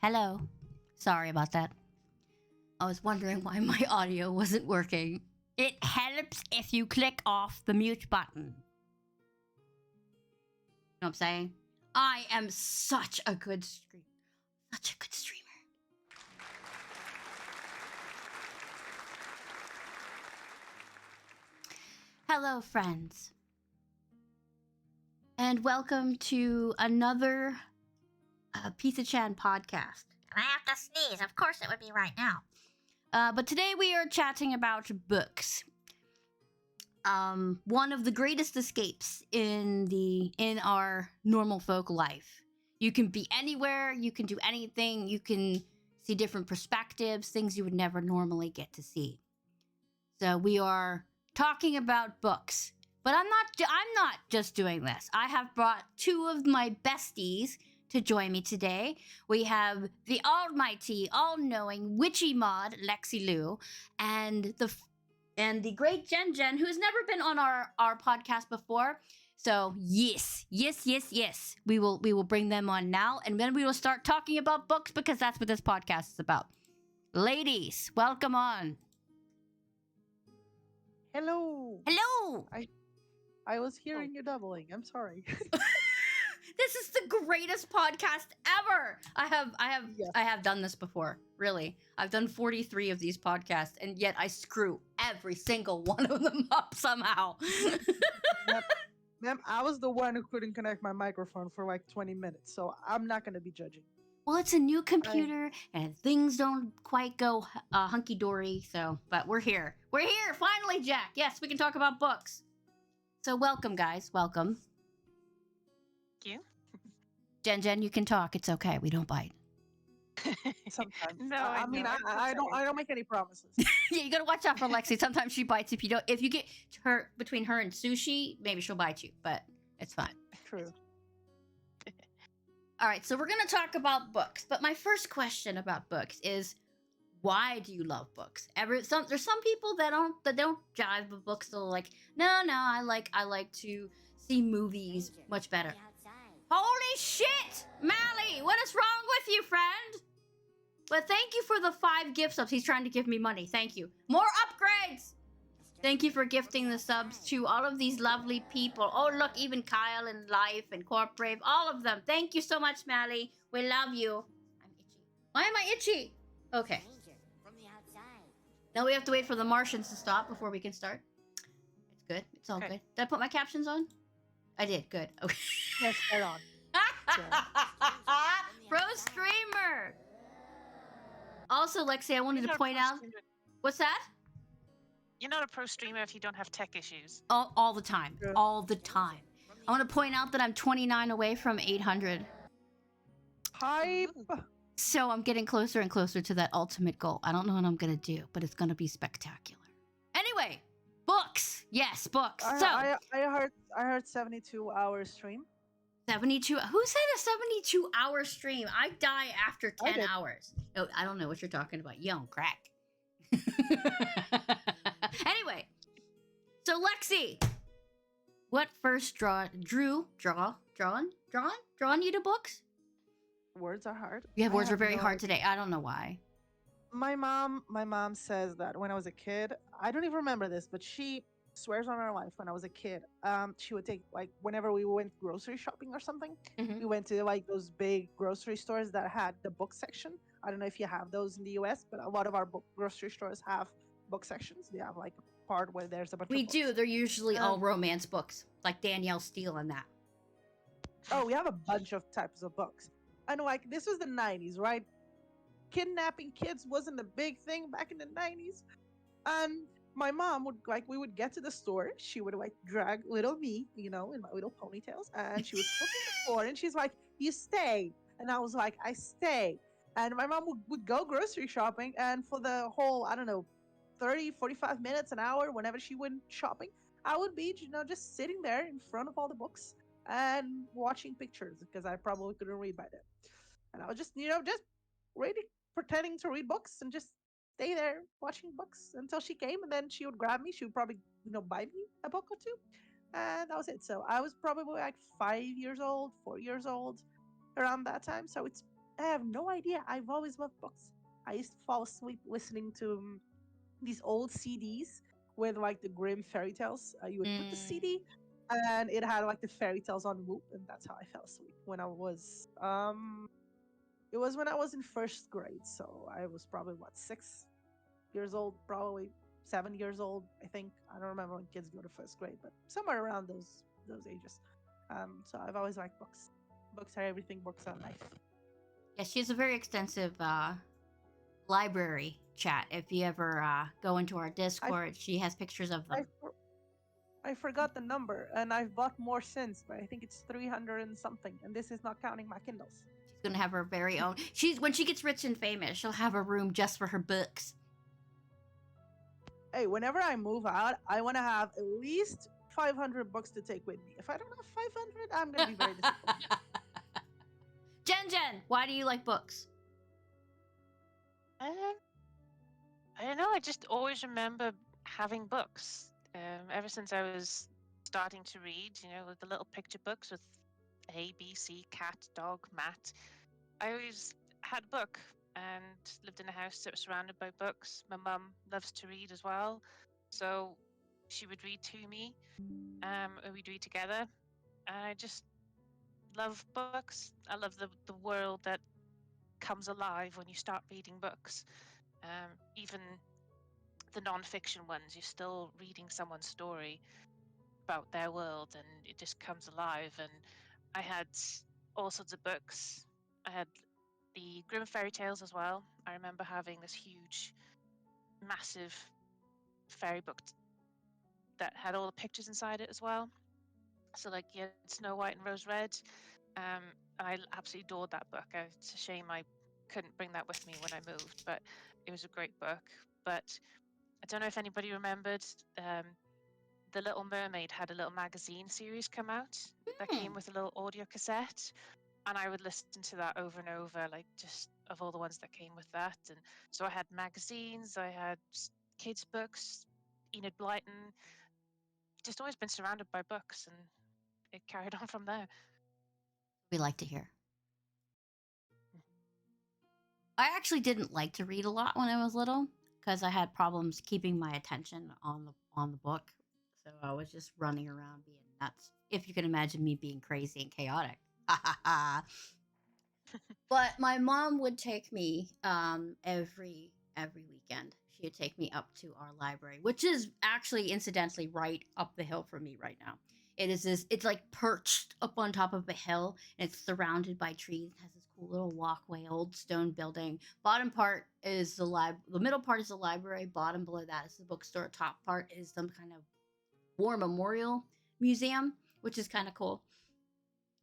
Hello. Sorry about that. I was wondering why my audio wasn't working. It helps if you click off the mute button. You know what I'm saying? I am such a good streamer. Such a good streamer. Hello, friends. And welcome to another Pizza Chan podcast. And I have to sneeze. Of course it would be right now. But today we are chatting about books. One of the greatest escapes in our normal folk life. You can be anywhere, you can do anything, you can see different perspectives, things you would never normally get to see. So we are talking about books. But I'm not just doing this. I have brought two of my besties to join me today. We have the almighty, all-knowing, witchy mod, Lexi Lou, and the great JenJen, who has never been on our podcast before. So yes. We will bring them on now, and then we will start talking about books because that's what this podcast is about. Ladies, welcome on. Hello. Hello. I was hearing you doubling. I'm sorry. This is the greatest podcast ever. Yes. I have done this before. Really, I've done 43 of these podcasts, and yet I screw every single one of them up somehow. Ma'am, I was the one who couldn't connect my microphone for like 20 minutes, so I'm not going to be judging. Well, it's a new computer, and things don't quite go hunky-dory, so, but we're here. We're here, finally, Jack. Yes, we can talk about books. So welcome, guys. Welcome. Thank you. JenJen, you can talk. It's okay. We don't bite. Sometimes. No, I mean, I don't make any promises. Yeah, you gotta watch out for Lexi. Sometimes she bites if you get her between her and sushi, maybe she'll bite you, but it's fine. True. All right, so we're gonna talk about books, but my first question about books is, why do you love books? There's some people that don't jive with books. They're like, no, I like to see movies much better. Holy shit, Mally, what is wrong with you, friend? But thank you for the 5 gift subs. He's trying to give me money. Thank you. More upgrades. Thank you for gifting the subs to all of these lovely people. Oh, look, even Kyle and Life and Corp Brave, all of them. Thank you so much, Mally. We love you. I'm itchy. Why am I itchy? Okay. Now we have to wait for the Martians to stop before we can start. It's good. It's all good. Did I put my captions on? I did. Good. Okay. Yes, right on. Pro streamer. Also, Lexi, I wanted to point out. What's that? You're not a pro streamer if you don't have tech issues. All the time. Sure. All the time. I want to point out that I'm 29 away from 800. Hype. So I'm getting closer and closer to that ultimate goal. I don't know what I'm going to do, but it's going to be spectacular. Anyway, books. Yes, books. I heard 72-hour stream. 72. Who said a 72-hour stream? I die after 10 hours. No, I don't know what you're talking about. You on crack. Anyway, so Lexi, What first drawn you to books? Words are hard. Yeah, I words were have very no hard idea. today. I don't know why. My mom says that when I was a kid, I don't even remember this, but she swears on her life when I was a kid, she would take, like, whenever we went grocery shopping or something, Hmm. we went to like those big grocery stores that had the book section. I don't know if you have those in the US, but a lot of our grocery stores have book sections. They have like a part where there's a bunch We of do. books. They're usually all Um, romance books, like Danielle Steele and that. oh, we have a bunch of types of books. And like this was the 90s, right? Kidnapping kids wasn't a big thing back in the 90s. And my mom would, like, we would get to the store. She would like drag little me, in my little ponytails, and she would put me on the floor and she's like, "You stay." And I was like, "I stay." And my mom would go grocery shopping, and for the whole, I don't know, 30, 45 minutes, an hour, whenever she went shopping, I would be, just sitting there in front of all the books and watching pictures because I probably couldn't read by then. And I was just, just reading, pretending to read books and just stay there watching books until she came. And then she would grab me. She would probably, buy me a book or two. And that was it. So I was probably like 5 years old, 4 years old around that time. So I have no idea. I've always loved books. I used to fall asleep listening to these old CDs with like the Grimm fairy tales. You would put the Mm. CD and it had like the fairy tales on loop. And that's how I fell asleep when I was it was when I was in first grade, so I was probably what, 6 years old, probably 7 years old. I think I don't remember when kids go to first grade, but somewhere around those ages. So I've always liked books. Books are everything. Books are life. Yeah, she has a very extensive library chat. If you ever go into our I Discord, she has pictures of I them. for- I forgot the number, and I've bought more since, but I think it's 300 and something, and this is not counting my Kindles. She's gonna have her very own. She's when she gets rich and famous, she'll have a room just for her books. Hey, whenever I move out, I want to have at least 500 books to take with me. If I don't have 500, I'm gonna be very disappointed. JenJen, why do you like books? Um, I don't know. I just always remember having books. Ever since I was starting to read, with the little picture books with A, B, C, cat, dog, mat. I always had a book and lived in a house that was surrounded by books. My mum loves to read as well, so she would read to me, and we'd read together. And I just love books. I love the world that comes alive when you start reading books. Even the non-fiction ones, you're still reading someone's story about their world, and it just comes alive. And I had all sorts of books. I had the Grimm fairy tales as well. I remember having this huge, massive fairy book that had all the pictures inside it as well. So, like, you had Snow White and Rose Red. Um, I absolutely adored that book. It's a shame I couldn't bring that with me when I moved, but it was a great book. But I don't know if anybody remembered, The Little Mermaid had a little magazine series come out that came Hmm. with a little audio cassette, and I would listen to that over and over, like, just of all the ones that came with that. And so I had magazines, I had kids' books, Enid Blyton, just always been surrounded by books, and it carried on from there. We like to hear. I actually didn't like to read a lot when I was little because I had problems keeping my attention on the book. So I was just running around being nuts. If you can imagine me being crazy and chaotic. But my mom would take me every weekend. She would take me up to our library, which is actually incidentally right up the hill from me right now. It's like perched up on top of a hill and it's surrounded by trees. It has this cool little walkway, old stone building. Bottom part is the middle part is the library, bottom below that is the bookstore, top part is some kind of war memorial museum, which is kind of cool.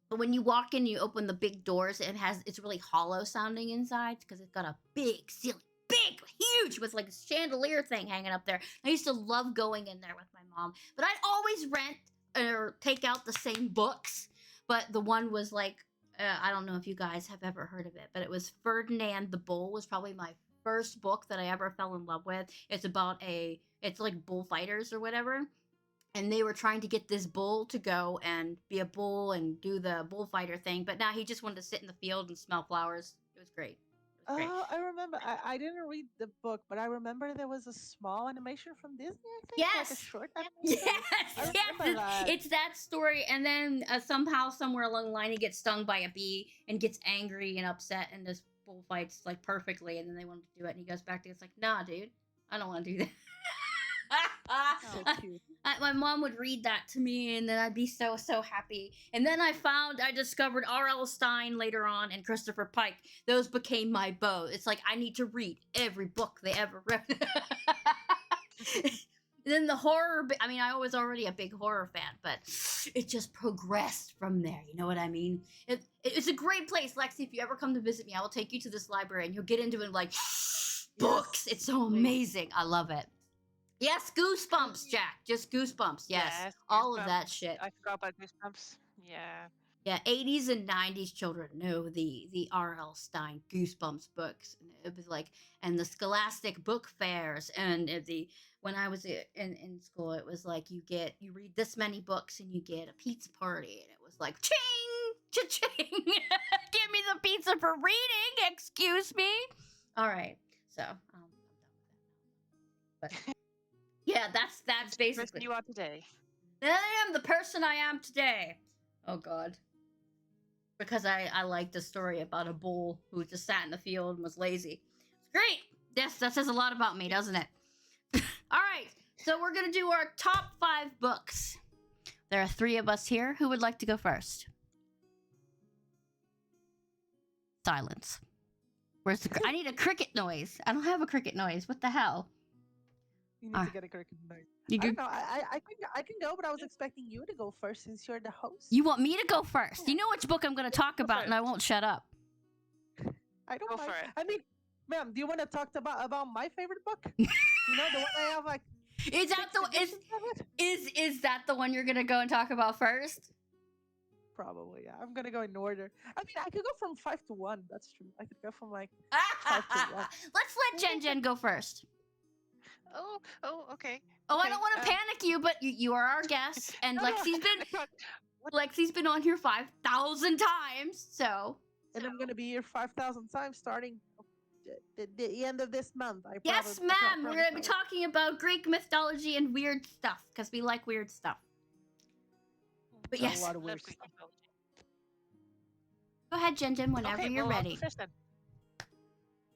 But when you walk in, you open the big doors. It's really hollow sounding inside because it's got a big ceiling, big, huge, with like a chandelier thing hanging up there. I used to love going in there with my mom, but I'd always rent or take out the same books. But the one was like, I don't know if you guys have ever heard of it, but it was Ferdinand the Bull was probably my first book that I ever fell in love with. It's like bullfighters or whatever, and they were trying to get this bull to go and be a bull and do the bullfighter thing, but now he just wanted to sit in the field and smell flowers. It was great. It was great. Oh, I remember. I didn't read the book, but I remember there was a small animation from Disney, I think, like a Yes. short Yes, animation. I yes, remember that. it's that story, and then somehow, somewhere along the line, he gets stung by a bee and gets angry and upset, and this bullfights like perfectly, and then they want him to do it, and he goes back to it's like, nah, dude, I don't want to do that. So cute. My mom would read that to me, and then I'd be so happy. And then I discovered R.L. Stein later on and Christopher Pike. Those became my bow. It's like I need to read every book they ever read. Then the horror. I mean, I was already a big horror fan, but it just progressed from there. You know what I mean? It's a great place, Lexi. If you ever come to visit me, I will take you to this library, and you'll get into it like books. It's so amazing. I love it. Yes, Goosebumps, Jack. Just Goosebumps. Yes, all of that Goosebumps. shit. I forgot about Goosebumps. Yeah. Yeah, 80s and 90s children know the R.L. Stein Goosebumps books. And it was like, and the Scholastic book fairs, and when I was in school, it was like you read this many books and you get a pizza party, and it was like ching, cha-ching, give me the pizza for reading. Excuse me. All right, so I'm done with that now. But yeah, that's The person basically. you are today. I am the person I am today. Oh God. Because I like the story about a bull who just sat in the field and was lazy. It's great. Yes, that says a lot about me, doesn't it? All right, so we're gonna do our top 5 books. There are 3 of us here. Who would like to go first? Silence. Where's the? I need a cricket noise. I don't have a cricket noise. What the hell? You need to get a cricket noise. You I don't know. I can go, but I was expecting you to go first since you're the host. You want me to go first? You know which book I'm going to talk Go about, and I first. won't shut up. I don't Go mind. for it. I mean, ma'am, do you want to talk about my favorite book? You know, the one I have like. Is that 6 editions of it? is that the one you're going to go and talk about first? Probably, yeah. I'm gonna go in order. I mean, I could go from 5 to 1. That's true. I could go from like 5 to 1. Let's let JenJen go first. Oh, okay. Oh, I Okay, don't want to panic you, but you are our guest, and No, no, Lexi's been on here 5,000 times, so. And I'm gonna be here 5,000 times starting the end of this month. Yes, ma'am. We're gonna be talking about Greek mythology and weird stuff because we like weird stuff. But A yes, lot of Love weird Greek stuff. mythology. go ahead, JenJen, whenever Okay, you're well, I'll go ready. first then.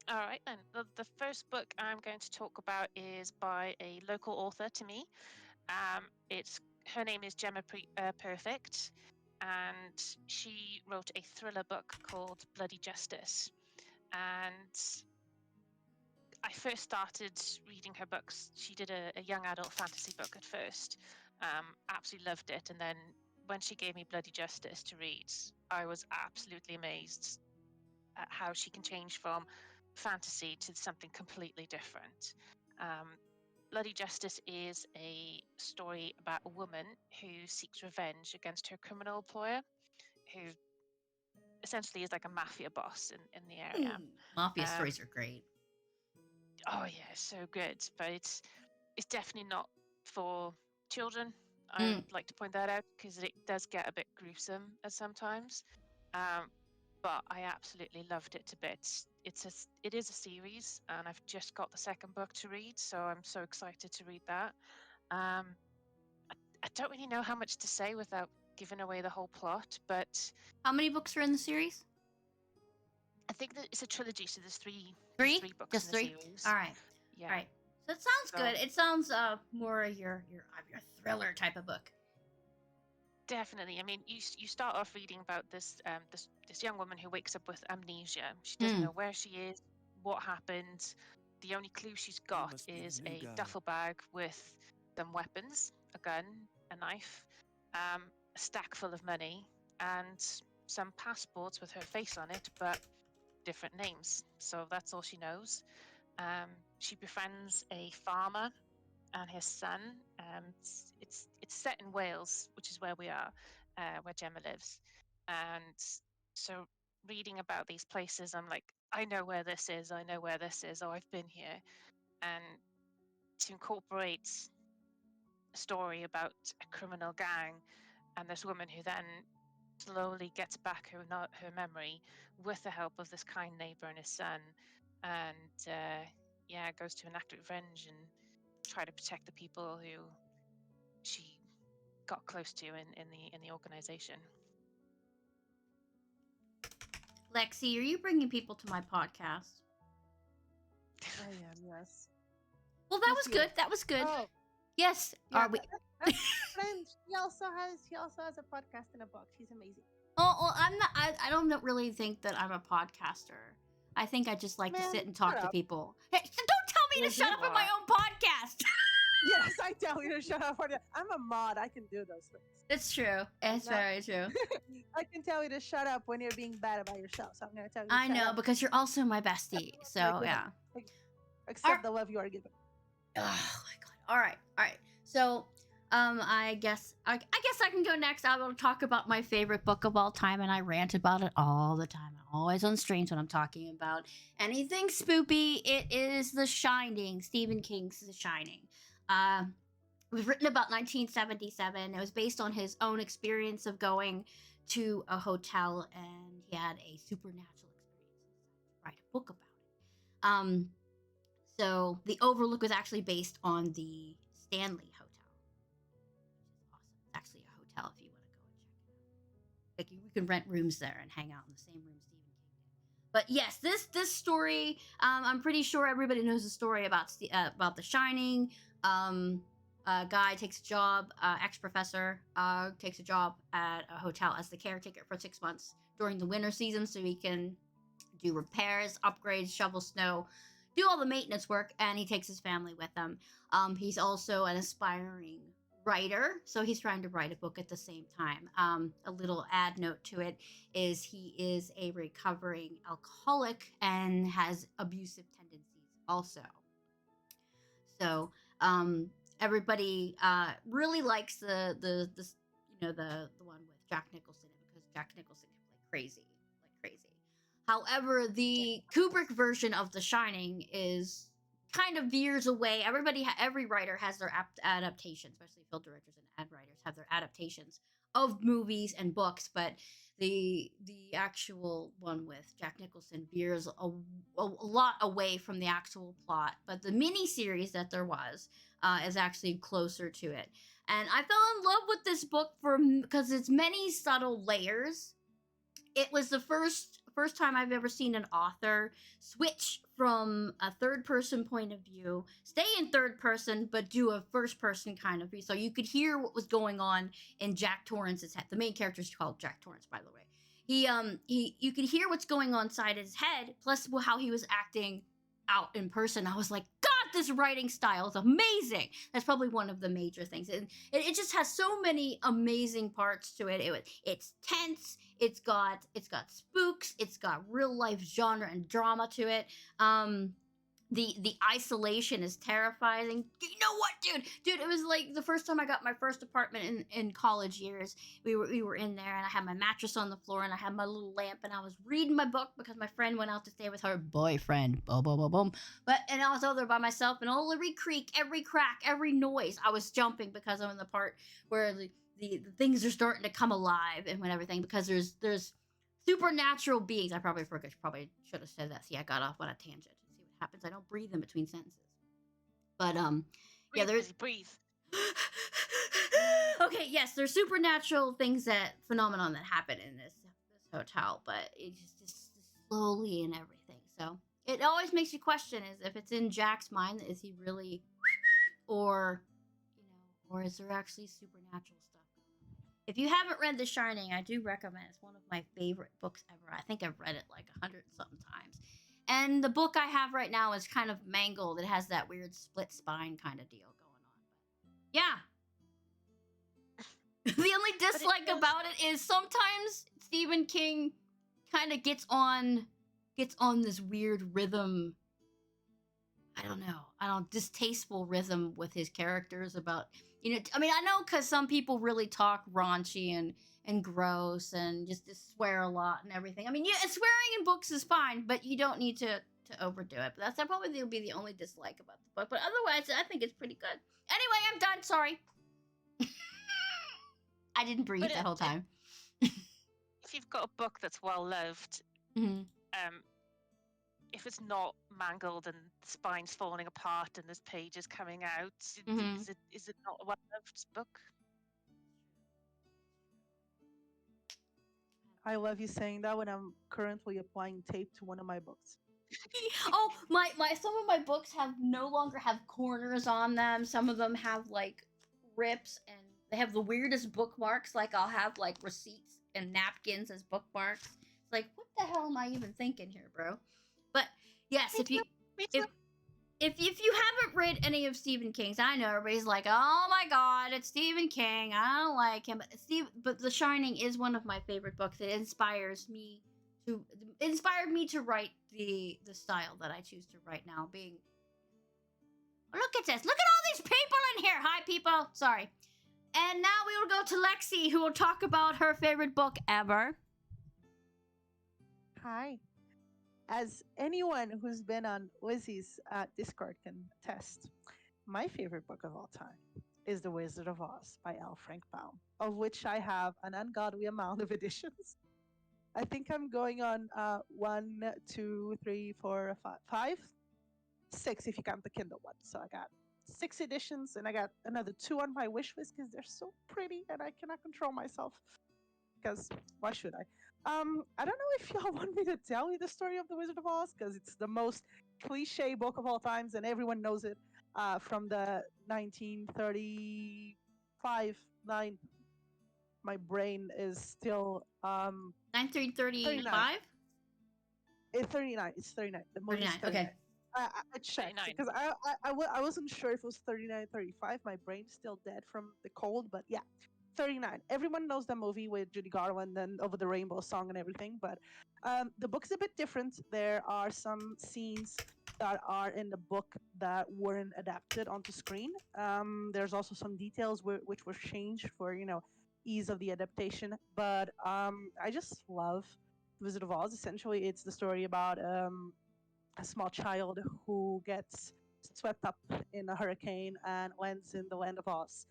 All right, then. The first book I'm going to talk about is by a local author to me. Her name is Gemma Perfect, and she wrote a thriller book called Bloody Justice. And I first started reading her books. She did a young adult fantasy book at first. Absolutely loved it, and then when she gave me Bloody Justice to read, I was absolutely amazed at how she can change from fantasy to something completely different. Bloody Justice is a story about a woman who seeks revenge against her criminal employer, who essentially is like a mafia boss in the area. Mafia Um, stories are great. Oh yeah, so good, but it's definitely not for children. I would like to point that out because it does get a bit gruesome at sometimes. But I absolutely loved it to bits. It is a series, and I've just got the second book to read, so I'm so excited to read that. Um, I don't really know how much to say without giving away the whole plot, but How many books are in the series? I think that it's a trilogy, so there's three 3? books Just in the 3? series. All right. Yeah. All right. So it sounds So- good. It sounds more your thriller type of book. Definitely. I mean, you start off reading about this young woman who wakes up with amnesia. She doesn't know where she is, what happened. The only clue she's got must be the is new a guy. duffel bag with some weapons, a gun, a knife, a stack full of money, and some passports with her face on it, but different names. So that's all she knows. She befriends a farmer and his son. It's set in Wales, which is where we are, where Gemma lives. And so reading about these places, I'm like, I know where this is. I know where this is. Oh, I've been here. And to incorporate story about a criminal gang, and this woman who then slowly gets back her memory with the help of this kind neighbor and his son, and goes to enact revenge and try to protect the people who she got close to in the organization. Lexi, are you bringing people to my podcast? I am, yes. Well, that was Who's you? good. That was good. Oh, Yes. yeah, Are we? friend. He also has a podcast and a book. He's amazing. Oh, well, I'm not. I don't really think that I'm a podcaster. I think I just like to Man, sit and talk shut to up. people. Hey, don't tell me to Yes, shut you up on my are. own podcast. Yes, I tell you to shut up. I'm a mod. I can do those things. It's true. It's No. very true. I can tell you to shut up when you're being bad about yourself. So I'm going to tell you. I shut know up. because you're also my bestie. So yeah. Accept the love you are given. Oh my god. All right. So, I guess I can go next. I will talk about my favorite book of all time, and I rant about it all the time. I'm always on streams when I'm talking about anything spoopy. It is The Shining, Stephen King's The Shining. It was written about 1977. It was based on his own experience of going to a hotel, and he had a supernatural experience. Write a book about it. So the Overlook was actually based on the Stanley Hotel, which is awesome. It's actually a hotel if you want to go and check it out. Like you can rent rooms there and hang out in the same room Stephen King did. But yes, this story, I'm pretty sure everybody knows the story about The Shining. A guy takes a job, ex-professor takes a job at a hotel as the caretaker for 6 months during the winter season so he can do repairs, upgrades, shovel snow, do all the maintenance work, and he takes his family with him. He's also an aspiring writer, so he's trying to write a book at the same time. A little ad note to it is he is a recovering alcoholic and has abusive tendencies also. So everybody really likes the one with Jack Nicholson because Jack Nicholson can play crazy. However, the Kubrick version of The Shining is kind of veers away. Every writer has their adaptation, especially film directors and ad writers have their adaptations of movies and books. But the actual one with Jack Nicholson veers a lot away from the actual plot. But the mini series that there was is actually closer to it. And I fell in love with this book because it's many subtle layers. It was the first time I've ever seen an author switch from a third person point of view, stay in third person, but do a first person kind of view. So you could hear what was going on in Jack Torrance's head. The main character is called Jack Torrance, by the way. You could hear what's going on inside his head, plus how he was acting out in person. I was like, God, this writing style is amazing. That's probably one of the major things. And it just has so many amazing parts to it. It's tense. It's got spooks. It's got real life genre and drama to it. The isolation is terrifying. You know what, dude? It was like the first time I got my first apartment in college years. We were in there, and I had my mattress on the floor, and I had my little lamp, and I was reading my book because my friend went out to stay with her boyfriend. Boom, boom, boom, boom. And I was over there by myself, and every creak, every crack, every noise, I was jumping because I'm in the part where the things are starting to come alive and everything because there's supernatural beings. I probably should have said that. See, I got off on a tangent. Happens. I don't breathe in between sentences. But breathe. Okay, yes, there's supernatural phenomenon that happen in this hotel, but it's just slowly and everything. So it always makes you question: is if it's in Jack's mind, is he really, or is there actually supernatural stuff? If you haven't read The Shining, I do recommend. It's one of my favorite books ever. I think I've read it like 100-something times. And the book I have right now is kind of mangled. It has that weird split spine kind of deal going on. But yeah. The only dislike about it is sometimes Stephen King kind of gets on this weird rhythm. I don't know, distasteful rhythm with his characters about, I know because some people really talk raunchy and gross and just swear a lot and everything. Swearing in books is fine, but you don't need to overdo it. But that probably will be the only dislike about the book. But otherwise, I think it's pretty good. Anyway, I'm done. Sorry. I didn't breathe But that whole time. if you've got a book that's well loved, Hmm. if it's not mangled and the spine's falling apart and there's pages coming out, Hmm. is it not a well loved book? I love you saying that when I'm currently applying tape to one of my books. Oh, my some of my books have no longer have corners on them. Some of them have like rips, and they have the weirdest bookmarks. Like I'll have like receipts and napkins as bookmarks. It's like, what the hell am I even thinking here, bro? But yes, Me too. Me too. if if you haven't read any of Stephen King's, I know everybody's like, "Oh my God, it's Stephen King. I don't like him." But The Shining is one of my favorite books. To it inspired me to write the style that I choose to write now. Being, look at this, look at all these people in here. Hi, people. Sorry. And now we will go to Lexi, who will talk about her favorite book ever. Hi. As anyone who's been on Lizzie's Discord can attest, my favorite book of all time is The Wizard of Oz by L. Frank Baum, of which I have an ungodly amount of editions. I think I'm going on 1, 2, 3, 4, 5, 5, 6 if you count the Kindle one. So I got 6 editions, and I got another 2 on my wish list because they're so pretty and I cannot control myself. Because why should I? I don't know if y'all want me to tell you the story of the Wizard of Oz because it's the most cliche book of all times and everyone knows it from the 1935 9. My brain is still 39. 1935. It's 39. It's 39. The movie's 39. 39. Okay. I checked 39. because I wasn't sure if it was 39, 35. My brain's still dead from the cold, but yeah, 39. Everyone knows the movie with Judy Garland and Over the Rainbow song and everything, but the book's a bit different. There are some scenes that are in the book that weren't adapted onto screen. There's also some details which were changed for ease of the adaptation. But I just love Wizard of Oz. Essentially, it's the story about a small child who gets swept up in a hurricane and lands in the land of Oz.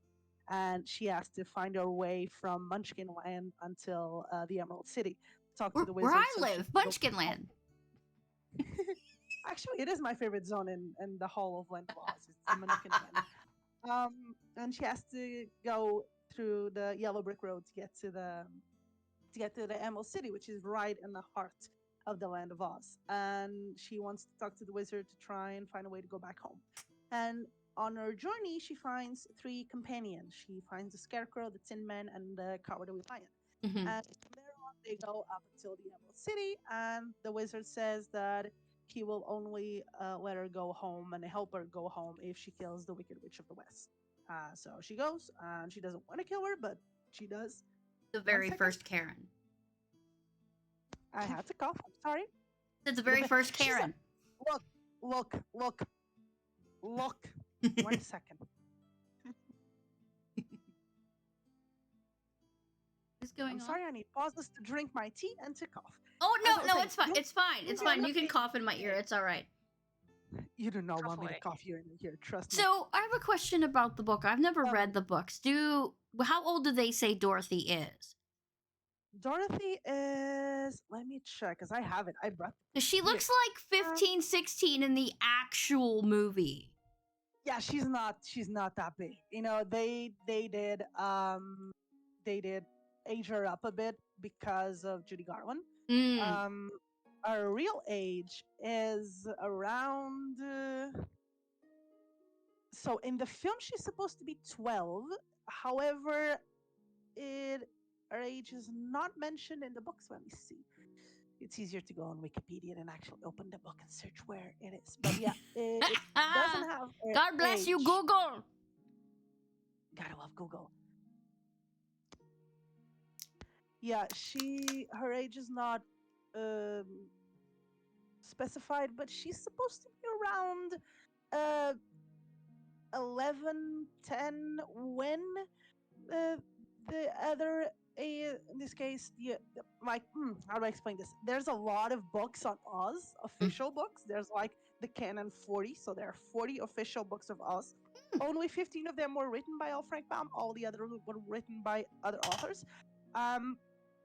And she has to find her way from Munchkin Land until the Emerald City. Talk to the Where wizard. I live, Munchkin Land. Actually, it is my favorite zone in the whole of Land of Oz. It's the Munchkin Land. And she has to go through the yellow brick road to get to the Emerald City, which is right in the heart of the land of Oz. And she wants to talk to the wizard to try and find a way to go back home. And on her journey, she finds 3 companions. She finds the Scarecrow, the Tin Man, and the Cowardly Lion. Mm-hmm. And from there on, they go up until the Emerald City, and the wizard says that he will only let her go home and help her go home if she kills the Wicked Witch of the West. So she goes, and she doesn't want to kill her, but she does. The very first Karen. I had to cough. I'm sorry. It's the very first She's a- Karen. Look. 1 second. What's going I'm on? sorry, I need pauses to drink my tea and to cough. Oh As I no, was no, saying, it's fine. It's fine. It's fine. You can cough in my ear. It's all right. You do not Cough want me to away. cough you in here, trust me. So I have a question about the book. I've never read the books. How old do they say Dorothy is? Dorothy is, let me check, because I have it. I brought 'Cause she Here. looks like 15, 16 in the actual movie. Yeah, she's not that big. They did age her up a bit because of Judy Garland. Mm. Her real age is around so in the film she's supposed to be 12. However, her age is not mentioned in the books. Let me see. It's easier to go on Wikipedia than actually open the book and search where it is. But yeah, it doesn't have her God bless you, age. Google. Gotta love Google. Yeah, her age is not specified, but she's supposed to be around 11, 10 when the other in this case, how do I explain this? There's a lot of books on Oz, official books. There's like the canon 40, so there are 40 official books of Oz. Only 15 of them were written by L. Frank Baum. All the others were written by other authors. Um,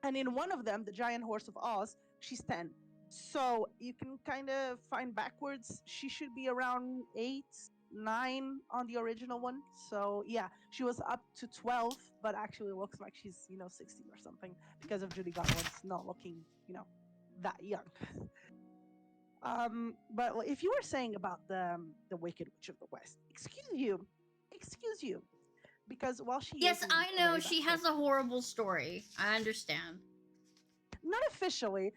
and in one of them, The Giant Horse of Oz, she's 10. So you can kind of find backwards. She should be around 8, 9 on the original one. So yeah, she was up to 12, but actually looks like she's 16 or something because of Judy Garland's not looking that young. But if you were saying about the Wicked Witch of the West, excuse you, because while she Yes, is I a know very bad she has person, a horrible story. I understand. not officially,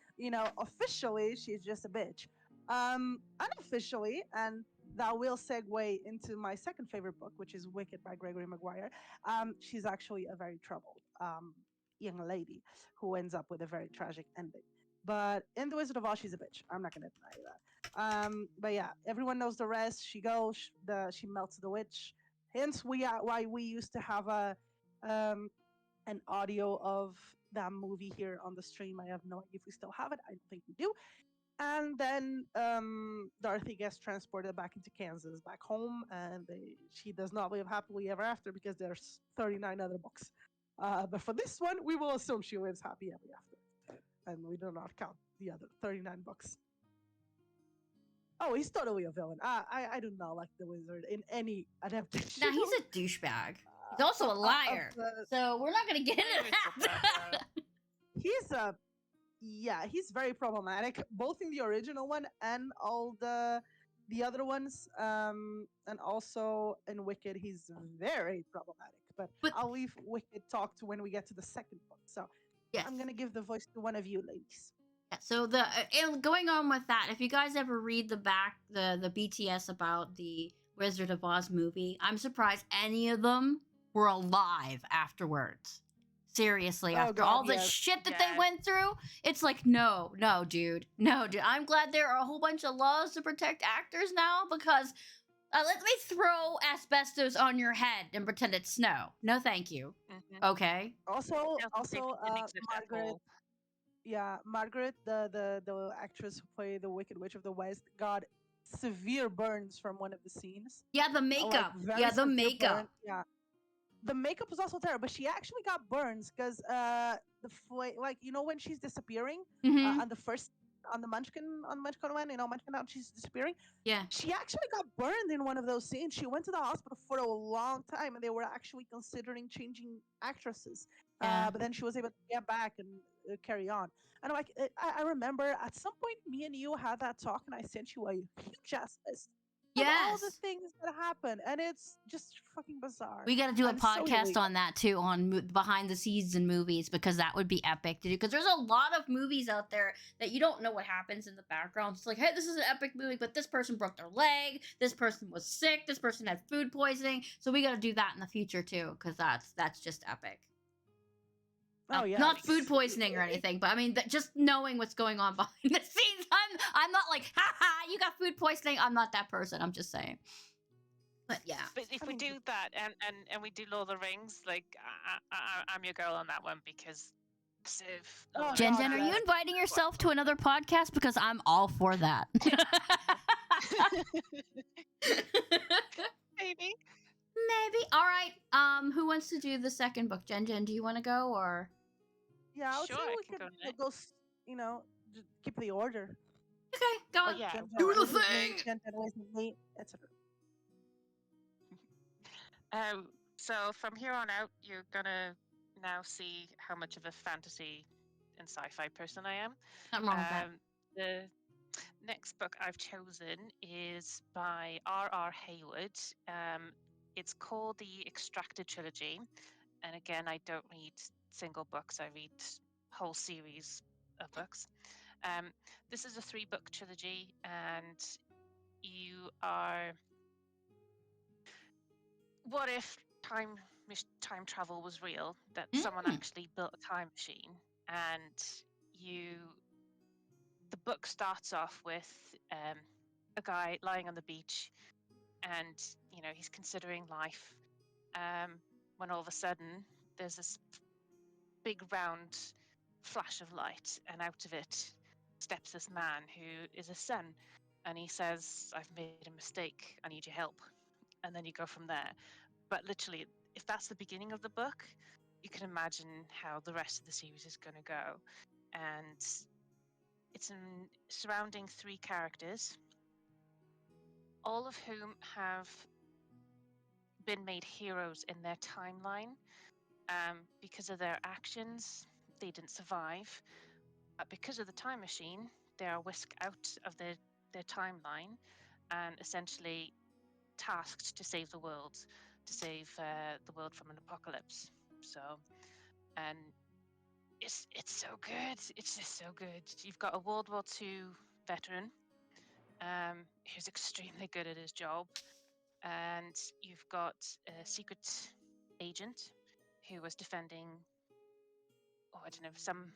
officially she's just a bitch. Unofficially, and that will segue into my second favorite book, which is Wicked by Gregory Maguire. She's actually a very troubled young lady who ends up with a very tragic ending. But in The Wizard of Oz, she's a bitch. I'm not gonna deny that. But yeah, everyone knows the rest. She goes, she melts the witch. Hence, why we used to have um, an audio of that movie here on the stream. I have no idea if we still have it. I don't think we do. And then Dorothy gets transported back into Kansas, back home, and she does not live happily ever after because there's 39 other books. But for this one, we will assume she lives happy ever after, and we do not count the other 39 books. Oh, he's totally a villain. I do not like the wizard in any adaptation. Now he's a douchebag. He's also a liar. So we're not gonna get into that. He's very problematic, both in the original one and all the other ones. And also in Wicked, he's very problematic. But I'll leave Wicked talk to when we get to the second book. So yes. I'm gonna give the voice to one of you ladies. Yeah, so going on with that, if you guys ever read the BTS about the Wizard of Oz movie, I'm surprised any of them were alive afterwards. Seriously, after all the shit that they went through, it's like no, dude. I'm glad there are a whole bunch of laws to protect actors now because let me throw asbestos on your head and pretend it's snow. No, thank you. Mm-hmm. Okay. Also, Margaret. Yeah, Margaret, the actress who played the Wicked Witch of the West, got severe burns from one of the scenes. Yeah, the makeup. The makeup. Yeah, the makeup was also terrible. But she actually got burns because when she's disappearing on the first on the Munchkin one, Munchkin out, she's disappearing. Yeah, she actually got burned in one of those scenes. She went to the hospital for a long time, and they were actually considering changing actresses. But then she was able to get back and carry on. And I remember at some point, me and you had that talk, and I sent you a huge ass list of all the things that happen, and it's just fucking bizarre. We got to do a podcast on that too, on behind the scenes in movies, because that would be epic to do. Because there's a lot of movies out there that you don't know what happens in the background. It's like, hey, this is an epic movie, but this person broke their leg, this person was sick, this person had food poisoning. So we got to do that in the future too, because that's just epic. Oh yeah, not food poisoning or anything, but I mean, just knowing what's going on behind the scenes. I'm not like, you got food poisoning. I'm not that person. I'm just saying. But yeah. But if we do that and we do Lord of the Rings, like I'm your girl on that one because. JenJen, are you inviting yourself to another podcast? Because I'm all for that. Maybe. All right. Who wants to do the second book? JenJen, do you want to go or? Yeah, I would say we could go. Just keep the order. Okay, go on. Yeah, do the thing. Etc. So from here on out, you're gonna now see how much of a fantasy and sci-fi person I am. Nothing wrong with that. The next book I've chosen is by R.R. Hayward. It's called the Extracted Trilogy, and again, I don't read single books. I read whole series of books. This is a 3-book trilogy, and you are. What if time travel was real? That someone actually built a time machine, and the book starts off with a guy lying on the beach, and he's considering life. When all of a sudden there's this big round flash of light, and out of it steps this man who is a son, and he says, "I've made a mistake. I need your help." And then you go from there. But literally, if that's the beginning of the book, you can imagine how the rest of the series is going to go. And it's surrounding 3 characters, all of whom have been made heroes in their timeline. Because of their actions, they didn't survive. Because of the time machine, they are whisked out of their timeline and essentially tasked to save the world, to save the world from an apocalypse. So, and it's so good. It's just so good. You've got a World War II veteran who's extremely good at his job, and you've got a secret agent who was defending, oh, I don't know, some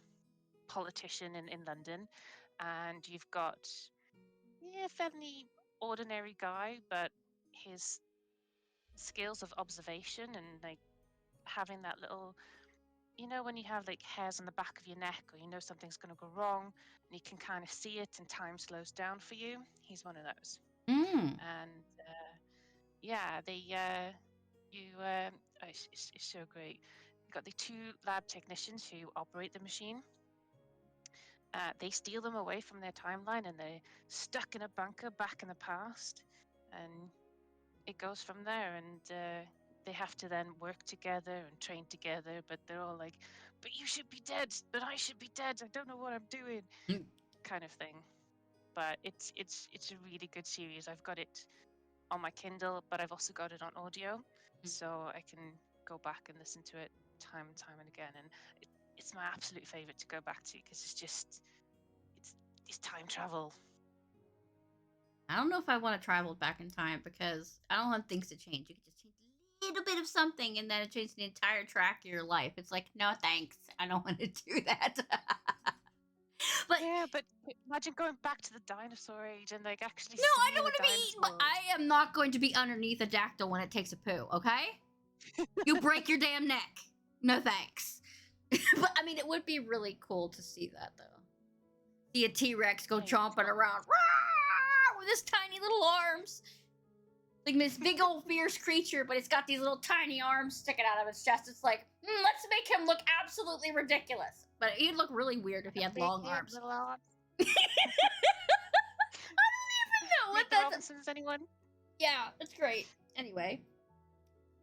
politician in London, and you've got fairly ordinary guy, but his skills of observation and like having that little, when you have like hairs on the back of your neck, or something's going to go wrong and you can kind of see it and time slows down for you. He's one of those. Mm. And yeah, it's so great. You've got the 2 lab technicians who operate the machine. They steal them away from their timeline, and they're stuck in a bunker back in the past, and it goes from there. And they have to then work together and train together, but they're all like, "But you should be dead, but I should be dead. I don't know what I'm doing," Mm. kind of thing. But it's a really good series. I've got it on my Kindle, but I've also got it on audio, so I can go back and listen to it time and time and again. And it's my absolute favorite to go back to, because it's time travel. I don't know if I want to travel back in time, because I don't want things to change. You can just change a little bit of something and then it changes the entire track of your life. It's like, no thanks. I don't want to do that. But yeah, but imagine going back to the dinosaur age and like actually no, I seeing don't want the to be eaten. dinosaurs. I am not going to be underneath a dactyl when it takes a poo, okay? You break your damn neck. No thanks. But I mean, it would be really cool to see that, though. See a T-Rex go Yeah, chomping around with his tiny little arms. Like this big old fierce creature, but it's got these little tiny arms sticking out of its chest. It's like, let's make him look absolutely ridiculous. But he'd look really weird if he had long arms. Little arms. I don't even know what Meet the that's. Robinsons, anyone? Yeah, that's great. Anyway.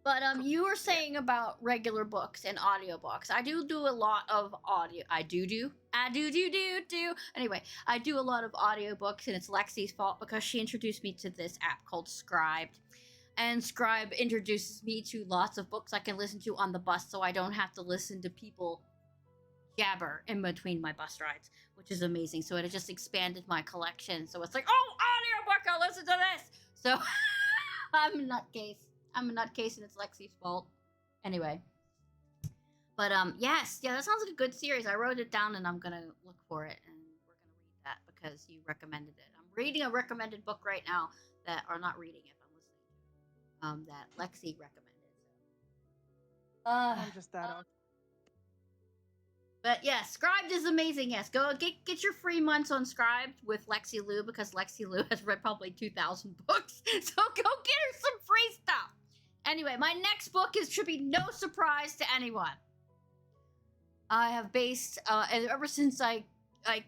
But you were saying about regular books and audiobooks. I do a lot of audio. I do. Anyway, I do a lot of audiobooks, and it's Lexi's fault because she introduced me to this app called Scribed. And Scribe introduces me to lots of books I can listen to on the bus, so I don't have to listen to people jabber in between my bus rides, which is amazing. So it just expanded my collection. So it's like, oh, audiobook, I'll listen to this. So I'm a nutcase. I'm a nutcase, and it's Lexi's fault. Anyway. But yes, yeah, that sounds like a good series. I wrote it down, and I'm gonna look for it, and we're gonna read that because you recommended it. I'm reading a recommended book right now or not reading it, I'm listening to that Lexi recommended. So. I'm just that off. But yeah, Scribed is amazing. Yes, go get your free months on Scribed with Lexi Lou, because Lexi Lou has read probably 2,000 books. So go get her some free stuff. Anyway, my next book should be no surprise to anyone. I have based, and ever since I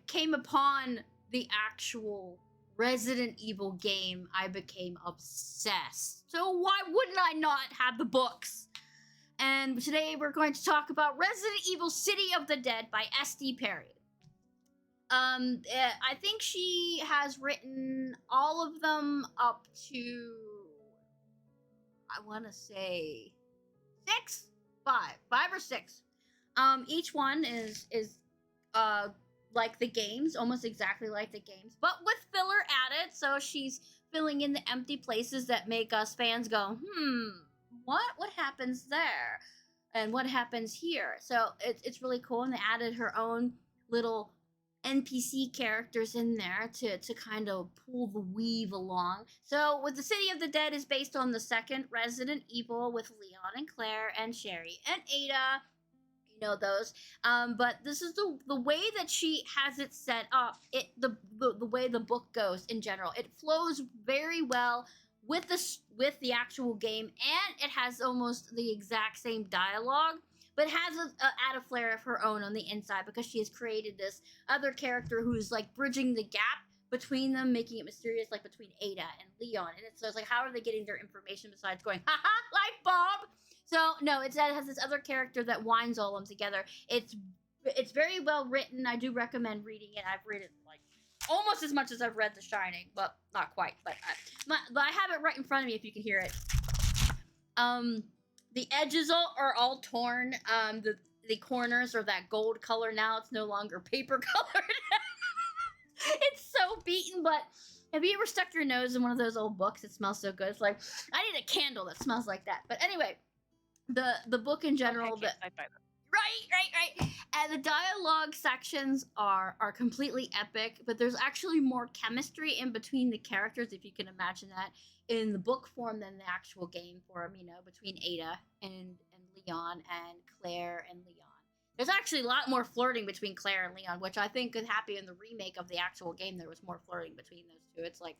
came upon the actual Resident Evil game, I became obsessed. So why wouldn't I not have the books? And today we're going to talk about Resident Evil City of the Dead by S.D. Perry. I think she has written all of them up to, I want to say, 5 or 6. Each one is like the games, almost exactly like the games, but with filler added. So she's filling in the empty places that make us fans go, what happens there, and what happens here. So it's really cool, and they added her own little NPC characters in there to kind of pull the weave along. So with the City of the Dead is based on the second Resident Evil with Leon and Claire and Sherry and Ada. you know those. But this is the way that she has it set up. The way the book goes in general, it flows very well with the actual game, and it has almost the exact same dialogue, but has add a flair of her own on the inside because she has created this other character who's like bridging the gap between them, making it mysterious, like between Ada and Leon. And so it's like, how are they getting their information besides going, haha, like Bob? So no, it has this other character that winds all of them together. It's very well written. I do recommend reading it. I've read it like almost as much as I've read The Shining, but not quite. But I have it right in front of me if you can hear it. The edges are all torn. The corners are that gold color now. It's no longer paper colored. It's so beaten, but have you ever stuck your nose in one of those old books? It smells so good. It's like, I need a candle that smells like that. But anyway, the book in general, Okay, right. And the dialogue sections are completely epic, but there's actually more chemistry in between the characters, if you can imagine that, in the book form than the actual game form, you know, between Ada and Leon and Claire and Leon. There's actually a lot more flirting between Claire and Leon, which I think could happen in the remake of the actual game. There was more flirting between those two. It's like,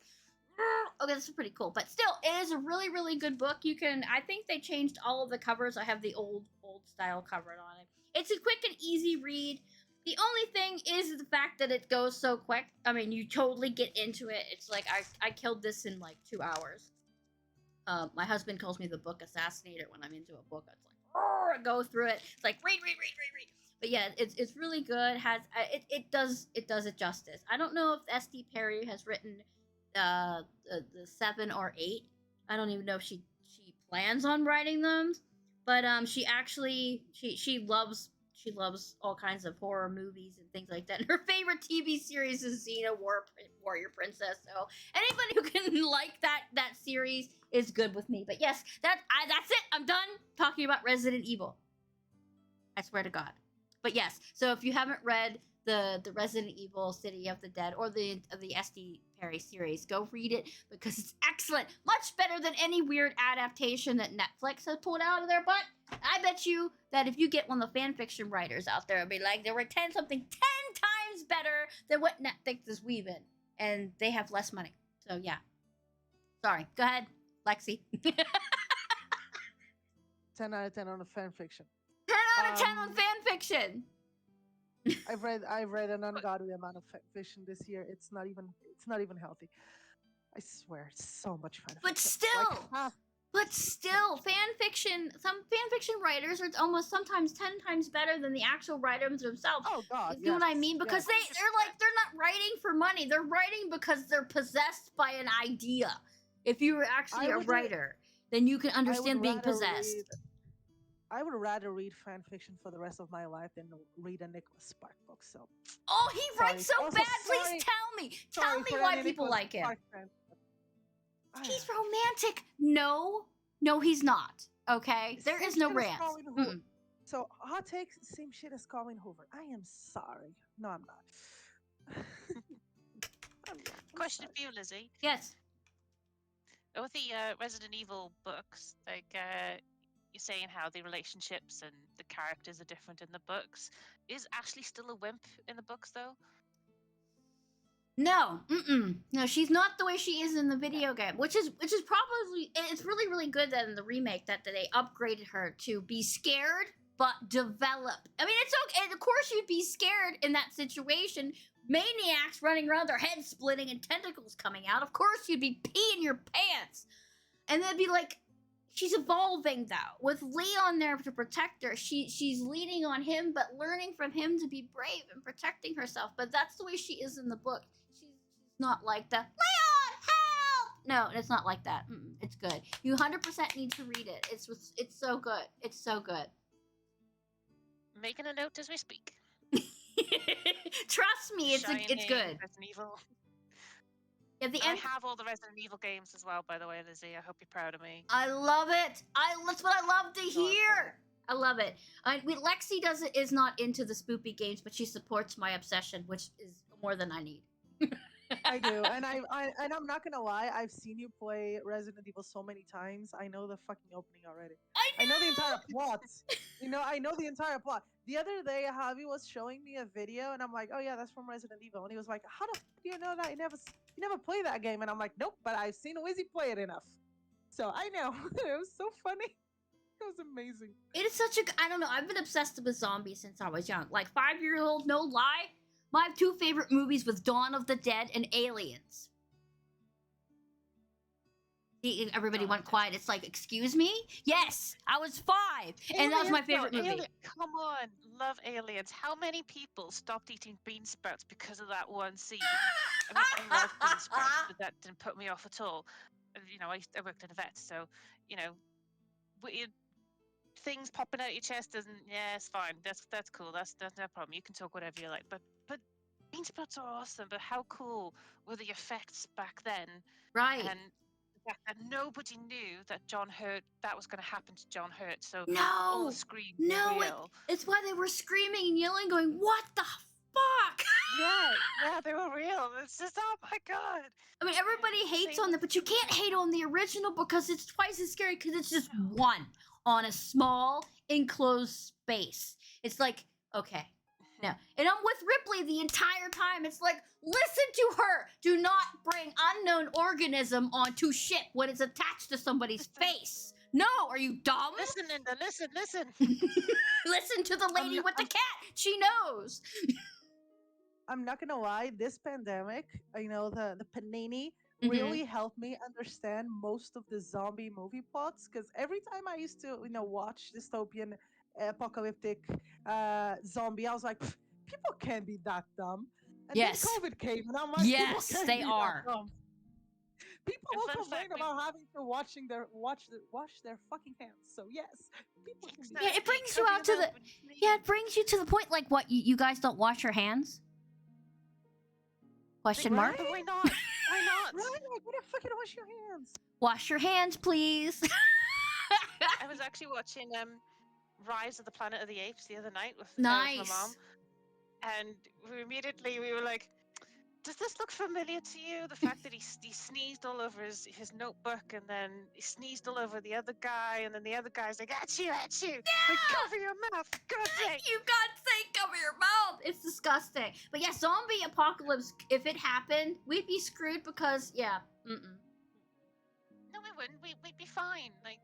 okay, this is pretty cool. But still, it is a really, really good book. I think they changed all of the covers. I have the old style covered on it. It's a quick and easy read. The only thing is the fact that it goes so quick. I mean, you totally get into it. It's like, I killed this in like 2 hours. My husband calls me the book assassinator when I'm into a book. It's like, go through it. It's like read. But yeah, it's really good. It does it justice. I don't know if SD Perry has written the 7 or 8. I don't even know if she plans on writing them. But she loves all kinds of horror movies and things like that. And her favorite TV series is Xena Warrior Princess. So anybody who can like that series is good with me. But yes, that's it. I'm done talking about Resident Evil. I swear to God. But yes, so if you haven't read the Resident Evil City of the Dead or the SD Perry series, go read it because it's excellent. Much better than any weird adaptation that Netflix has pulled out of their butt. I bet you that if you get one of the fan fiction writers out there, it'll be like, there were 10 times better than what Netflix is weaving. And they have less money. So yeah. Sorry. Go ahead, Lexi. 10 out of 10 on the fan fiction. 10 out of 10 on fan fiction. I've read an ungodly amount of fan fiction this year. It's not even healthy. I swear, so much fan But fiction. still, fan fiction. Some fan fiction writers are almost sometimes 10 times better than the actual writers themselves. Oh God, you know what I mean? Because they're not writing for money. They're writing because they're possessed by an idea. If you were actually a writer, then you can understand being possessed. I would rather read fan fiction for the rest of my life than read a Nicholas Spark book. So. Oh, he writes so Also, bad. sorry- Please tell me why people like him. He's romantic. No, he's not. Okay, there is no rant. So hot takes, same shit as Colin Hoover. I am sorry. No, I'm not. I'm Question sorry. for you, Lizzie. Yes. With the Resident Evil books, like you're saying how the relationships and the characters are different in the books. Is Ashley still a wimp in the books, though? No, no, she's not the way she is in the video game, which is probably, it's really, really good that in the remake that they upgraded her to be scared but develop. I mean, it's okay. Of course, you'd be scared in that situation. Maniacs running around, their heads splitting and tentacles coming out. Of course, you'd be peeing your pants, and they'd be like, she's evolving though. With Leon there to protect her, she's leaning on him, but learning from him to be brave and protecting herself. But that's the way she is in the book. She's not like the Leon, help! No, it's not like that. It's good. You 100% need to read it. It's so good. It's so good. Making a note as we speak. Trust me, it's good. Resident Evil. At the I end, have all the Resident Evil games as well, by the way, Lizzie. I hope you're proud of me. I love it. That's what I love to hear. I love it. Lexi is not into the spoopy games, but she supports my obsession, which is more than I need. I do, and I'm not gonna lie. I've seen you play Resident Evil so many times. I know the fucking opening already. I know the entire plot. I know the entire plot. The other day, Javi was showing me a video, and I'm like, "Oh yeah, that's from Resident Evil." And he was like, "How the do you know that? You never play that game." And I'm like, "Nope, but I've seen Wizzy play it enough, so I know." It was so funny. It was amazing. It is such a. I don't know. I've been obsessed with zombies since I was young. Like 5 year old, no lie. My two favorite movies was Dawn of the Dead and Aliens. Everybody Dawn of went the Dead. quiet. It's like, excuse me? Yes, I was 5, and that was my favorite movie. Come on, love Aliens. How many people stopped eating bean sprouts because of that one scene? I mean, I love bean sprouts, but that didn't put me off at all. You know, I worked in a vet, so you know, things popping out your chest doesn't. Yeah, it's fine. That's cool. That's no problem. You can talk whatever you like. But bean sprouts are awesome. But how cool were the effects back then? Right. And the fact that nobody knew that John Hurt that was going to happen to John Hurt. So all No, the screams no, were real. it's why they were screaming and yelling, going, "What the fuck?" Yeah, they were real. It's just, oh my god. I mean, everybody hates Same on with them, but you can't hate on the original because it's twice as scary because it's just one on a small enclosed space. It's like, okay, no. And I'm with Ripley the entire time. It's like, listen to her. Do not bring unknown organism onto ship when it's attached to somebody's face. No, are you dumb? Listen, Linda, listen. Listen to the lady with the cat. She knows. I'm not gonna lie, this pandemic, the panini Mhm. really helped me understand most of the zombie movie plots. Because every time I used to, watch dystopian, apocalyptic zombie, I was like, "Pff, people can't be that dumb." And Yes. then COVID came, and I'm like, Yes, people can't they be are. that dumb. People And will fun complain fact, about having to wash their fucking hands. So yes, people can be. Yeah, it Exactly, brings you cover out to your the. mouth when you sneeze. Yeah, it brings you to the point. Like, what? You guys don't wash your hands? Question Right? mark. But why not? Why not? Right? Like, what the fuck? You don't wash your hands. Wash your hands, please. I was actually watching Rise of the Planet of the Apes the other night with Nice. my mom, and we were like, "Does this look familiar to you?" The fact that he sneezed all over his notebook, and then he sneezed all over the other guy, and then the other guy's like, "Achoo, achoo!" Like, cover your mouth, for God's sake. You gotta say cover your mouth. It's disgusting. But yeah, zombie apocalypse. If it happened, we'd be screwed because Mm-mm. No, we wouldn't. We'd be fine. Like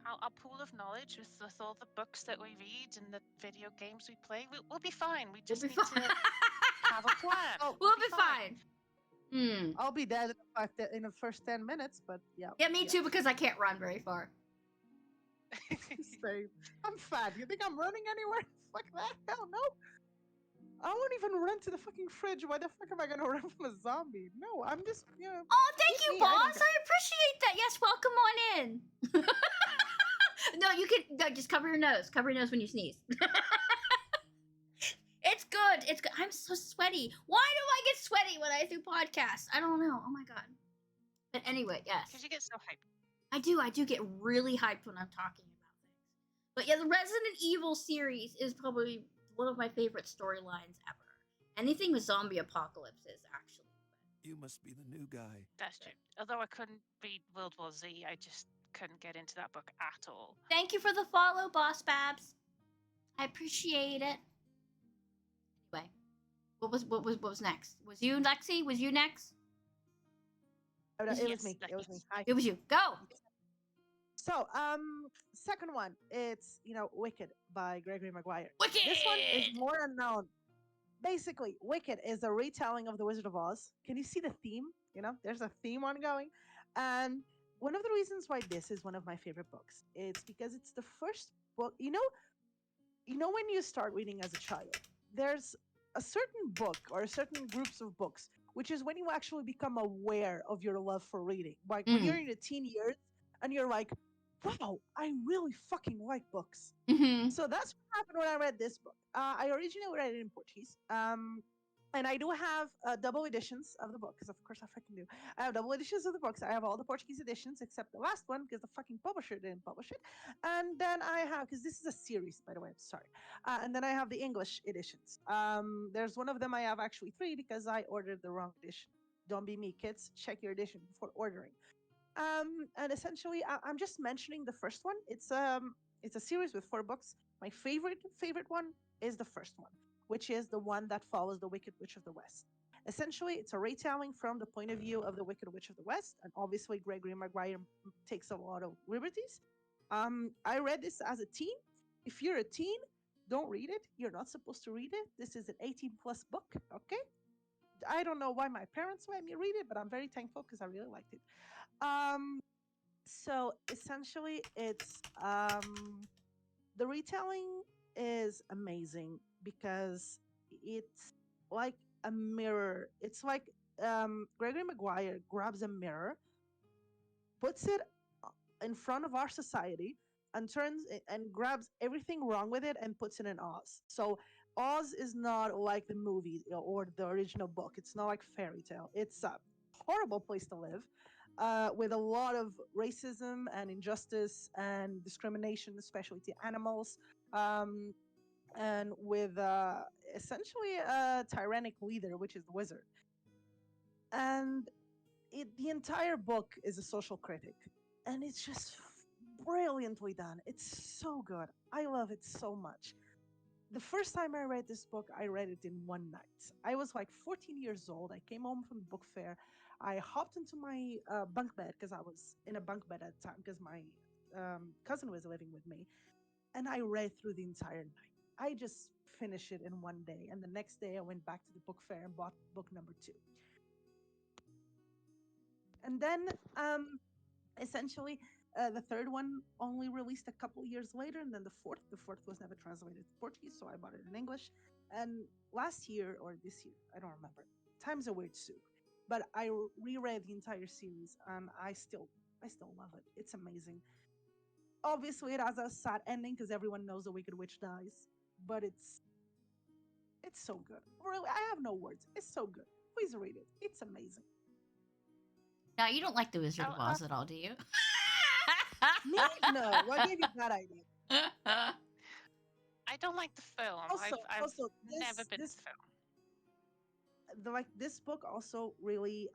our pool of knowledge with all the books that we read and the video games we play, we'll be fine. We We'll just be need fine. to have a plan. Oh, We'll be fine. Hmm. I'll be dead in the first 10 minutes, but yeah. Yeah, me too, because I can't run very far. Same. I'm fat. You think I'm running anywhere? Fuck that. Hell no. I won't even run to the fucking fridge. Why the fuck am I gonna run from a zombie? No, I'm just, Oh, thank hit you, me, I don't boss. care. I appreciate that. Yes, welcome on in. No, you can just cover your nose. Cover your nose when you sneeze. It's good. It's good. I'm so sweaty. Why do I get sweaty when I do podcasts? I don't know. Oh my god. But anyway, yes. Because you get so hyped. I do get really hyped when I'm talking about things. But yeah, the Resident Evil series is probably one of my favorite storylines ever. Anything with zombie apocalypse is actually. You must be the new guy. That's true. Although I couldn't read World War Z, I just couldn't get into that book at all. Thank you for the follow, Boss Babs. I appreciate it. Anyway, what was next? Was you Lexi? Was you next? Oh, no, it Yes, was me. It was me. Hi. It was you. Go. So, second one, it's Wicked by Gregory Maguire. Wicked. This one is more unknown. Basically, Wicked is a retelling of The Wizard of Oz. Can you see the theme? There's a theme ongoing, and one of the reasons why this is one of my favorite books, it's because it's the first book. When you start reading as a child, there's a certain book or certain groups of books, which is when you actually become aware of your love for reading. Like when you're in your teen years and you're like, wow, I really fucking like books. Mm-hmm. So that's what happened when I read this book. I originally read it in Portuguese. And I do have double editions of the book, because of course I fucking do. I have double editions of the books. I have all the Portuguese editions except the last one because the fucking publisher didn't publish it. And then I have, because this is a series, by the way, I'm sorry. And then I have the English editions. There's one of them I have actually 3 because I ordered the wrong edition. Don't be me, kids. Check your edition before ordering. And essentially, I'm just mentioning the first one. It's a series with 4 books. My favorite one is the first one, which is the one that follows the Wicked Witch of the West. Essentially, it's a retelling from the point of view of the Wicked Witch of the West, and obviously Gregory Maguire takes a lot of liberties. I read this as a teen. If you're a teen, don't read it. You're not supposed to read it. This is an 18 plus book, okay? I don't know why my parents let me read it, but I'm very thankful because I really liked it. So essentially, it's the retelling is amazing because it's like a mirror. It's like Gregory Maguire grabs a mirror, puts it in front of our society, and turns it and grabs everything wrong with it and puts it in Oz. So Oz is not like the movie or the original book. It's not like fairy tale. It's a horrible place to live. With a lot of racism and injustice and discrimination, especially to animals, um, and with essentially a tyrannic leader, which is the wizard. And the entire book is a social critic, and it's just brilliantly done. It's so good. I love it so much. The first time I read this book, I read it in one night. I was like 14 years old. I came home from the book fair. I hopped into my bunk bed because I was in a bunk bed at the time because my cousin was living with me. And I read through the entire night. I just finished it in one day. And the next day, I went back to the book fair and bought book number two. And then essentially the third one only released a couple years later, and then the fourth was never translated to Portuguese, so I bought it in English. And last year or this year, I don't remember, time's a weird soup, but I reread the entire series, and I still love it. It's amazing. Obviously it has a sad ending because everyone knows the Wicked Witch dies, but it's so good. Really, I have no words. It's so good. Please read it. It's amazing. Now, you don't like The Wizard of I'll Oz at all, do you? Me? No. What gave you that idea? I don't like the film. I've Also, never been this to film. like this book also really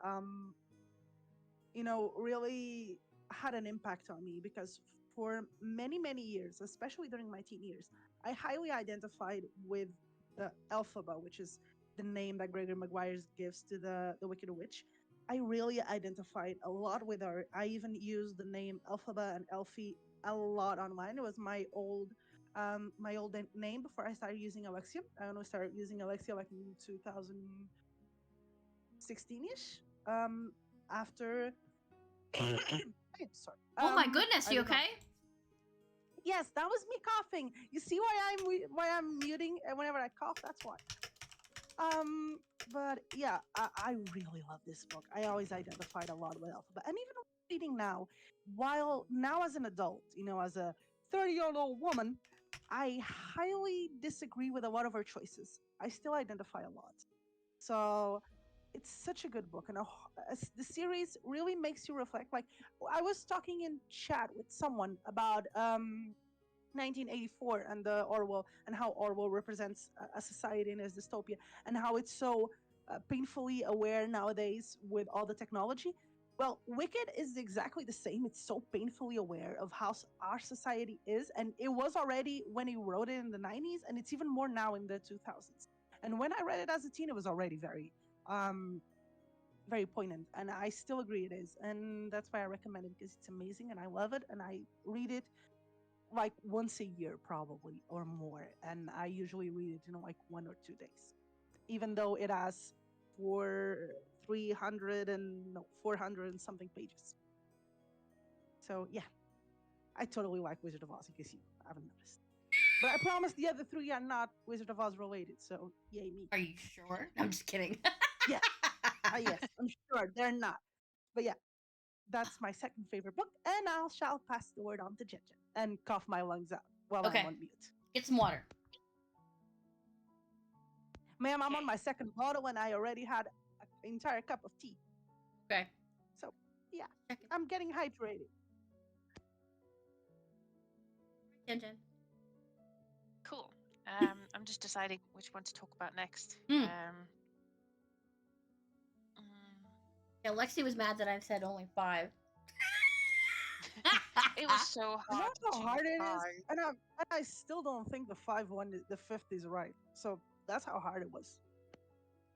really had an impact on me because for many years, especially during my teen years, I highly identified with the Elphaba, which is the name that Gregory Maguire gives to the Wicked Witch. I really identified a lot with her. I even used the name Elphaba and Elfie a lot online. It was my old name before I started using Alexia. I only started using Alexia like in 2016ish. After I'm sorry. Oh my goodness, I you don't know. okay? Yes, that was me coughing. You see why I'm muting whenever I cough? That's why. But yeah, I really love this book. I always identified a lot with Alphabet, and even reading now, while now as an adult, as a 30-year-old woman, I highly disagree with a lot of her choices. I still identify a lot. So it's such a good book, and the series really makes you reflect. Like I was talking in chat with someone about 1984 and the Orwell, and how Orwell represents a society in his dystopia, and how it's so painfully aware nowadays with all the technology. Well, Wicked is exactly the same. It's so painfully aware of how our society is, and it was already when he wrote it in the 90s, and it's even more now in the 2000s. And when I read it as a teen, it was already um, very poignant, and I still agree it is, and that's why I recommend it because it's amazing, and I love it, and I read it like once a year probably or more, and I usually read it in like 1 or 2 days, even though it has 300 and no 400 and something pages. So yeah, I totally like Wizard of Oz in case you haven't noticed, but I promise the other three are not Wizard of Oz related, so yay me. Are you sure? I'm just kidding. Yes. Yes, I'm sure they're not, but yeah, that's my second favorite book, and I shall pass the word on to JenJen and cough my lungs out while Okay. I'm on mute. Get some water. Ma'am, I'm Okay. on my second bottle and I already had an entire cup of tea. Okay. So, yeah, Check it. I'm getting hydrated. JenJen. Cool. I'm just deciding which one to talk about next. Hmm. Mm, Yeah, Lexi was mad that I've said only 5. It was so You know hard how to choose hard it is, five. and I still don't think the fifth is right. So that's how hard it was.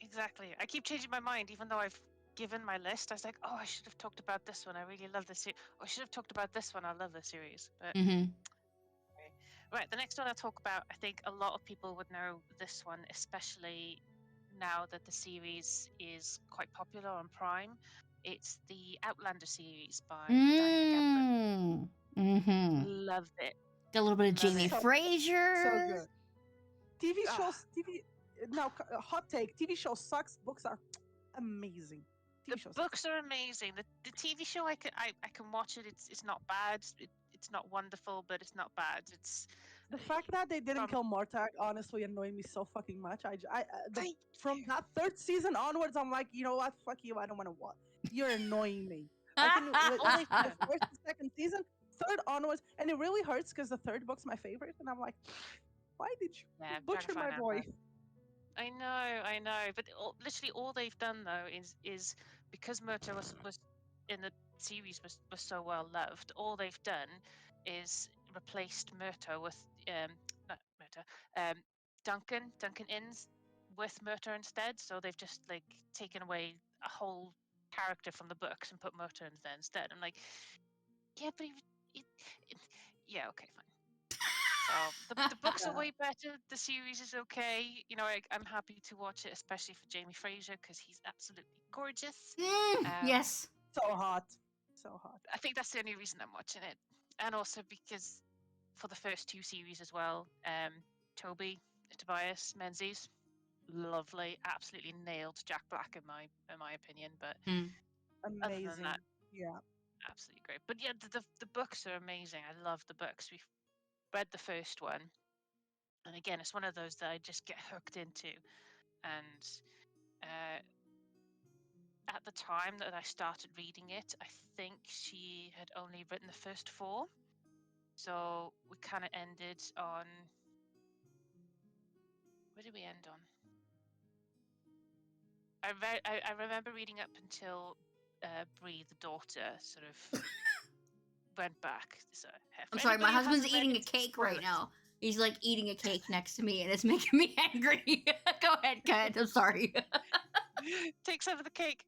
Exactly. I keep changing my mind, even though I've given my list. I was like, oh, I should have talked about this one. I really love this series. I should have talked about this one. I love this series. But Hmm. okay. Right, the next one I'll talk about, I think a lot of people would know this one, especially now that the series is quite popular on Prime. It's the Outlander series by Diana Gabaldon. Mm-hmm. Loved it. Got a little bit of Love Jamie it. So Fraser. good. TV Ah, shows, TV now hot take. TV show sucks. Books are amazing. the TV show sucks. books are amazing. The TV show I can watch it. It's not bad. It's not wonderful, but it's not bad. It's The fact that they didn't from kill Mortag honestly annoyed me so fucking much. thank From you. that third season onwards, I'm like, you know what? Fuck you. I don't want to watch. You're annoying me. I can with All they've the done. first and second season, third onwards, and it really hurts because the third book's my favorite, and I'm like, why did you Yeah, butcher my Dragonfire boy? Amber. I know, but literally all they've done though is because Murta was in the series was so well loved. All they've done is replaced Murta with not Murta, Duncan Inns with Murta instead. So they've just like taken away a whole character from the books and put Murta in there instead. I'm like, yeah, but it, it, yeah, okay, fine. So the books are Yeah. way better. The series is okay. You know, I'm happy to watch it, especially for Jamie Fraser because he's absolutely gorgeous. Yes. So hot. So hot. I think that's the only reason I'm watching it, and also because for the first two series as well, Toby Tobias Menzies, lovely, absolutely nailed Jack Black in my opinion. But Mm. other than Amazing. that, Yeah. absolutely great. But yeah, the books are amazing. I love the books. We've read the first one. And again, it's one of those that I just get hooked into. And uh, at the time that I started reading it, I think she had only written the first four. So we kind of ended on. Where did we end on? I remember reading up until Bree, the daughter, sort of went back. So I'm for sorry, my anybody who husband's hasn't read eating a it, cake right spoilers. now. He's like eating a cake next to me and it's making me angry. Go ahead. I'm sorry. Take some of the cake.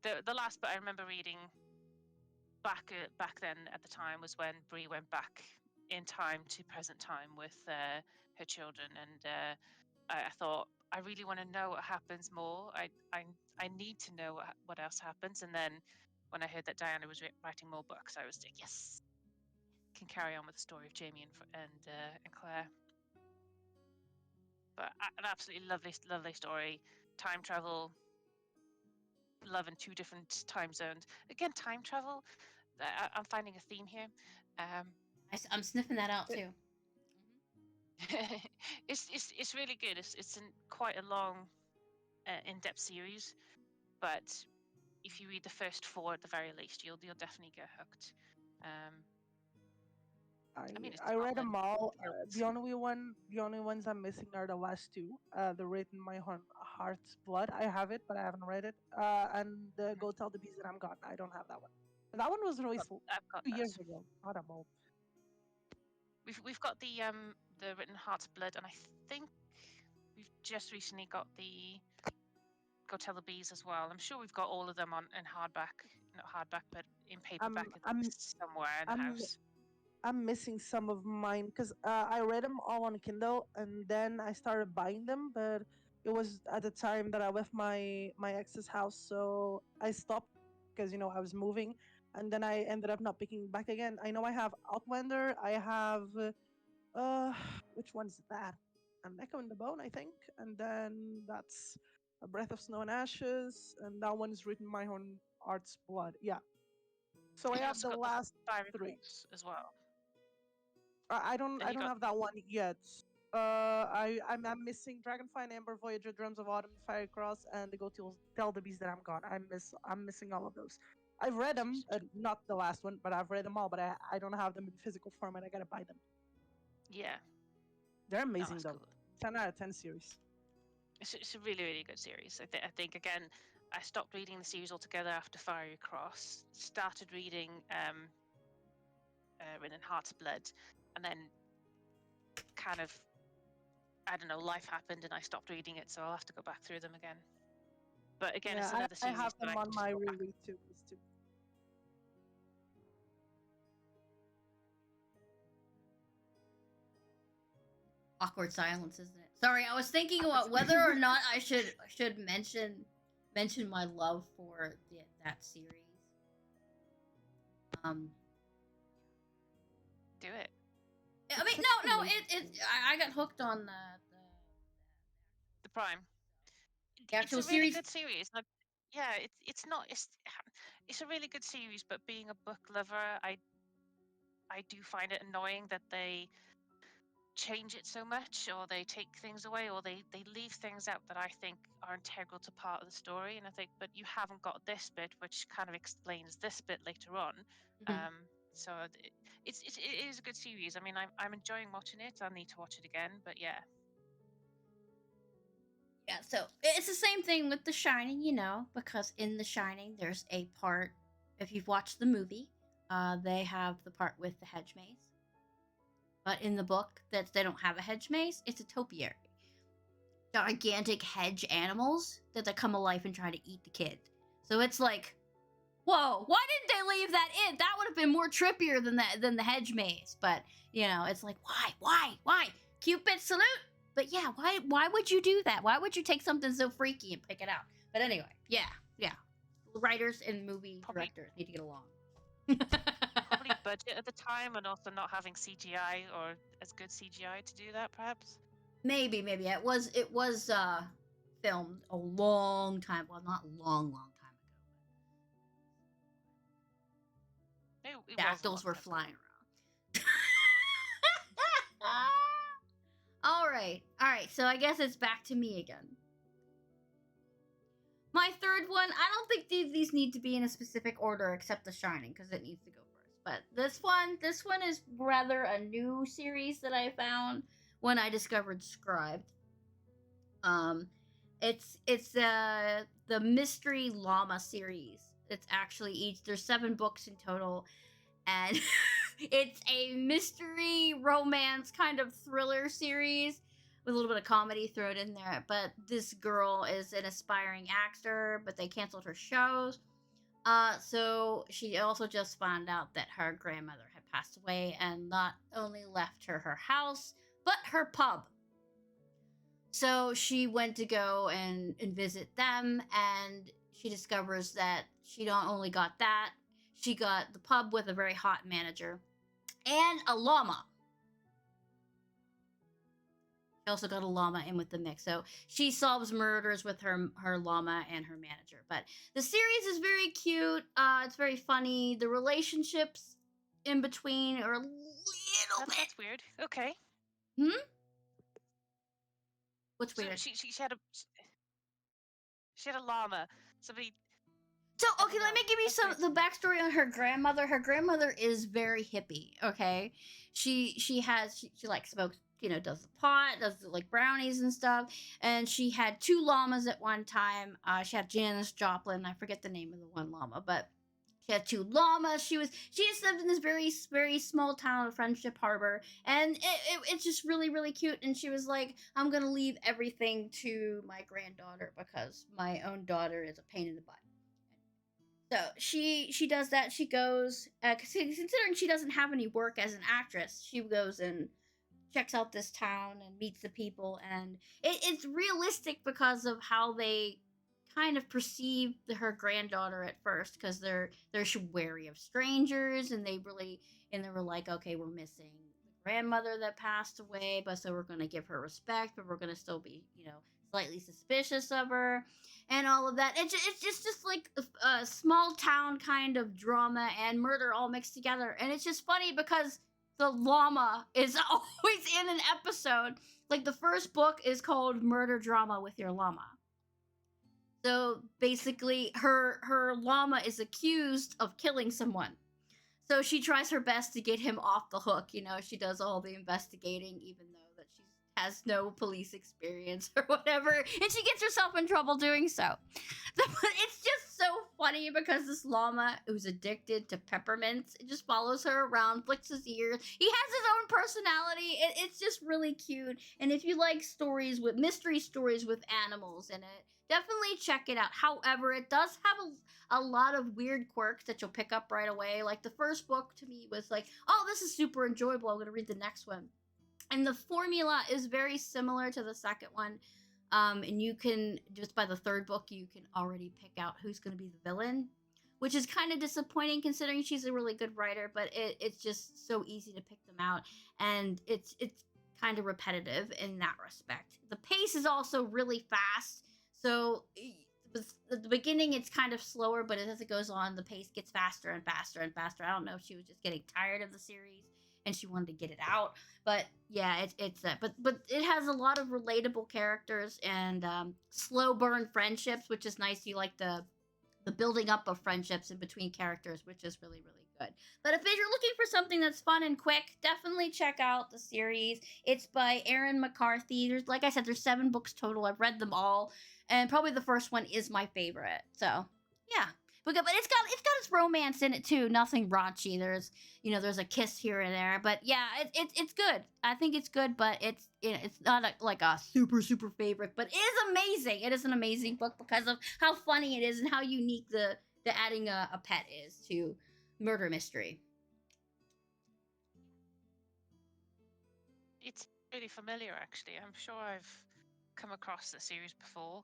The last bit I remember reading back then at the time was when Bree went back in time to present time with her children, and I thought I really want to know what happens more. I need to know what else happens, and then when I heard that Diana was writing more books, I was like, yes, can carry on with the story of Jamie and Claire. But an absolutely lovely story. Time travel, love in two different time zones. Again, time travel. I'm finding a theme here. Um, I'm sniffing that out too. it's really good. It's quite a long, in-depth series, but if you read the first four at the very least, you'll definitely get hooked. I mean, it's I read them Scotland. all. Hills. The only ones I'm missing are the last two. The Written My Heart's Blood. I have it, but I haven't read it. And the Go Tell the Bees That I'm Gone. I don't have that one. That one was released I've got 2 years those. ago. Not a old. We've got the Written Heart's Blood, and I think we've just recently got the Go Tell the Bees as well. I'm sure we've got all of them on in hardback, not hardback, but in paperback I'm I'm somewhere in the I'm house. I'm missing some of mine because I read them all on Kindle and then I started buying them, but it was at the time that I left my ex's house, so I stopped because I was moving, and then I ended up not picking back again. I know I have Outlander. I have uh, which one's that? An Echo in the Bone, I think, and then that's A Breath of Snow and Ashes, and that one's Written My Own Art's Blood. Yeah. So I You have also the got the last Fiery three. Pulse as well. I And you don't got have that one yet. I'm missing Dragonfly and Amber, Voyager, Drums of Autumn, Fire Cross, and the Go Tell the Beast That I'm Gone. I'm missing all of those. I've read them, not the last one, but I've read them all. But I don't have them in physical format. I gotta buy them. yeah. They're No, amazing that's though. cool. 10 out of 10 series. It's a really good series. I think again, I stopped reading the series altogether after Fiery Cross. Started reading Written in Heart's Blood, and then kind of, I don't know, life happened and I stopped reading it, so I'll have to go back through them again. But again, it's Yeah, another I series have that them I on need my to go back. reread too. These two. Awkward silence, isn't it? Sorry, I was thinking about whether or not I should mention my love for that series. Do it. I mean, no, I got hooked on The Prime. the It's actual a really series. good series. Yeah, it's not it's a really good series, but being a book lover, I do find it annoying that they change it so much, or they take things away, or they leave things out that I think are integral to part of the story. And I think, but you haven't got this bit, which kind of explains this bit later on. Mhm. So it is a good series. I mean, I'm enjoying watching it. I need to watch it again, but yeah. Yeah, so it's the same thing with The Shining, because in The Shining there's a part. If you've watched the movie, they have the part with the hedge maze. But in the book, that they don't have a hedge maze. It's a topiary. Gigantic hedge animals that come alive and try to eat the kid. So it's like, whoa, why didn't they leave that in? That would have been more trippier than the hedge maze. But it's like, why? Cupid salute. But yeah, why would you do that? Why would you take something so freaky and pick it out? But anyway, yeah. Writers and movie directors need to get along. Probably budget at the time, and also not having CGI or as good CGI to do that, perhaps. Maybe it was filmed a long time. Well, not long time ago. It Dactyls were flying around. All right. So I guess it's back to me again. My third one, I don't think these need to be in a specific order except The Shining because it needs to go first. But this one is rather a new series that I found when I discovered Scribed. It's the Mystery Llama series. It's actually there's 7 books in total, and it's a mystery romance kind of thriller series with a little bit of comedy thrown in there. But this girl is an aspiring actor, but they canceled her shows. So she also just found out that her grandmother had passed away and not only left her house, but her pub. So she went to go and visit them, and she discovers that she not only got that, she got the pub with a very hot manager and a llama. She also got a llama in with the mix. So she solves murders with her llama and her manager. But the series is very cute. It's very funny. The relationships in between are a little bit. That's weird. Okay. What's weird? So she had a llama. Somebody. So, okay, let me give you the backstory on her grandmother. Her grandmother is very hippie, okay? She like smokes, does the pot, does like brownies and stuff. And she had 2 llamas at one time. She had Janis Joplin. I forget the name of the one llama, but she had 2 llamas. She just lived in this very, very small town of Friendship Harbor. And it's just really, really cute. And she was like, I'm going to leave everything to my granddaughter because my own daughter is a pain in the butt. So she does that. She goes, considering she doesn't have any work as an actress, she goes and checks out this town and meets the people. And it's realistic because of how they kind of perceive her granddaughter at first, because they're wary of strangers, and they were like, okay, we're missing the grandmother that passed away, but so we're going to give her respect, but we're going to still be, slightly suspicious of her and all of that. It's just like a small town kind of drama and murder all mixed together. And it's just funny because the llama is always in an episode. Like, the first book is called Murder Drama with Your Llama. So basically her llama is accused of killing someone. So she tries her best to get him off the hook. She does all the investigating, even though that she has no police experience or whatever, and she gets herself in trouble doing so. But funny because this llama who's addicted to peppermints, it just follows her around, flicks his ears. He has his own personality. It's just really cute. And if you like stories with mystery stories with animals in it, definitely check it out. However, it does have a lot of weird quirks that you'll pick up right away. Like the first book to me was like, oh, this is super enjoyable. I'm gonna read the next one. And the formula is very similar to the second one. And you can just by the third book you can already pick out who's going to be the villain, which is kind of disappointing considering she's a really good writer. But it's just so easy to pick them out, and it's kind of repetitive in that respect. The pace is also really fast, so at the beginning it's kind of slower, but as it goes on, the pace gets faster and faster and faster. I don't know if she was just getting tired of the series and she wanted to get it out. But yeah, it's but it has a lot of relatable characters and slow burn friendships, which is nice. You like the building up of friendships in between characters, which is really really good. But if you're looking for something that's fun and quick, definitely check out the series. It's by Aaron McCarthy. There's, like I said, there's 7 books total. I've read them all, and probably the first one is my favorite. So yeah. But it's got its romance in it too. Nothing raunchy. There's a kiss here and there. But yeah, it's good. I think it's good, but it's not like a super super favorite. But it is amazing. It is an amazing book because of how funny it is and how unique the adding a pet is to murder mystery. It's really familiar, actually. I'm sure I've come across the series before,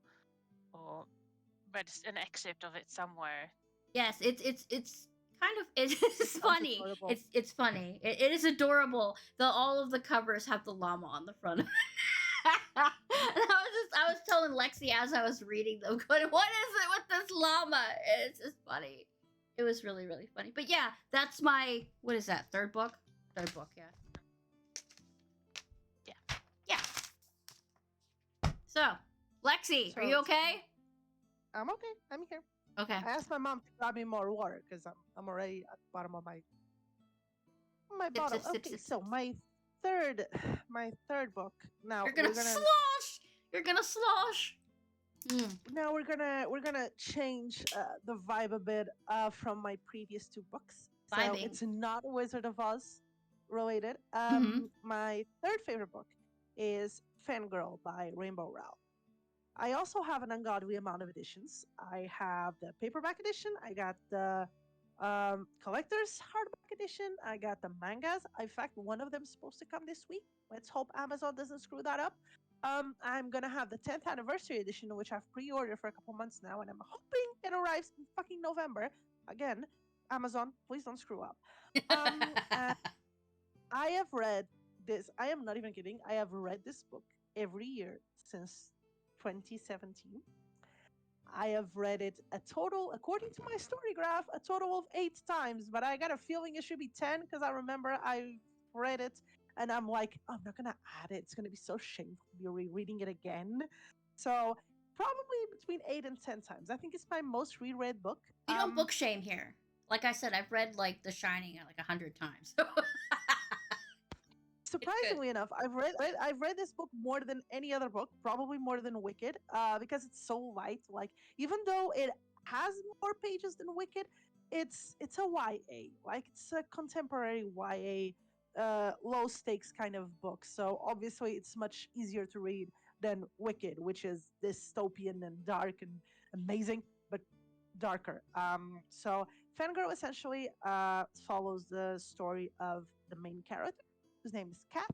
or read an excerpt of it somewhere. Yes, it's kind of it's Sounds funny. adorable. It's funny. It is adorable. All of the covers have the llama on the front. And I was telling Lexi as I was reading them, going, "What is it with this llama?" It's just funny. It was really really funny. But yeah, that's my what is that third book? Third book, yeah. Yeah. Yeah. So, Lexi, are you So- okay? I'm okay. I'm here. Okay. I asked my mom to grab me more water because I'm already at the bottom of my bottle. sip, Okay, sip, so sip. my third book. Now You're gonna we're gonna slosh. You're gonna slosh. now we're gonna change the vibe a bit from my previous 2 books. So Vibing. it's not Wizard of Oz related. Mhm. My third favorite book is Fangirl by Rainbow Rowell. I also have an ungodly amount of editions. I have the paperback edition. I got the collector's hardback edition. I got the mangas. In fact, one of them is supposed to come this week. Let's hope Amazon doesn't screw that up. I'm gonna have the 10th anniversary edition, which I've pre-ordered for a couple months now, and I'm hoping it arrives in fucking November. Again, Amazon, please don't screw up. And I have read this. I am not even kidding. I have read this book every year since 2017. I have read it a total, according to my story graph, a total of 8 times, but I got a feeling it should be 10 because I remember I read it and I'm like, I'm not going to add it. It's going to be so shameful to be rereading it again. So probably between 8 and 10 times. I think it's my most reread book. We don't book shame here. Like I said, I've read like The Shining like 100 times. Surprisingly enough, I've read this book more than any other book, probably more than Wicked, because it's so light. Like even though it has more pages than Wicked, it's a YA, like it's a contemporary YA, low stakes kind of book. So obviously, it's much easier to read than Wicked, which is dystopian and dark and amazing, but darker. So Fangirl essentially follows the story of the main character, whose name is Kat.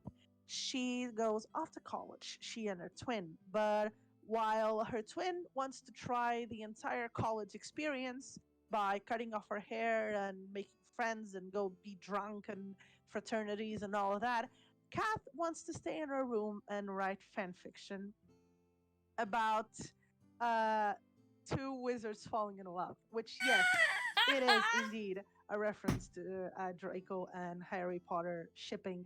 She goes off to college, she and her twin. But while her twin wants to try the entire college experience by cutting off her hair and making friends and go be drunk and fraternities and all of that, Kat wants to stay in her room and write fan fiction about uh, 2 wizards falling in love, which, yes, it is indeed a reference to Draco and Harry Potter shipping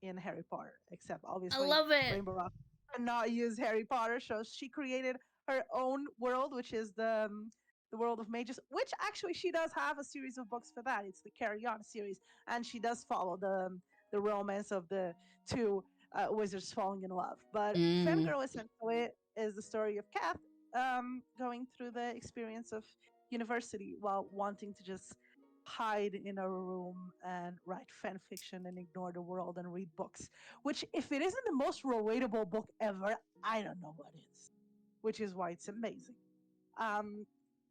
in Harry Potter, except I obviously love it. Rainbow Rock cannot use Harry Potter, so she created her own world, which is the world of mages, which actually she does have a series of books for that. It's the Carry On series, and she does follow the romance of the 2 wizards falling in love. But Fangirl essentially is the story of Kath going through the experience of university while wanting to just hide in a room and write fan fiction and ignore the world and read books. Which, if it isn't the most relatable book ever, I don't know what is. Which is why it's amazing. Um,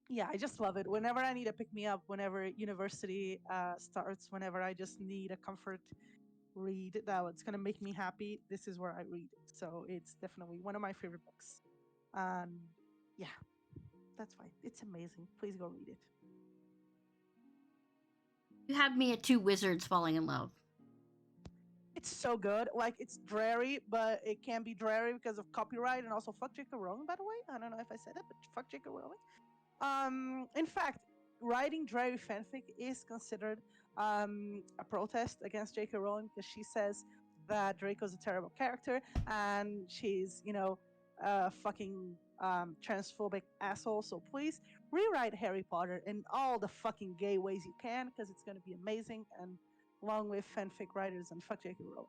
yeah, I just love it. Whenever I need a pick me up, whenever university starts, whenever I just need a comfort read that's gonna make me happy, this is where I read. So it's definitely one of my favorite books. Yeah, that's why it's amazing. Please go read it. You had me at two wizards falling in love. It's so good. Like, it's dreary, but it can be dreary because of copyright and also fuck J.K. Rowling. By the way, I don't know if I said that, but fuck J.K. Rowling. In fact, writing dreary fanfic is considered a protest against J.K. Rowling because she says that Draco's a terrible character and she's, a fucking transphobic asshole. So please rewrite Harry Potter in all the fucking gay ways you can because it's going to be amazing. And along with fanfic writers and fuck J.K. Rowling.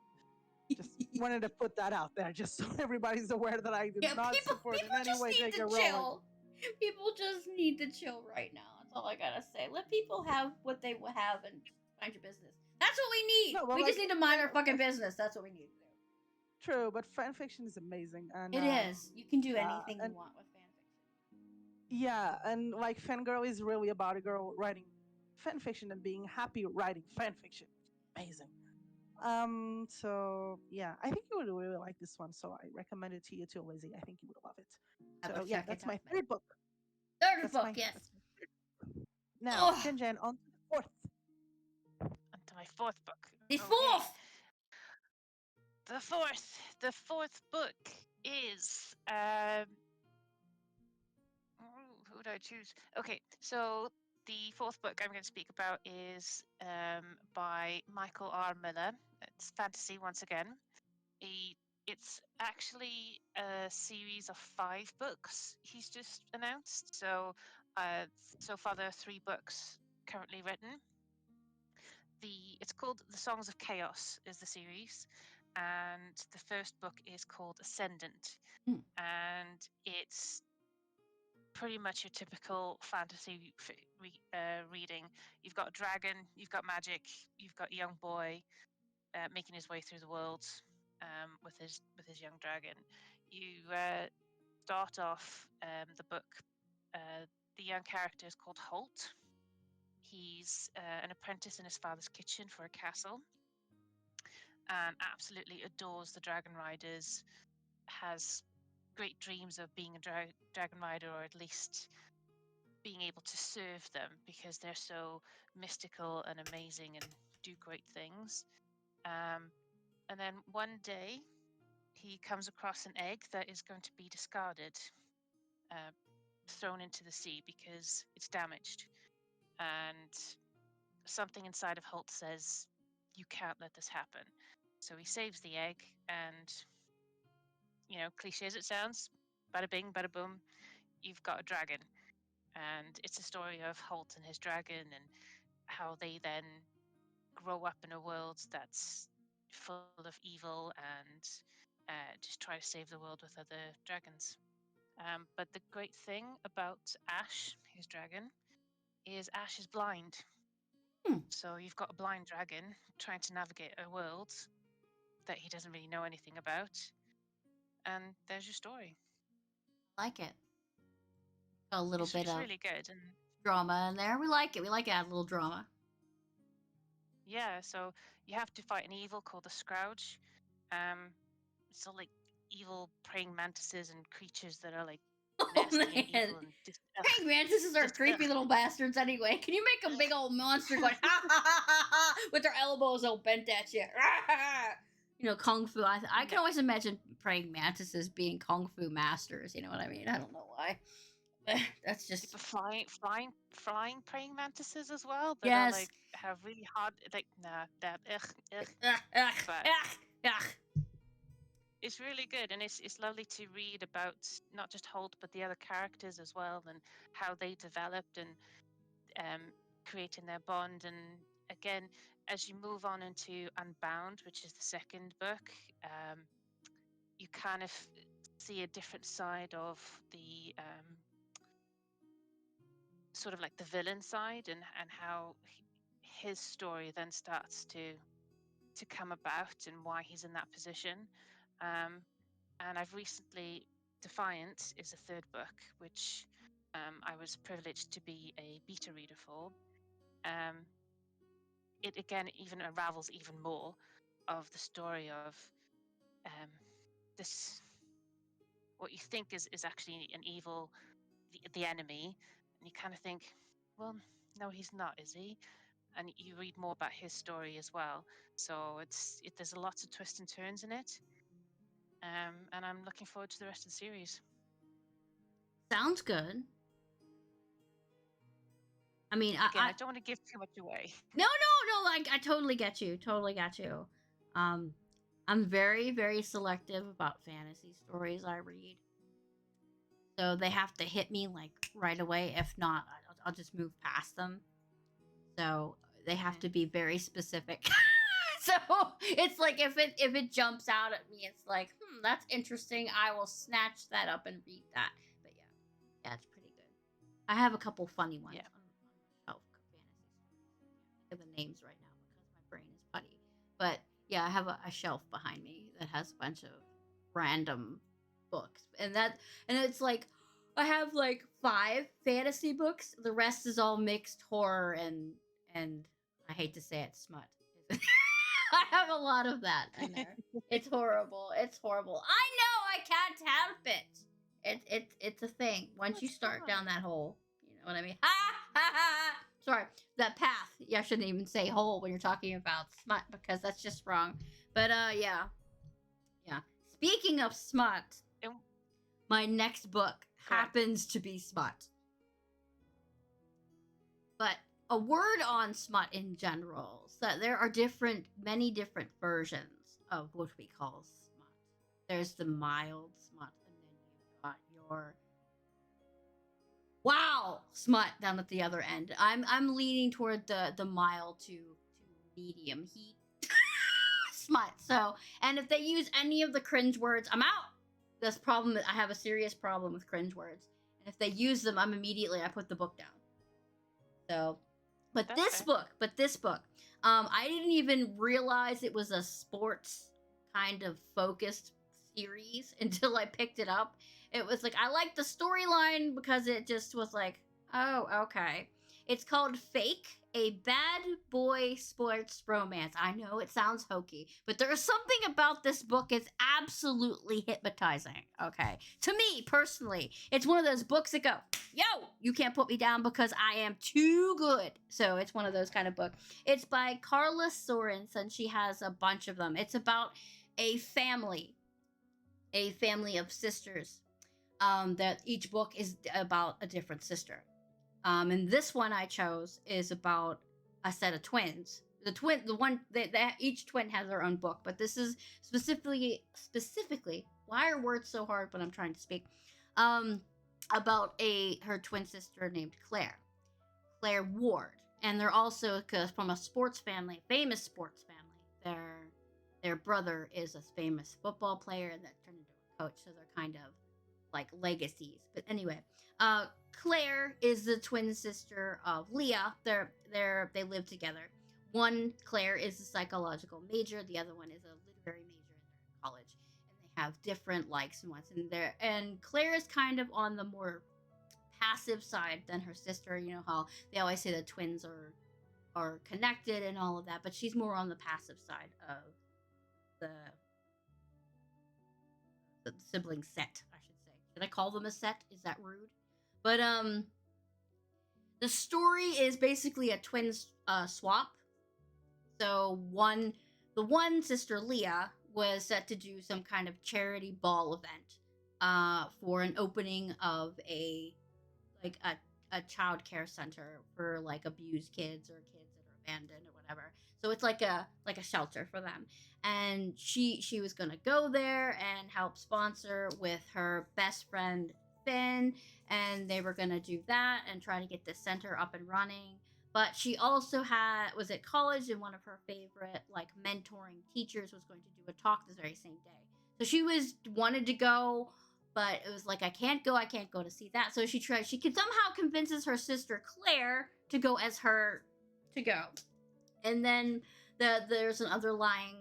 Just wanted to put that out there just so everybody's aware that I do Yeah, not people support in any just way need J.K. to Rowling. chill. People just need to chill right now. That's all I gotta say. Let people have what they will have and mind your business. That's what we need. No, but We just like, need to mind our fucking business. That's what we need to do. true, but fan fiction is amazing, and It is. You can do yeah, anything you and want with fanfiction. yeah, and like fangirl is really about a girl writing fan fiction and being happy writing fan fiction. Amazing. So yeah, I think you would really like this one. So I recommend it to you too, Lizzie. I think you would love it. I So will yeah, check it that's out, my man. third book. Third That's book, my yes. that's my now, Oh, JenJen, on to the fourth. Onto my fourth book. the Okay. fourth. The fourth book is who would I choose? Okay, so the fourth book I'm going to speak about is by Michael R. Miller. It's fantasy once again. He, it's actually a series of 5 books he's just announced. So far there are 3 books currently written. It's called The Songs of Chaos is the series, and the first book is called Ascendant, Hmm. and it's pretty much your typical fantasy reading. You've got a dragon, you've got magic, you've got a young boy making his way through the world with his young dragon. You start off the book. The young character is called Holt. He's an apprentice in his father's kitchen for a castle, and absolutely adores the dragon riders. Has great dreams of being a dragon rider, or at least being able to serve them because they're so mystical and amazing and do great things. And then one day he comes across an egg that is going to be discarded, uh, thrown into the sea because it's damaged. And something inside of Holt says, "You can't let this happen." So he saves the egg, and cliche as it sounds, bada bing, bada boom, you've got a dragon. And it's a story of Holt and his dragon and how they then grow up in a world that's full of evil and just try to save the world with other dragons. But the great thing about Ash, his dragon, is Ash is blind. Hmm. So you've got a blind dragon trying to navigate a world that he doesn't really know anything about. And there's your story. I like it. A little bit It's of really good. And drama in there. We like it. We like to add a little drama. yeah, so you have to fight an evil called the Scrouge. So like evil praying mantises and creatures that are like Oh nasty and man, evil and just praying mantises are just creepy little bastards. Anyway, can you make a big old monster going ha ha ha ha ha with their elbows all bent at you? Kung fu. I can Yeah. always imagine praying mantises being kung fu masters. You know what I mean? I don't know why. That's just But flying praying mantises as well that are yes. like have really hard like nah that ugh. Ugh, ugh, But ugh, ugh. it's really good, and it's lovely to read about not just Holt but the other characters as well, and how they developed and um, creating their bond. And again, as you move on into Unbound, which is the second book, you kind of see a different side of the sort of like the villain side, and how his story then starts to come about and why he's in that position. Um, and I've recently Defiant is the third book, which I was privileged to be a beta reader for. Um, it again even unravels even more of the story of um, this what you think is actually an evil, the enemy, and you kind of think, well, no, he's not, is he? And you read more about his story as well. So there's a lot of twists and turns in it, and I'm looking forward to the rest of the series. Sounds good. I mean, Again, I don't want to give too much away. No, I totally get you. Totally got you. Um, I'm very, very selective about fantasy stories I read. So they have to hit me like right away. If not, I'll just move past them. So they have to be very specific. So it's like if it jumps out at me, it's like, that's interesting. I will snatch that up and read that. But yeah, it's pretty good. I have a couple funny ones on my shelf of fantasy stories. I can't think of the names right now because my brain is putty. But yeah, I have a shelf behind me that has a bunch of random books, and it's like I have like 5 fantasy books. The rest is all mixed horror and I hate to say it, smut. I have a lot of that in there. It's horrible. It's horrible. I know I can't help it. It's a thing. Once you start down that hole, you know what I mean? Ha ha ha! Sorry, that path. Yeah, I shouldn't even say hole when you're talking about smut because that's just wrong. But yeah. Speaking of smut, my next book happens to be smut. But a word on smut in general, so there are many different versions of what we call smut. There's the mild smut, and then you've got your wow smut down at the other end. I'm leaning toward the mild to medium heat smut. So, and if they use any of the cringe words, I'm out. This problem, I have a serious problem with cringe words, and if they use them, I put the book down. So, but this book, I didn't even realize it was a sports kind of focused series until I picked it up. It was like I liked the storyline because it just was like, oh, okay. It's called Fake, a bad boy sports romance. I know it sounds hokey, but there's something about this book is absolutely hypnotizing. Okay, to me personally, it's one of those books that go, yo, you can't put me down because I am too good. So it's one of those kind of books. It's by Carla Sorensen. She has a bunch of them. It's about a family of sisters. That each book is about a different sister. And this one I chose is about a set of twins. Each twin has their own book, but this is specifically. Why are words so hard when I'm trying to speak? About her twin sister named Claire Ward, and they're also from a sports family, famous sports family. Their brother is a famous football player that turned into a coach, so they're kind of like legacies. But anyway, Claire is the twin sister of Leah. They live together. One, Claire, is a psychological major. The other one is a literary major, and they're in college. And they have different likes and wants. And Claire is kind of on the more passive side than her sister. You know how they always say that twins are connected and all of that, but she's more on the passive side of the sibling set, I should say. Should I call them a set? Is that rude? But the story is basically a twin swap. So the one sister, Leah, was set to do some kind of charity ball event for an opening of a child care center for like abused kids or kids that are abandoned or whatever. So it's like a shelter for them. And she was gonna go there and help sponsor with her best friend Finn, and they were gonna do that and try to get this center up and running. But she also was at college, and one of her favorite like mentoring teachers was going to do a talk this very same day. So she wanted to go, but it was like I can't go to see that. So she somehow convinces her sister Claire to go as her to go. And then there's an underlying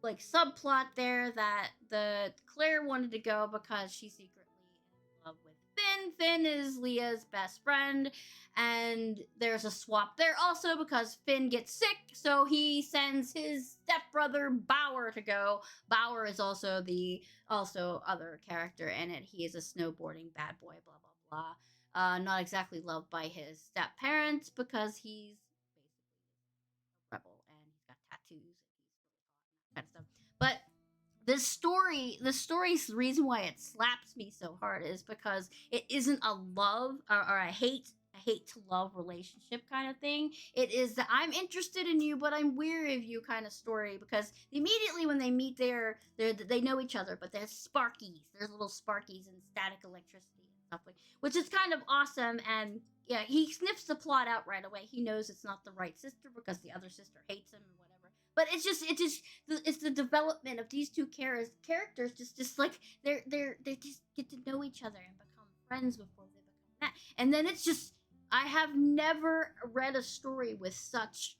like subplot there that the Claire wanted to go because she's secretly in love with Finn. Finn is Leah's best friend, and there's a swap there also because Finn gets sick, so he sends his stepbrother Bauer to go. Bauer is also the other character in it. He is a snowboarding bad boy, blah blah blah. Not exactly loved by his step parents because he's basically a rebel and he's got tattoos and he's really hot and that kind of stuff. But the story's reason why it slaps me so hard is because it isn't a love or a hate to love relationship kind of thing. It is that I'm interested in you, but I'm weary of you kind of story. Because immediately when they meet, they know each other, but there's sparkies. There's little sparkies and static electricity and stuff like, which is kind of awesome. And yeah, he sniffs the plot out right away. He knows it's not the right sister because the other sister hates him and whatever. But it's the development of these two characters just like they just get to know each other and become friends before they become that. And then it's just I have never read a story with such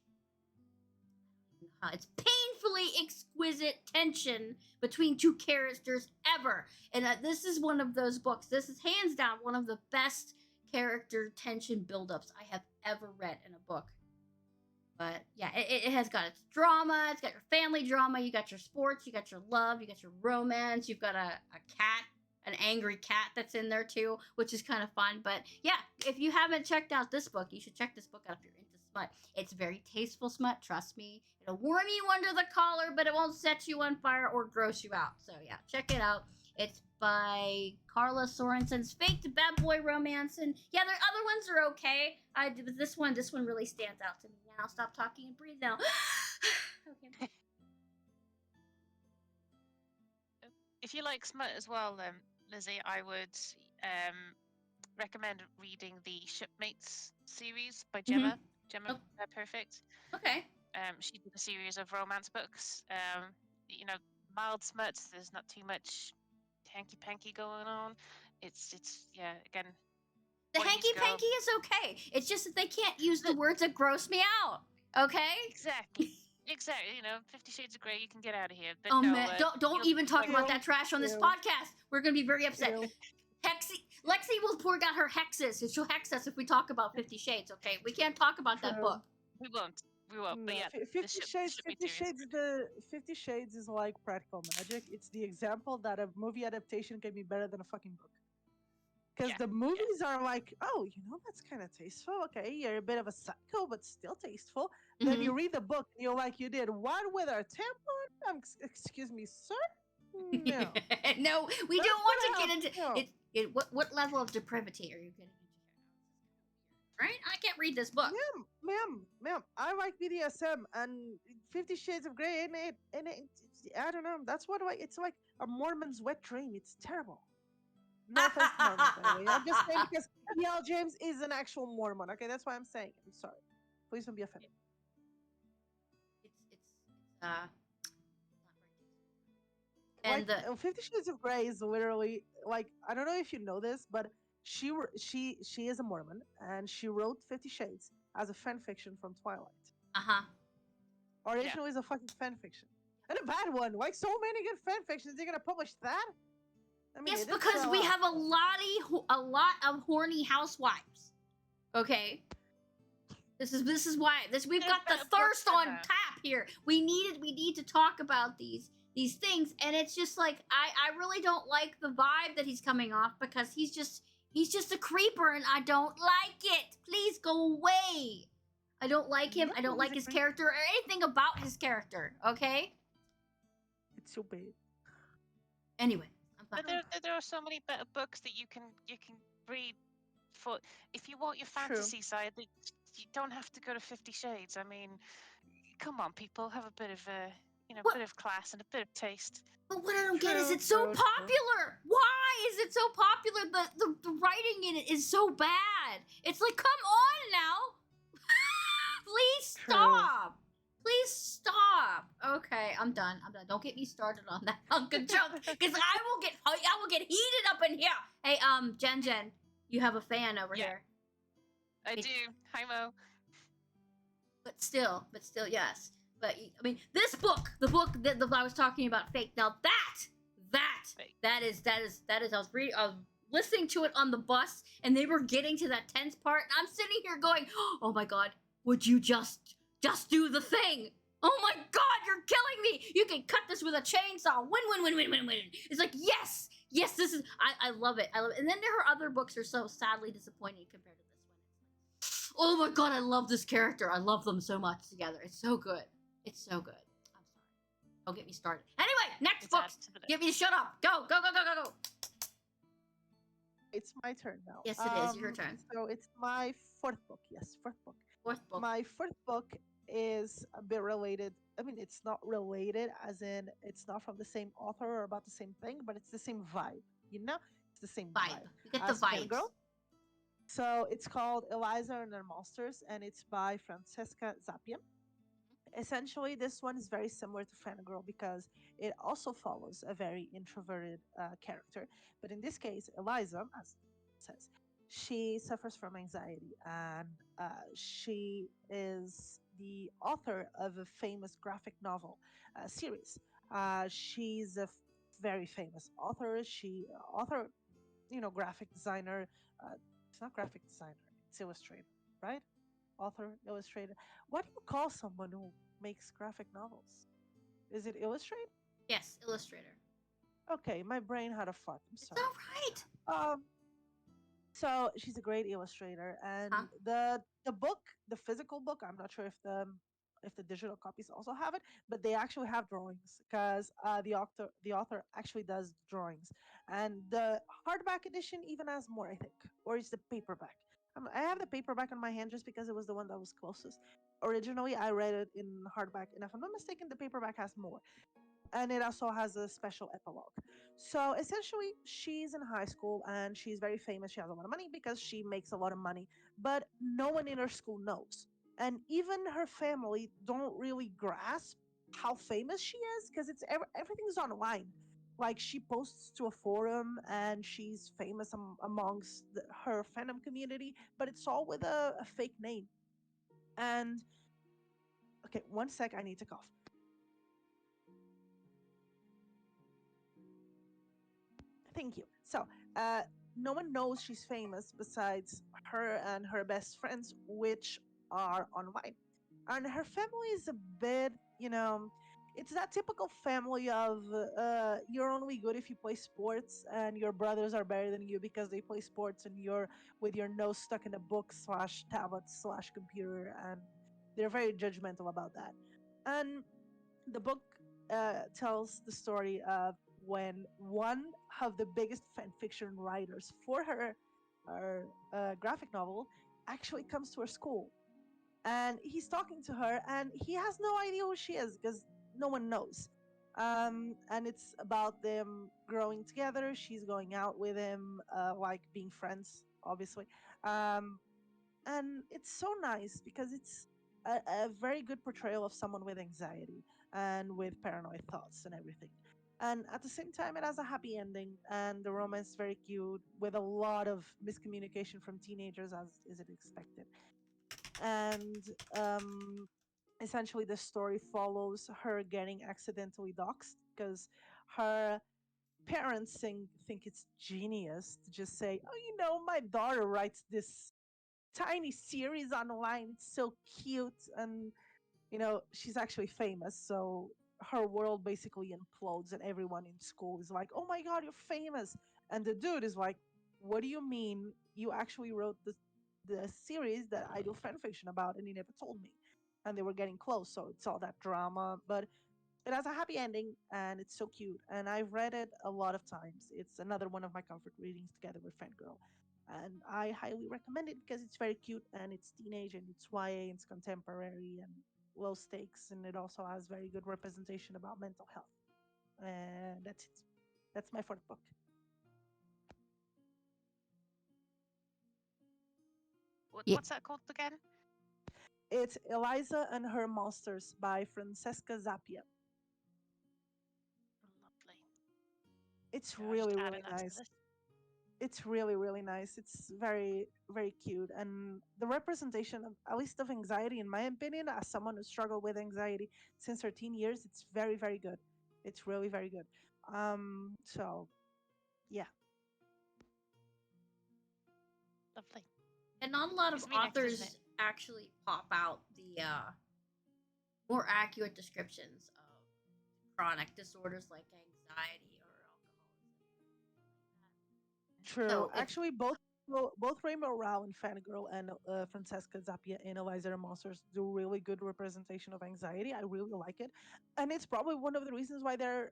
it's painfully exquisite tension between two characters ever. And this is one of those books. This is hands down one of the best character tension buildups I have ever read in a book. But yeah, it has got its drama, it's got your family drama, you got your sports, you got your love, you got your romance, you've got a cat, an angry cat that's in there too, which is kind of fun. But yeah, if you haven't checked out this book, you should check this book out if you're into smut. It's very tasteful smut, trust me. It'll warm you under the collar, but it won't set you on fire or gross you out. So yeah, check it out. It's by Carla Sorensen's Faked Bad Boy Romance, and yeah, their other ones are okay. But this one really stands out to me. And I'll stop talking and breathe now. Okay. If you like smut as well, Lizzie, I would recommend reading the Shipmates series by Gemma. Gemma Perfect. Okay. She did a series of romance books. Mild smut. There's not too much hanky panky going on. It's yeah. Again, the hanky panky is okay. It's just that they can't use the words that gross me out. Okay. Exactly. 50 Shades of Grey. You can get out of here. But oh no, man, don't even talk about that trash on this podcast. We're gonna be very upset. Lexi will pour out her hexes, and she'll hex us if we talk about 50 Shades. Okay, we can't talk about that book. We won't. No, but yeah, 50 Shades is like practical magic. It's the example that a movie adaptation can be better than a fucking book. Because the movies are like, oh, that's kind of tasteful. Okay, you're a bit of a psycho, but still tasteful. Mm-hmm. Then you read the book, and you're like, you did what with our tampon? Excuse me, sir? No. No, we don't want to get into what level of depravity are you getting into here? Right? I can't read this book. Ma'am, I like BDSM, and 50 Shades of Grey, and I don't know. That's what it's like a Mormon's wet dream. It's terrible. No offense to Mormons, by the way. I'm just saying because L. James is an actual Mormon. Okay, that's why I'm saying. I'm sorry. Please don't be offended. And like, 50 Shades of Grey is literally like, I don't know if you know this, but she is a Mormon, and she wrote 50 Shades as a fan fiction from Twilight. Originally, is a fucking fan fiction, and a bad one. Like so many good fan fictions, they're gonna publish that. I mean, yes, because we have a lot of horny housewives. Okay, this is why we've got the thirst on tap here. We need to talk about these things, and it's just like I really don't like the vibe that he's coming off because he's just a creeper, and I don't like it. Please go away. I don't like him. I don't like his character or anything about his character. Okay, it's so bad. Anyway. But there are so many better books that you can read for if you want your fantasy side. That you don't have to go to 50 Shades. I mean, come on, people, have a bit of bit of class and a bit of taste. But what I don't get is it's so popular. Why is it so popular? The writing in it is so bad. It's like, come on now, please stop. Please stop. Okay, I'm done. Don't get me started on that hunk of junk, because I will get heated up in here. Hey, JenJen, you have a fan over Yeah. here. I It- do. Hi, Mo. But still, yes. But I mean, this book, the book that I was talking about, fake. Now Fake. that is. I was listening to it on the bus, and they were getting to that tense part. And I'm sitting here going, "Oh my god, would you just do the thing? Oh my god, you're killing me! You can cut this with a chainsaw. Win. It's like yes. This is. I love it. And then her other books are so sadly disappointing compared to this one. Oh my god, I love this character. I love them so much together. It's so good. I'm sorry. Don't get me started. Anyway, next It's books. added to the list. Get me to shut up. Go. It's my turn now. Yes, it is. Your turn. So it's my fourth book. Yes, fourth book. Fourth book. My fourth book is a bit related. I mean, it's not related, as in it's not from the same author or about the same thing, but it's the same vibe. It's the same Vibe. vibe. You get the as vibes. Fangirl. So it's called Eliza and Her Monsters, and it's by Francesca Zappia. Essentially, this one is very similar to Fangirl because it also follows a very introverted character. But in this case, Eliza, as it says, she suffers from anxiety, and she is the author of a famous graphic novel series. She's a very famous author. Graphic designer. It's not graphic designer; it's illustrator, right? Author, illustrator. What do you call someone who makes graphic novels? Is it illustrate? Yes, illustrator. Okay, my brain had a fart. I'm It's sorry. all right. Um, so she's a great illustrator, and Huh? the book, the physical book, I'm not sure if the digital copies also have it, but they actually have drawings because the author actually does drawings, and the hardback edition even has more, I think, or it's the paperback. I have the paperback on my hand just because it was the one that was closest. Originally, I read it in hardback, and if I'm not mistaken, the paperback has more, and it also has a special epilogue. So essentially, she's in high school and she's very famous. She has a lot of money because she makes a lot of money, but no one in her school knows. And even her family don't really grasp how famous she is because everything's online. Like she posts to a forum and she's famous amongst her fandom community, but it's all with a fake name. And okay, one sec, I need to cough. Thank you. So, no one knows she's famous besides her and her best friends, which are online. And her family is a bit, it's that typical family of you're only good if you play sports, and your brothers are better than you because they play sports, and you're with your nose stuck in a book slash tablet slash computer, and they're very judgmental about that. And the book tells the story of when one of the biggest fan fiction writers for her graphic novel actually comes to her school, and he's talking to her, and he has no idea who she is because no one knows. And it's about them growing together. She's going out with him, like being friends, obviously. Um, and it's so nice because it's a very good portrayal of someone with anxiety and with paranoid thoughts and everything. And at the same time, it has a happy ending, and the romance is very cute with a lot of miscommunication from teenagers, as is it expected. And essentially, the story follows her getting accidentally doxxed because her parents think it's genius to just say, "Oh, my daughter writes this tiny series online. It's so cute." And, she's actually famous. So her world basically implodes, and everyone in school is like, "Oh my God, you're famous." And the dude is like, "What do you mean you actually wrote the series that I do fan fiction about and you never told me?" And they were getting close. So it's all that drama. But it has a happy ending and it's so cute. And I've read it a lot of times. It's another one of my comfort readings together with Fangirl. And I highly recommend it because it's very cute and it's teenage and it's YA and it's contemporary and low stakes. And it also has very good representation about mental health. And that's it. That's my fourth book. Yeah. What's that called again? It's Eliza and Her Monsters by Francesca Zappia. It's Yeah, I'll just really add really in that to the nice. list. It's really really nice. It's very very cute, and the representation of at least of anxiety, in my opinion, as someone who struggled with anxiety since 13 years, it's very very good. It's really very good. So yeah. Lovely. And not a lot of It's me next, isn't it? authors actually pop out the more accurate descriptions of chronic disorders like anxiety or alcoholism. True. So if Actually, both Rainbow Rowell and Fangirl and Francesca Zappia in Eliza and Monsters do really good representation of anxiety. I really like it, and it's probably one of the reasons why they're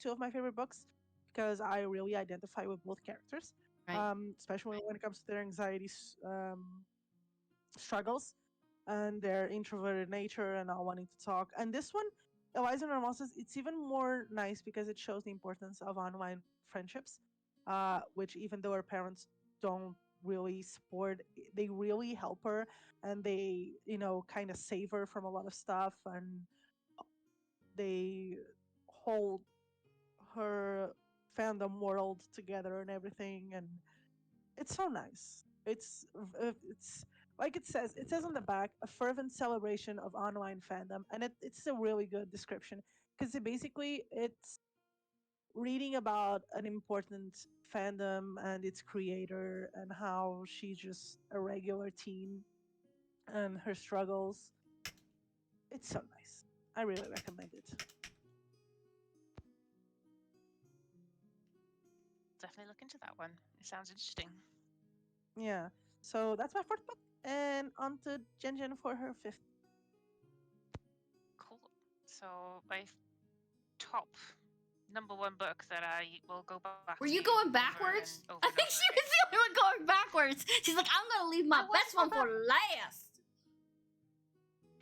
two of my favorite books, because I really identify with both characters, right, especially when it comes to their anxiety struggles and their introverted nature and not wanting to talk. And this one, Eliza and Hermosa, it's even more nice because it shows the importance of online friendships, which even though her parents don't really support, they really help her, and they, kind of save her from a lot of stuff, and they hold her fandom world together and everything. And it's so nice. It's like it says on the back, a fervent celebration of online fandom, and it's a really good description, because it's reading about an important fandom and its creator and how she's just a regular teen and her struggles. It's so nice. I really recommend it. Definitely look into that one. It sounds interesting. Yeah. So that's my fourth book, and on to JenJen for her fifth. Cool. So my top number one book that I will go back were to you going over backwards? and over I and think over she again. was the only one going backwards. She's like, I'm gonna leave my I best wasn't one for last.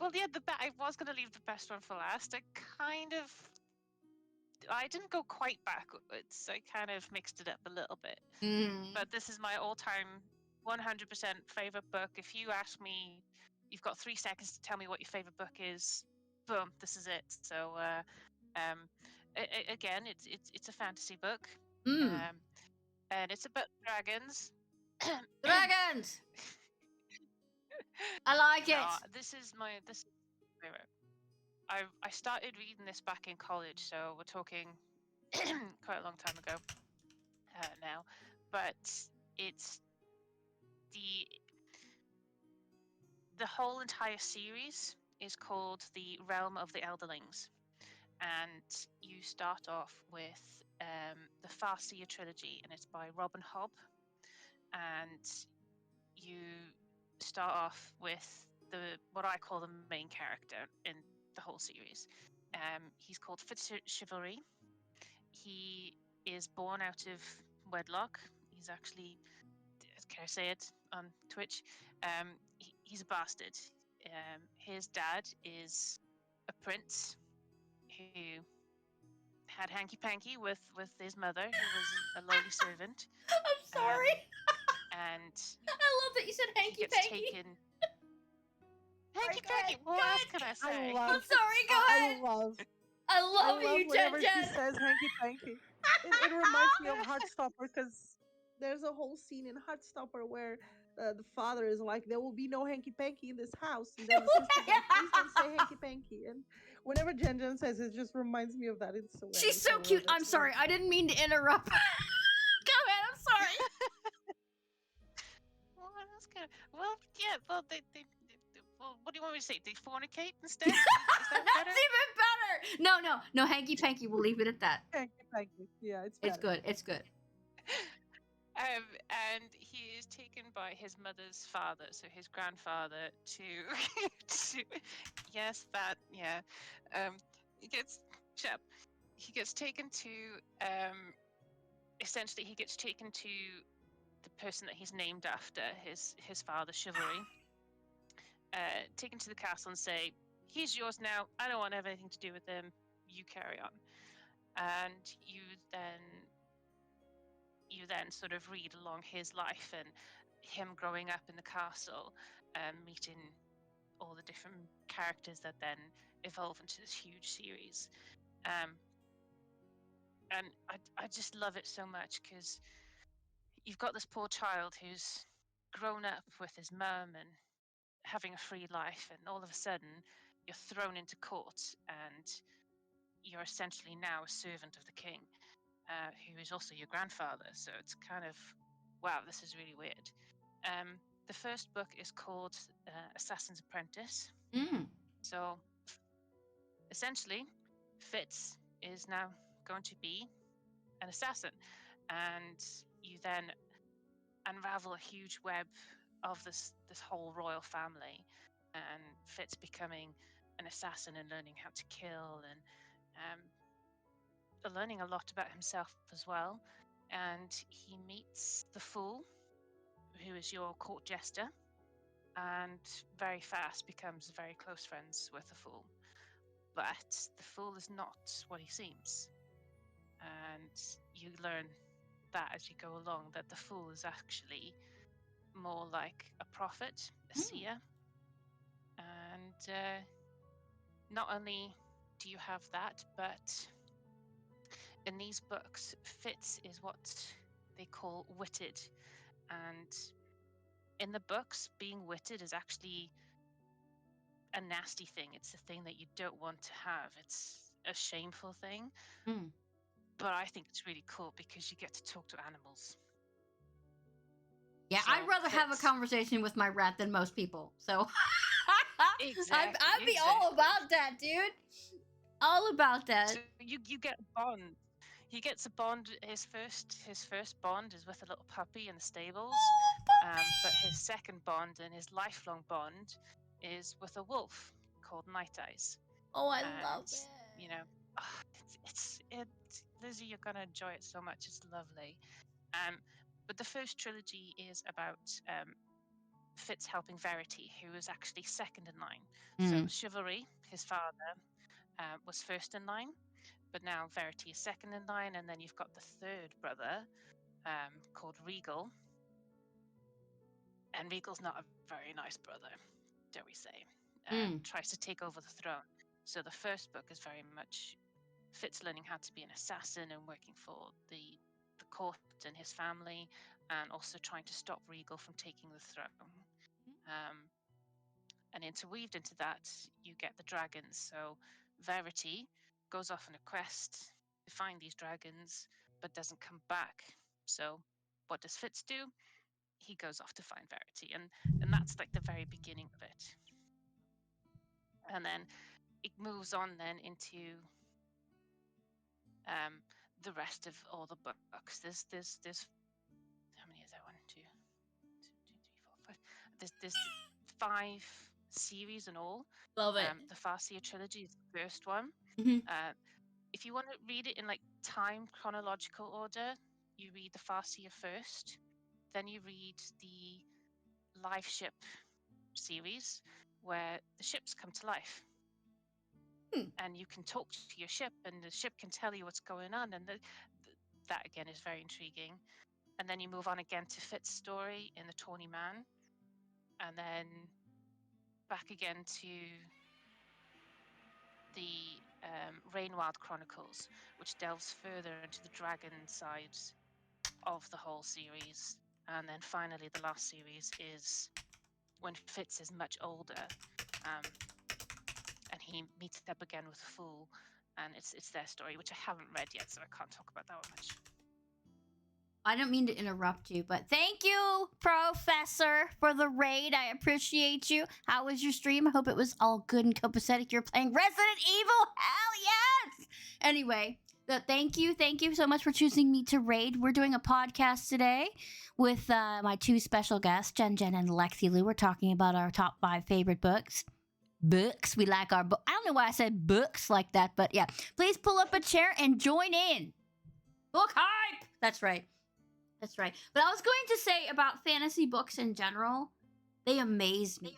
Well, yeah, I was going to leave the best one for last. I didn't go quite backwards. I kind of mixed it up a little bit. But this is my all-time 100% favorite book. If you ask me, you've got 3 seconds to tell me what your favorite book is. Boom, this is it. So, again, it's a fantasy book, um, and it's about dragons. Dragons. I like No, it. this is my favorite. I started reading this back in college, so we're talking quite a long time ago now. But it's the whole entire series is called The Realm of the Elderlings, and you start off with the Farseer trilogy, and it's by Robin Hobb, and you start off with what I call the main character in the whole series. He's called Fitzchivalry. He is born out of wedlock. He's actually, can I say it on Twitch? He's a bastard. His dad is a prince who had hanky panky with his mother, who was a lowly servant. I'm sorry. And I love that you said he hanky gets panky. taken. Sorry, Hanky go ahead, panky. What go else ahead. can I I say? I'm love sorry. Go I ahead. love I I love love you, whenever she JenJen. says hanky panky. It reminds me of Heartstopper, because there's a whole scene in Heartstopper where the father is like, "There will be no hanky panky in this house," and then the sister's like, "Please don't say hanky panky." And whenever JenJen says it, just reminds me of that. It's She's hilarious. I so love cute. it. I'm sorry. I didn't mean to interrupt. Go ahead. I'm sorry. What else can? Well, yeah. Well, well, what do you want me to say? They fornicate instead? Is that That's better? even better. No. Hanky panky. We'll leave it at that. Hanky panky. Yeah, it's It's better. good. It's good. And he is taken by his mother's father, so his grandfather, to, to yes, that, yeah. He gets chap. He gets taken to essentially he gets taken to the person that he's named after, his father, Chivalry. Taken to the castle and say, he's yours now. I don't want to have anything to do with him. You carry on. And you then sort of read along his life and him growing up in the castle, meeting all the different characters that then evolve into this huge series. And I just love it so much because you've got this poor child who's grown up with his mum and having a free life, and all of a sudden you're thrown into court and you're essentially now a servant of the king, who is also your grandfather. So it's kind of, wow, this is really weird. The first book is called Assassin's Apprentice. Mm. So essentially, Fitz is now going to be an assassin, and you then unravel a huge web of this whole royal family, and Fitz becoming an assassin and learning how to kill, and learning a lot about himself as well. And he meets the Fool, who is your court jester, and very fast becomes very close friends with the Fool. But the Fool is not what he seems, and you learn that as you go along, that the Fool is actually more like a prophet, a seer. And not only do you have that, but in these books, Fitz is what they call witted. And in the books, being witted is actually a nasty thing. It's a thing that you don't want to have. It's a shameful thing. Mm. But I think it's really cool because you get to talk to animals. Yeah, So I'd rather have a Fitz- conversation with my rat than most people. So Exactly, I'd be all exactly. about that, dude. All about that. So you get a bond. He gets a bond. His first bond is with a little puppy in the stables. But his second bond and his lifelong bond is with a wolf called Night Eyes. Oh, I And love it. you know, Lizzie, you're gonna enjoy it so much. It's lovely. But the first trilogy is about Fitz helping Verity, who is actually second in line. So Mm. Chivalry, his father, was first in line, but now Verity is second in line, and then you've got the third brother called Regal. And Regal's not a very nice brother, dare we say. Tries to take over the throne. So the first book is very much Fitz learning how to be an assassin and working for the court and his family, and also trying to stop Regal from taking the throne. And interweaved into that, you get the dragons. So Verity goes off on a quest to find these dragons, but doesn't come back. So what does Fitz do? He goes off to find Verity, and that's like the very beginning of it. And then it moves on then into the rest of all the books. There's how many is there? 1, 2, 3, 4, 5. There's 5 series in all. Love it. The Farseer trilogy is the first one. Mhm. If you want to read it in like time chronological order, you read the Farseer first, then you read the Live Ship series, where the ships come to life. And you can talk to your ship, and the ship can tell you what's going on, and that again is very intriguing. And then you move on again to Fitz's story in the Tawny Man, and then back again to the Rainwild Chronicles, which delves further into the dragon side of the whole series. And then finally, the last series is when Fitz is much older, and he meets up again with the Fool, and it's their story, which I haven't read yet, so I can't talk about that one much. I don't mean to interrupt you, but thank you, Professor, for the raid. I appreciate you. How was your stream? I hope it was all good and copacetic. You're playing Resident Evil. Hell yes! Anyway, thank you so much for choosing me to raid. We're doing a podcast today with my 2 special guests, JenJen and Alexia. We're talking about our top 5 favorite books. We like our book. I don't know why I said books like that, but yeah. Please pull up a chair and join in. Book hype! That's right. But I was going to say about fantasy books in general, they amaze me.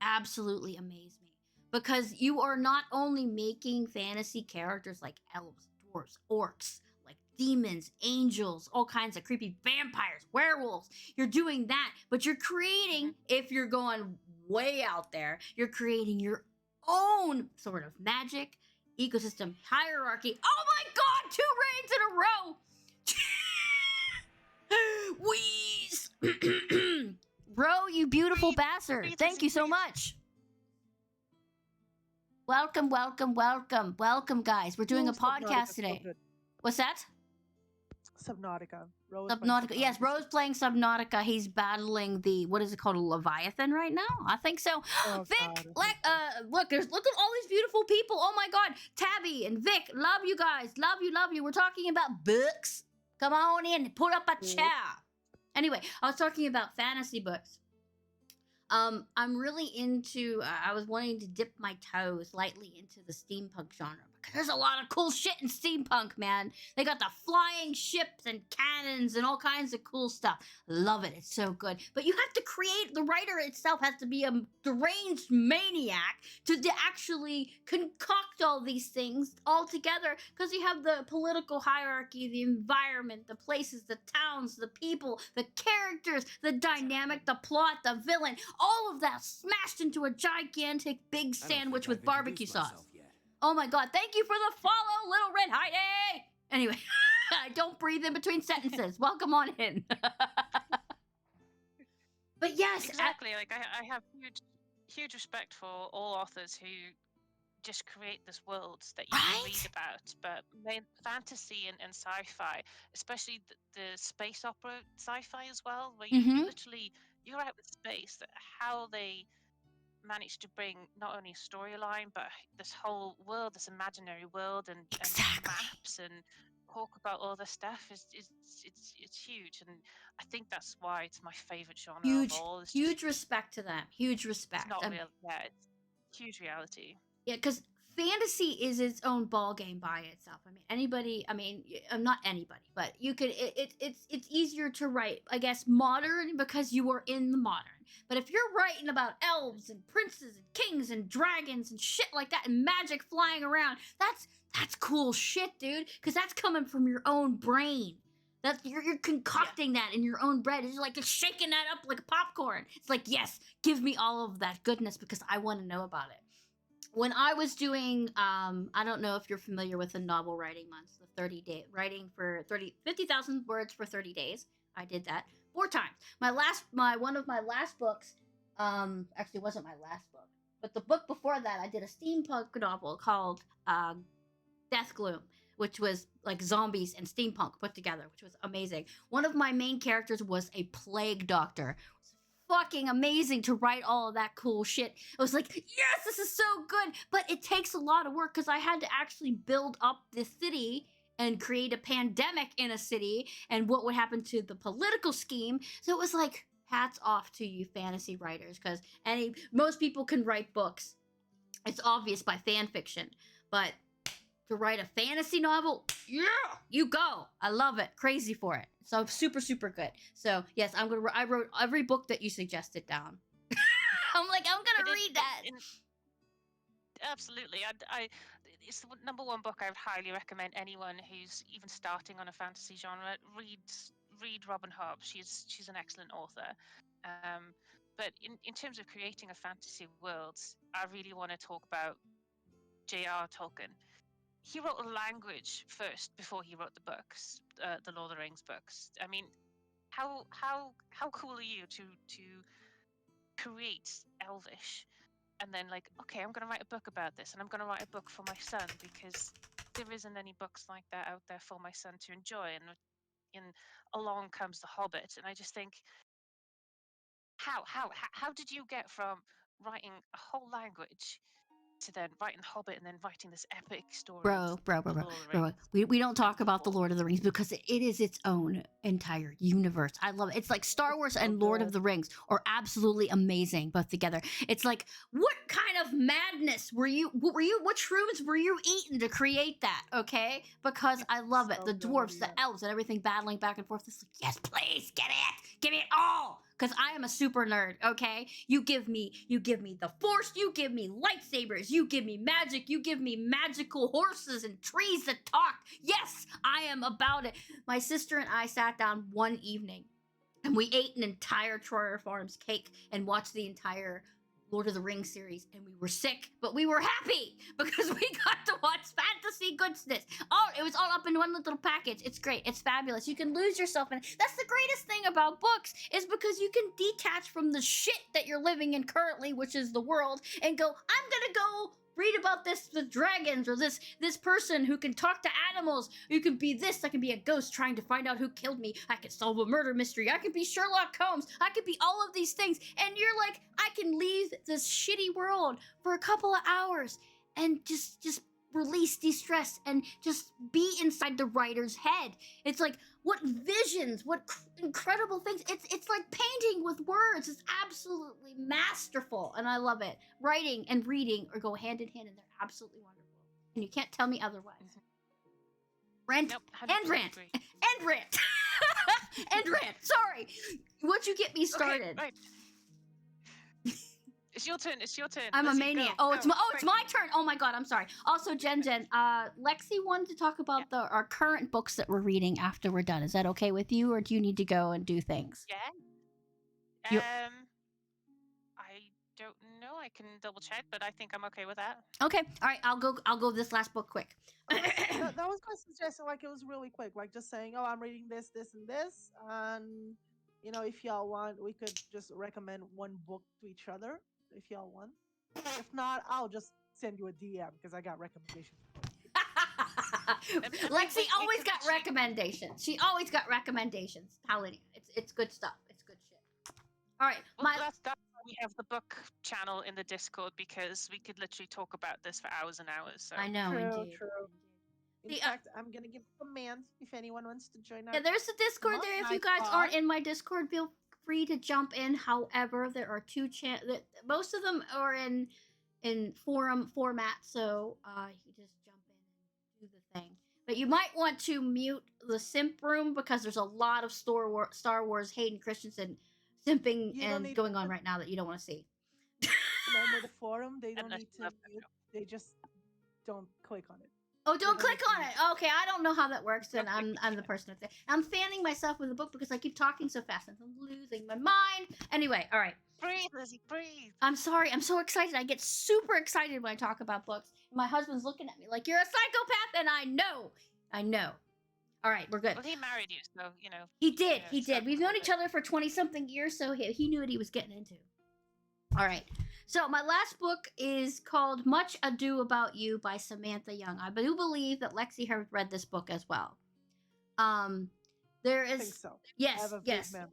Absolutely amaze me. Because you are not only making fantasy characters like elves, dwarves, orcs, like demons, angels, all kinds of creepy vampires, werewolves. You're doing that, but you're creating, if you're going way out there, you're creating your own sort of magic ecosystem, hierarchy. Oh my god, 2 raids in a row! Wheeze! Bro, you beautiful bastard. Reasons Thank you so indeed. much. Welcome, welcome, welcome. Welcome, guys. We're doing Ooh, a podcast Subnautica's so today. good. What's that? Subnautica. Rose playing Subnautica. Yes, Subnautica. Rose playing Subnautica. He's battling the, what is it called, a Leviathan right now? I think so. Oh, Vic, God, I think so. look at all these beautiful people. Oh my God, Tabby and Vic, love you guys, love you. We're talking about books. Come on in, pull up a Yes. chair. Anyway, I was talking about fantasy books. I'm really into. I was wanting to dip my toes lightly into the steampunk genre because there's a lot of cool shit in steampunk, man. They got the flying ships and cannons and all kinds of cool stuff. Love it. It's so good. But you have to create. The writer itself has to be a deranged maniac to actually concoct all these things all together because you have the political hierarchy, the environment, the places, the towns, the people, the characters, the dynamic, the plot, the villain. All of that smashed into a gigantic big sandwich with barbecue sauce. Oh my god, thank you for the follow, Little Red Heidi! Anyway, don't breathe in between sentences. Welcome on in. But yes, Exactly. Like I have huge respect for all authors who just create this world that you can read Right? about. But fantasy and sci-fi, especially the space opera sci-fi as well, where you literally you're out in space. How they managed to bring not only a storyline but this whole world, this imaginary world, and Exactly. maps and talk about all this stuff is it's huge, and I think that's why it's my favorite genre of all. It's just Huge respect to them. Huge respect. it's not real. Yeah, it's huge reality. Yeah, because fantasy is its own ball game by itself. I mean, anybody. I mean, not anybody, but you could. It's easier to write, I guess, modern because you are in the modern. But if you're writing about elves and princes and kings and dragons and shit like that and magic flying around, that's cool shit, dude. Because that's coming from your own brain. That's you're concocting that in your own bread. It's like just shaking that up like popcorn. It's like, yes, give me all of that goodness because I want to know about it. When I was doing, I don't know if you're familiar with the novel writing months, the 30-day writing for 50,000 words for 30 days. I did that 4 times. One of my last books, actually wasn't my last book, but the book before that, I did a steampunk novel called Death Gloom, which was like zombies and steampunk put together, which was amazing. One of my main characters was a plague doctor. Fucking amazing to write all of that cool shit. I was like, yes, this is so good. But it takes a lot of work because I had to actually build up this city and create a pandemic in a city and what would happen to the political scheme. So it was like, hats off to you fantasy writers because most people can write books. It's obvious by fan fiction, but to write a fantasy novel, yeah, you go. I love it. Crazy for it. So super, super good. So yes, I wrote every book that you suggested down. I'm gonna read that. Absolutely. It's the number one book I would highly recommend anyone who's even starting on a fantasy genre. Read Robin Hobb. She's an excellent author. But in terms of creating a fantasy world, I really want to talk about J.R. Tolkien. He wrote a language first before he wrote the books, the Lord of the Rings books. I mean, how cool are you to create Elvish and then like, okay, I'm going to write a book about this and I'm going to write a book for my son because there isn't any books like that out there for my son to enjoy. And along comes The Hobbit, and I just think, how did you get from writing a whole language to then writing The Hobbit and then writing this epic story? Bro. We don't talk about the Lord of the Rings because it is its own entire universe. I love it. It's like Star Wars and Lord of the Rings are absolutely amazing both together. It's like, what kind of madness what shrooms were you eating to create that? Okay, because I love it. The dwarves, the elves, and everything battling back and forth. It's like, yes, please, get it, give me it all. Because I am a super nerd, okay? You give me the Force, you give me lightsabers, you give me magic, you give me magical horses and trees that talk. Yes, I am about it. My sister and I sat down one evening and we ate an entire Troyer Farms cake and watched the entire Lord of the Rings series, and we were sick, but we were happy because we got to watch fantasy goodness. Oh, it was all up in one little package. It's great. It's fabulous. You can lose yourself in it. That's the greatest thing about books, is because you can detach from the shit that you're living in currently, which is the world, and go, I'm gonna go read about the dragons, or this person who can talk to animals. You can be this. I can be a ghost trying to find out who killed me. I can solve a murder mystery. I can be Sherlock Holmes. I can be all of these things. And you're like, I can leave this shitty world for a couple of hours and just release, de-stress, and just be inside the writer's head. It's like, what visions, what incredible things. It's like painting with words. It's absolutely masterful, and I love it. Writing and reading go hand in hand, and they're absolutely wonderful. And you can't tell me otherwise. Rant, Nope, and rant, agree. and rant, and rant. Sorry, once you get me started. Okay, right. It's your turn. It's your turn. I'm a Lizzie, maniac. go, It's go, my turn. Oh my god, I'm sorry. Also, JenJen, Lexi wanted to talk about our current books that we're reading after we're done. Is that okay with you, or do you need to go and do things? Yeah. You- I don't know. I can double check, but I think I'm okay with that. Okay. All right. I'll go this last book quick. That was my suggestion. Like, it was really quick. Like, just saying, oh, I'm reading this, this, and this. And, if y'all want, we could just recommend one book to each other, if y'all want. If not, I'll just send you a DM because I got recommendations. Lexi we always could got check. recommendations. She always got recommendations. Hallelujah. It's good stuff. It's good shit. All right. Well, that's why we have the book channel in the Discord, because we could literally talk about this for hours and hours. So I know, True, indeed. true. In The, fact, I'm gonna give a command if anyone wants to join our Yeah, there's the Discord there. If you guys aren't in my Discord, feel free to jump in. However, there are two most of them are in forum format, so you just jump in and do the thing. But you might want to mute the simp room because there's a lot of Star Wars Hayden Christensen simping and going on right now that you don't want to see. Remember the forum? They don't Unless need you to love mute. They just don't click on it. Oh, don't They don't click on need it. Okay, I don't know how that works. Then Don't click. I'm the person up there. I'm fanning myself with the book because I keep talking so fast and I'm losing my mind. Anyway, all right. breathe, Lizzie, breathe. I'm sorry. I'm so excited. I get super excited when I talk about books. My husband's looking at me like, you're a psychopath, and I know. I know. All right, we're good. Well, he married you, so He did. Yeah, He so did. We've known each other for 20-something years, so he knew what he was getting into. All right. So my last book is called Much Ado About You by Samantha Young. I do believe that Lexi has read this book as well. There I think is so. I yes, have a vague yes. memory.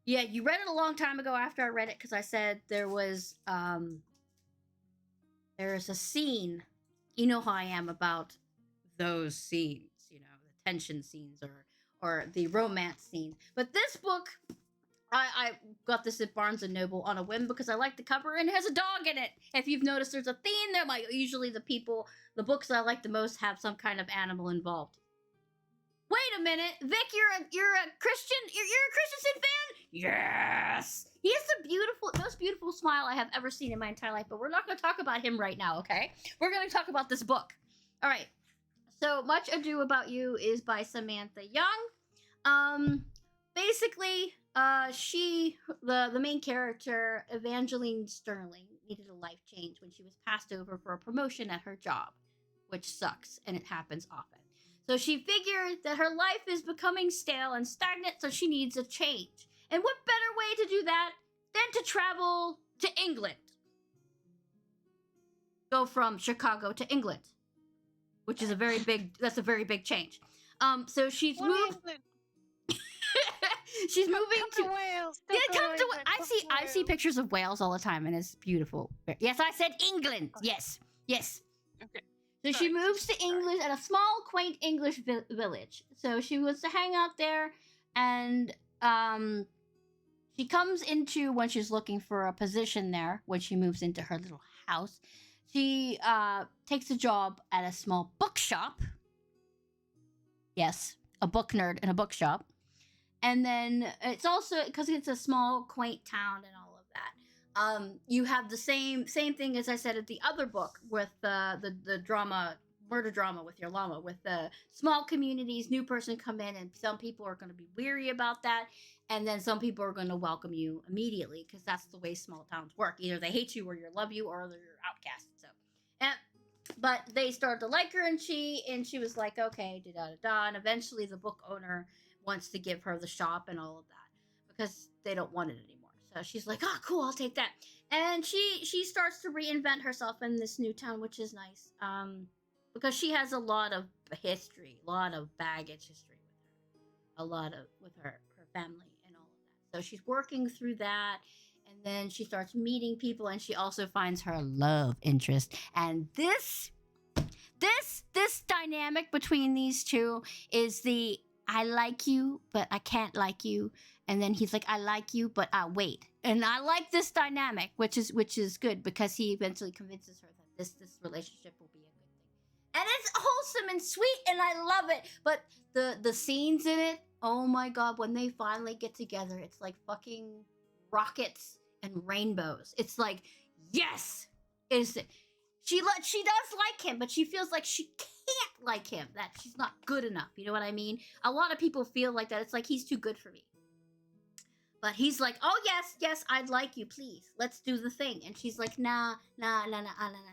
Yeah, you read it a long time ago after I read it because I said there is a scene. You know how I am about those scenes, the tension scenes or the romance scenes. But this book, I got this at Barnes and Noble on a whim because I like the cover and it has a dog in it. If you've noticed, there's a theme there. Usually the books that I like the most have some kind of animal involved. Wait a minute, Vic, you're a Christian? You're a Christensen fan? Yes. He has the most beautiful smile I have ever seen in my entire life. But we're not going to talk about him right now, okay? We're going to talk about this book. All right. So, Much Ado About You is by Samantha Young. Basically, the main character, Evangeline Sterling, needed a life change when she was passed over for a promotion at her job, which sucks, and it happens often. So she figured that her life is becoming stale and stagnant, so she needs a change. And what better way to do that than to travel to England? Go from Chicago to England, which is a very big change. So she's moved. She's moving to Wales. come to. I see pictures of Wales all the time, and it's beautiful. Yes, I said England. Yes. Okay. So she moves to England at a small, quaint English village. So she wants to hang out there, and she comes into, when she's looking for a position there, when she moves into her little house, she takes a job at a small bookshop. Yes, a book nerd in a bookshop. And then it's also, because it's a small, quaint town and all of that, you have the same thing as I said at the other book with the drama murder drama with your llama, with the small communities, new person come in, and some people are going to be weary about that, and then some people are going to welcome you immediately because that's the way small towns work. Either they hate you or you love you, or you're outcast. So, and but they started to like her, and she was like, okay, da da da, and eventually the book owner wants to give her the shop and all of that because they don't want it anymore. So she's like, oh, cool, I'll take that, and she starts to reinvent herself in this new town, which is nice. Because she has a lot of history, a lot of baggage history with her, a lot of with her family and all of that. So she's working through that, and then she starts meeting people, and she also finds her love interest. And this dynamic between these two is the I like you, but I can't like you. And then he's like, I like you, but I wait. And I like this dynamic, which is good because he eventually convinces her that this relationship will be a good thing. And it's wholesome and sweet, and I love it. But the scenes in it, oh my god, when they finally get together, it's like fucking rockets and rainbows. It's like, yes, is she does like him, but she feels like she can't like him. That she's not good enough. You know what I mean? A lot of people feel like that. It's like he's too good for me. But he's like, oh yes, yes, I'd like you, please. Let's do the thing. And she's like, nah, nah, nah, nah, nah, nah, nah, nah.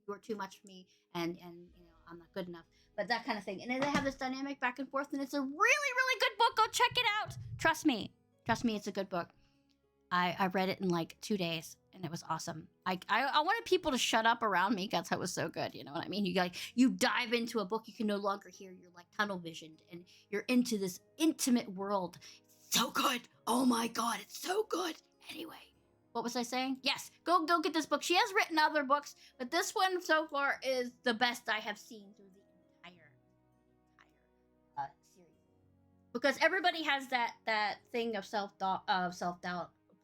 You're too much for me, and I'm not good enough. But that kind of thing. And then they have this dynamic back and forth, and it's a really, really good book. Go check it out. Trust me, it's a good book. I read it in like 2 days, and it was awesome. I wanted people to shut up around me because it was so good. You know what I mean? You dive into a book, you can no longer hear. You're like tunnel visioned, and you're into this intimate world. It's so good. Oh my god, it's so good. Anyway, what was I saying? Yes, go get this book. She has written other books, but this one so far is the best I have seen through the entire series. Because everybody has that thing of self doubt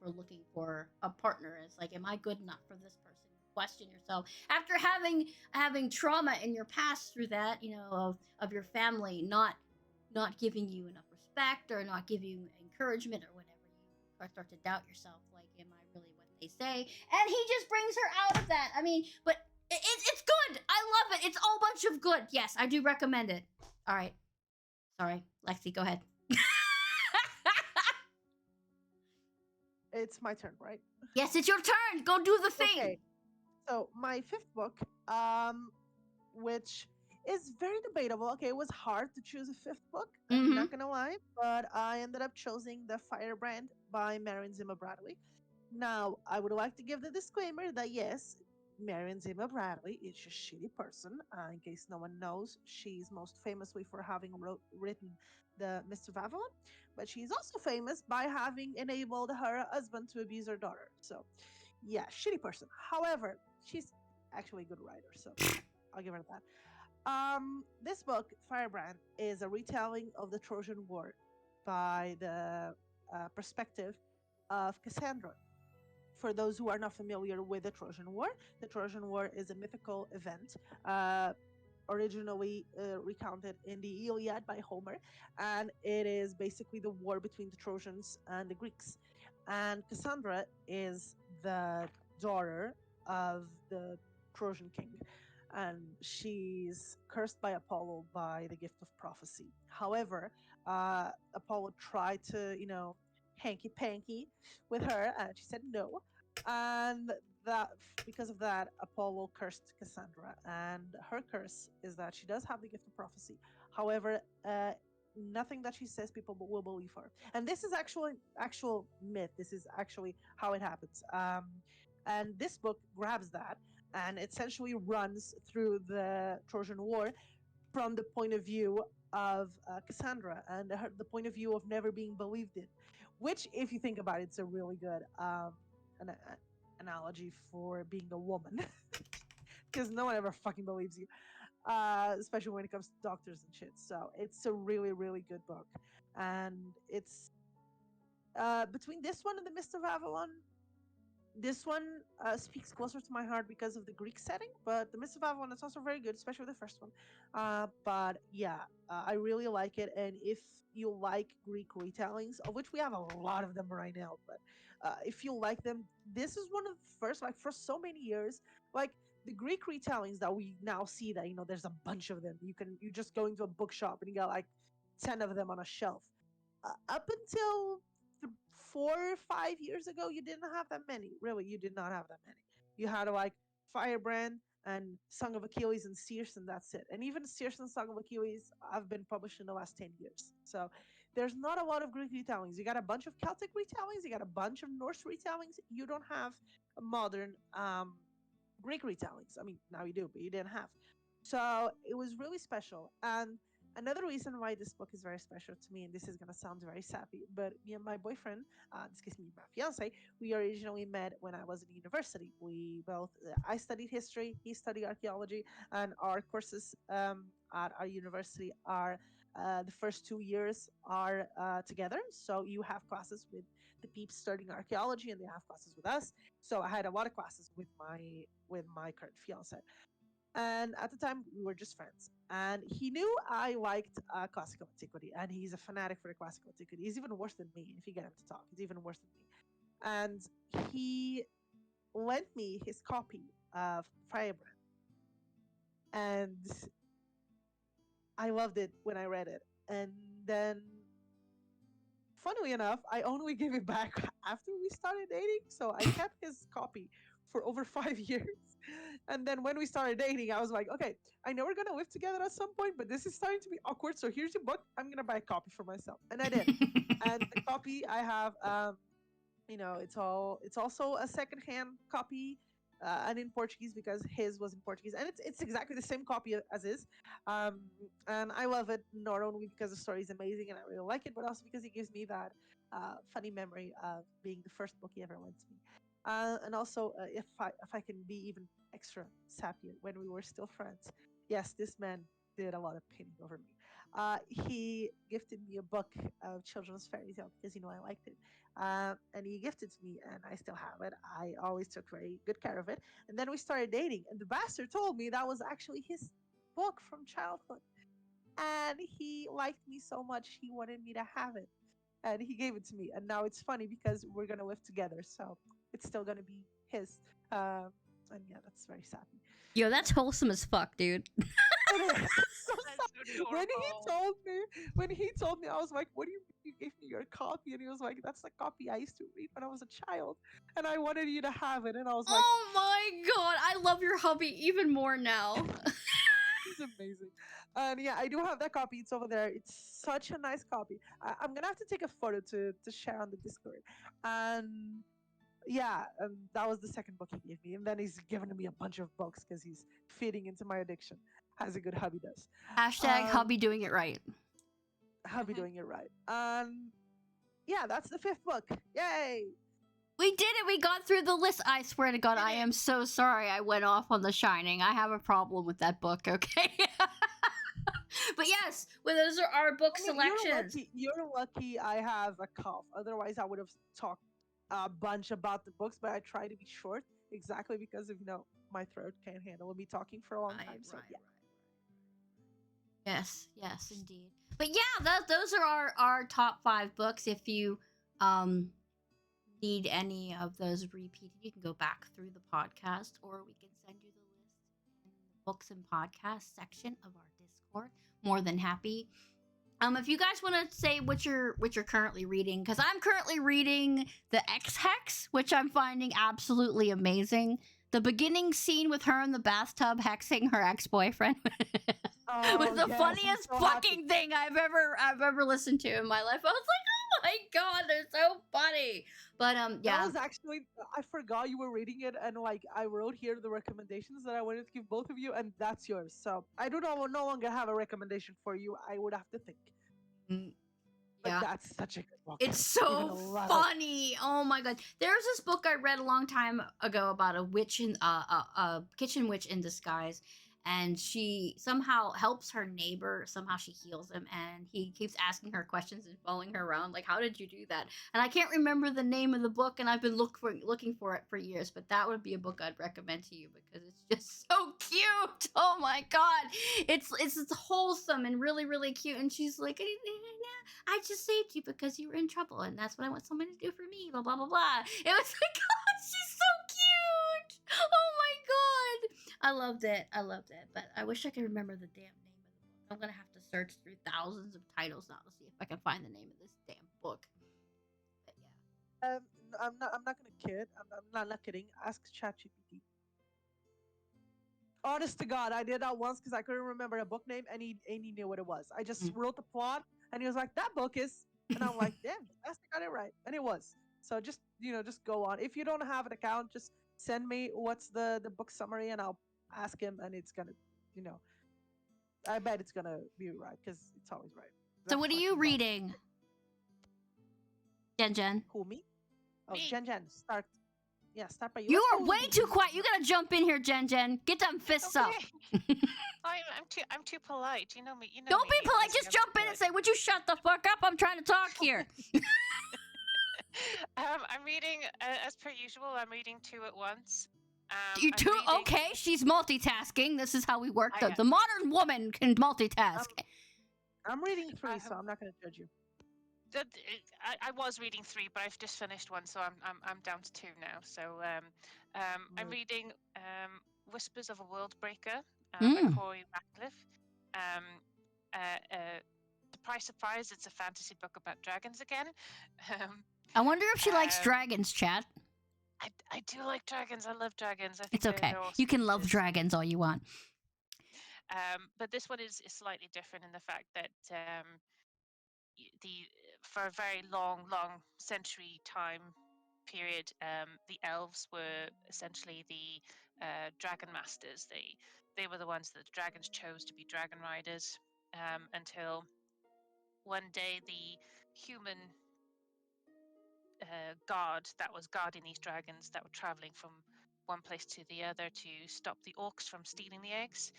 for looking for a partner. It's like, am I good enough for this person? Question yourself after having trauma in your past through that, of your family not giving you enough respect or not giving you encouragement or whatever. You start to doubt yourself. Like, am I really what they say? And he just brings her out of that. I mean, but it's good. I love it. It's all bunch of good. Yes, I do recommend it. All right. Sorry, Lexi, go ahead. It's my turn, right? Yes, it's your turn. Go do the thing. Okay. So my fifth book, which is very debatable. Okay, it was hard to choose a fifth book. I'm Mm-hmm. not gonna lie, but I ended up choosing The Firebrand by Marion Zimmer Bradley. Now, I would like to give the disclaimer that yes, Marion Zimmer Bradley is a shitty person. In case no one knows, she's most famously for having written the Mr. Avalon, but she's also famous by having enabled her husband to abuse her daughter. So, yeah, shitty person. However, she's actually a good writer, so I'll give her that. This book, Firebrand, is a retelling of the Trojan War by the perspective of Cassandra. For those who are not familiar with the Trojan War is a mythical event originally recounted in the Iliad by Homer, and it is basically the war between the Trojans and the Greeks. And Cassandra is the daughter of the Trojan king, and she's cursed by Apollo by the gift of prophecy. However, Apollo tried to, hanky panky with her, and she said no. And that because of that, Apollo cursed Cassandra, and her curse is that she does have the gift of prophecy. However, nothing that she says people will believe her, and this is actual myth. This is actually how it happens. And this book grabs that and essentially runs through the Trojan War from the point of view of Cassandra and the point of view of never being believed in, which, if you think about it, it's a really good an, analogy for being a woman because no one ever fucking believes you, especially when it comes to doctors and shit. So it's a really, really good book. And it's between this one and The Mist of Avalon, this one speaks closer to my heart because of the Greek setting, but The Mist of Avalon is also very good, especially the first one. But yeah, I really like it. And if you like Greek retellings, of which we have a lot of them right now, but if you like them, this is one of the first, like for so many years, like the Greek retellings that we now see that there's a bunch of them. You just go into a bookshop and you got like 10 of them on a shelf. Up until 4 or 5 years ago, you didn't have that many. Really, you did not have that many. You had like Firebrand and Song of Achilles and Circe, and that's it. And even Circe and Song of Achilles have been published in the last 10 years. So there's not a lot of Greek retellings. You got a bunch of Celtic retellings, you got a bunch of Norse retellings. You don't have a modern Greek retellings. I mean, now you do, but you didn't have. So it was really special. And another reason why this book is very special to me, and this is going to sound very sappy, but me and my boyfriend, excuse me, my fiance, we originally met when I was in university. We both, I studied history, he studied archaeology, and our courses at our university are the first 2 years are together. So you have classes with the peeps studying archaeology, and they have classes with us. So I had a lot of classes with my current fiance. And at the time, we were just friends. And he knew I liked classical antiquity, and he's a fanatic for the classical antiquity. He's even worse than me. If you get him to talk, he's even worse than me. And he lent me his copy of Firebrand, and I loved it when I read it. And then, funnily enough, I only gave it back after we started dating. So I kept his copy for over 5 years. And then when we started dating, I was like, okay, I know we're gonna live together at some point, but this is starting to be awkward. So here's your book. I'm gonna buy a copy for myself, and I did. And the copy I have, it's also a secondhand copy, and in Portuguese because his was in Portuguese, and it's exactly the same copy as is. Um, and I love it not only because the story is amazing and I really like it, but also because it gives me that funny memory of being the first book he ever lent to me. And also, if I can be even extra sappy, when we were still friends, yes, this man did a lot of pinning over me. He gifted me a book of children's fairy tale because I liked it, and he gifted to me, and I still have it. I always took very good care of it. And then we started dating, and the bastard told me that was actually his book from childhood, and he liked me so much he wanted me to have it, and he gave it to me. And now it's funny because we're gonna live together, so it's still gonna be his. And yeah, that's very sappy. Yo, that's wholesome as fuck, dude. It is. It's so That's sad. When he adorable. told me, I was like, "What do you mean you gave me your copy?" And he was like, "That's the copy I used to read when I was a child, and I wanted you to have it." And I was like, Oh my god, I love your hubby even more now. "He's amazing." And yeah, I do have that copy. It's over there. It's such a nice copy. I'm gonna have to take a photo to share on the Discord. And yeah, that was the second book he gave me, and then he's given me a bunch of books because he's feeding into my addiction, as a good hubby does. Hashtag Um, hubby doing it right. Hubby doing it right. Yeah, that's the fifth book. Yay! We did it. We got through the list. I swear to God, Did I it. am so sorry I went off on The Shining. I have a problem with that book, okay? But yes, well, those are our book I mean, selections. You're lucky I have a cough. Otherwise, I would have talked a bunch about the books, but I try to be short exactly because of my throat can't handle me talking for a long time. So yeah. Yes, yes, indeed. But yeah, those are our top 5 books. If you need any of those repeated, you can go back through the podcast, or we can send you the list in the books and podcast section of our Discord. More than happy. If you guys want to say what you're currently reading, because I'm currently reading the X Hex, which I'm finding absolutely amazing. The beginning scene with her in the bathtub hexing her ex-boyfriend was the Yes, I'm funniest so happy. fucking thing I've ever listened to in my life. I was like, oh my god, they're so funny. But yeah, That was actually, I forgot you were reading it, and like I wrote here the recommendations that I wanted to give both of you, and that's yours. So I do no longer have a recommendation for you. I would have to think. Mm, But yeah. that's such a good book. It's You're so gonna love it. funny. Oh my god. There's this book I read a long time ago about a witch in a kitchen witch in disguise. and she somehow helps her neighbor. Somehow she heals him, and he keeps asking her questions and following her around. Like, how did you do that? And I can't remember the name of the book, and I've been looking for it for years. But that would be a book I'd recommend to you because it's just so cute. Oh my god, it's wholesome and really really cute. And she's like, I just saved you because you were in trouble, and that's what I want someone to do for me. Blah blah blah blah. It was like, oh, she's so cute. Oh my god, I loved it. I loved it. But I wish I could remember the damn name of the book. I'm gonna have to search through thousands of titles now to see if I can find the name of this damn book. But yeah. I'm not gonna kid. I'm not kidding. Ask ChatGPT. Honest to God, I did that once because I couldn't remember a book name, and he knew what it was. I just wrote the plot, and he was like, "That book is," and I'm like, "Damn, I got it right," and it was. So just just go on. If you don't have an account, just send me what's the book summary, and I'll ask him, and it's gonna, I bet it's gonna be right because it's always right. So That's what are my you thought. reading, JenJen? Who, me? Oh, Me. JenJen, start. Yeah, start by you. You Let's are go with way the too easy quiet. You one. gotta jump in here, JenJen. Get them fists up. Okay. I'm too polite. You know me. You know Don't me, be polite. Alexia, Just I'm jump too in and polite. say, "Would you shut the fuck up? I'm trying to talk here." I'm reading, as per usual. I'm reading two at once. You I'm too? reading. Okay, she's multitasking. This is how we work. I, The modern woman can multitask. I'm reading 3, I so have- I'm not gonna judge you. I was reading 3, but I've just finished one, so I'm down to 2 now. So I'm Right. reading Whispers of a World Breaker by Corey Ratcliffe. Surprise, surprise! It's a fantasy book about dragons again. I wonder if she likes um, dragons, chat. I do like dragons. I love dragons. I think It's okay. they're awesome You can love creatures. dragons all you want. But this one is slightly different in the fact that for a very long century time period, the elves were essentially the dragon masters. They were the ones that the dragons chose to be dragon riders until one day the human guard that was guarding these dragons that were traveling from one place to the other to stop the orcs from stealing the eggs.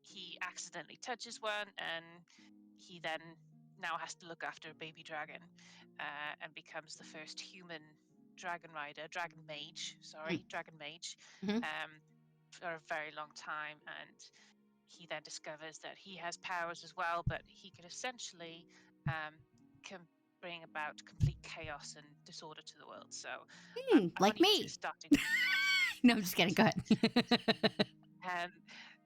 He accidentally touches one, and he then now has to look after a baby dragon and becomes the first human dragon dragon mage, Mhm. for a very long time. And he then discovers that he has powers as well, but he can essentially can bring about complete chaos and disorder to the world. So I'm Like only me. just starting to read that. No, I'm just kidding. Go ahead.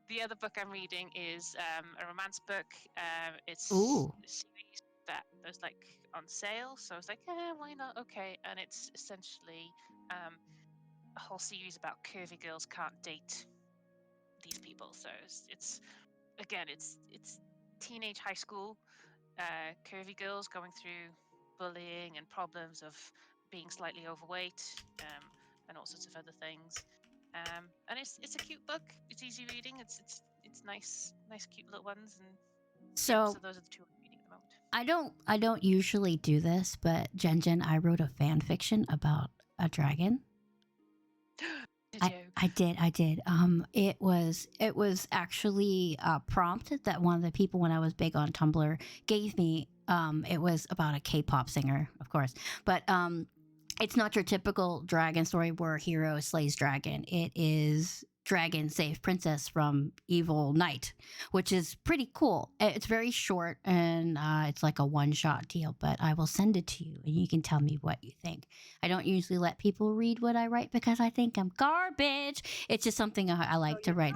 The other book I'm reading is a romance book. It's Ooh. a series that was like on sale, so I was like, why not? Okay, and it's essentially a whole series about curvy girls can't date these people. So it's teenage high school curvy girls going through bullying and problems of being slightly overweight and all sorts of other things. And it's a cute book. It's easy reading. It's nice, cute little ones. And So those are the two I'm reading at the moment. I don't usually do this, but JenJen, I wrote a fan fiction about a dragon. Did you? I did. It was actually a prompt that one of the people when I was big on Tumblr gave me. It was about a K-pop singer, of course, but it's not your typical dragon story where hero slays dragon. It is dragon save princess from evil knight, which is pretty cool. It's very short and it's like a one-shot deal, but I will send it to you and you can tell me what you think. I don't usually let people read what I write because I think I'm garbage. It's just something I like to write.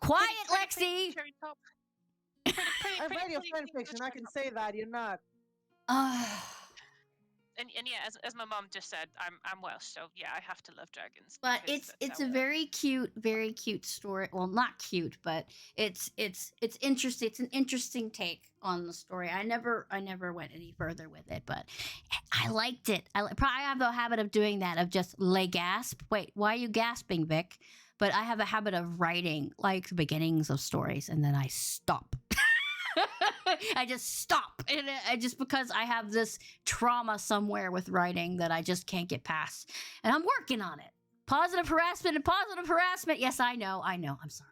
Quiet, Lexi! I've read your fan fiction. I can say that you're not. And yeah, as my mom just said, I'm Welsh, so yeah, I have to love dragons. But because it's that's a how- very cute story. Well, not cute, but it's interesting. It's an interesting take on the story. I never went any further with it, but I liked it. I probably have the habit of doing that, of just lay gasp. Wait, why are you gasping, Vic? But I have a habit of writing like the beginnings of stories, and then I stop. I just stop, and I just because I have this trauma somewhere with writing that I just can't get past, and I'm working on it. Positive harassment and positive harassment. Yes, I know. I'm sorry.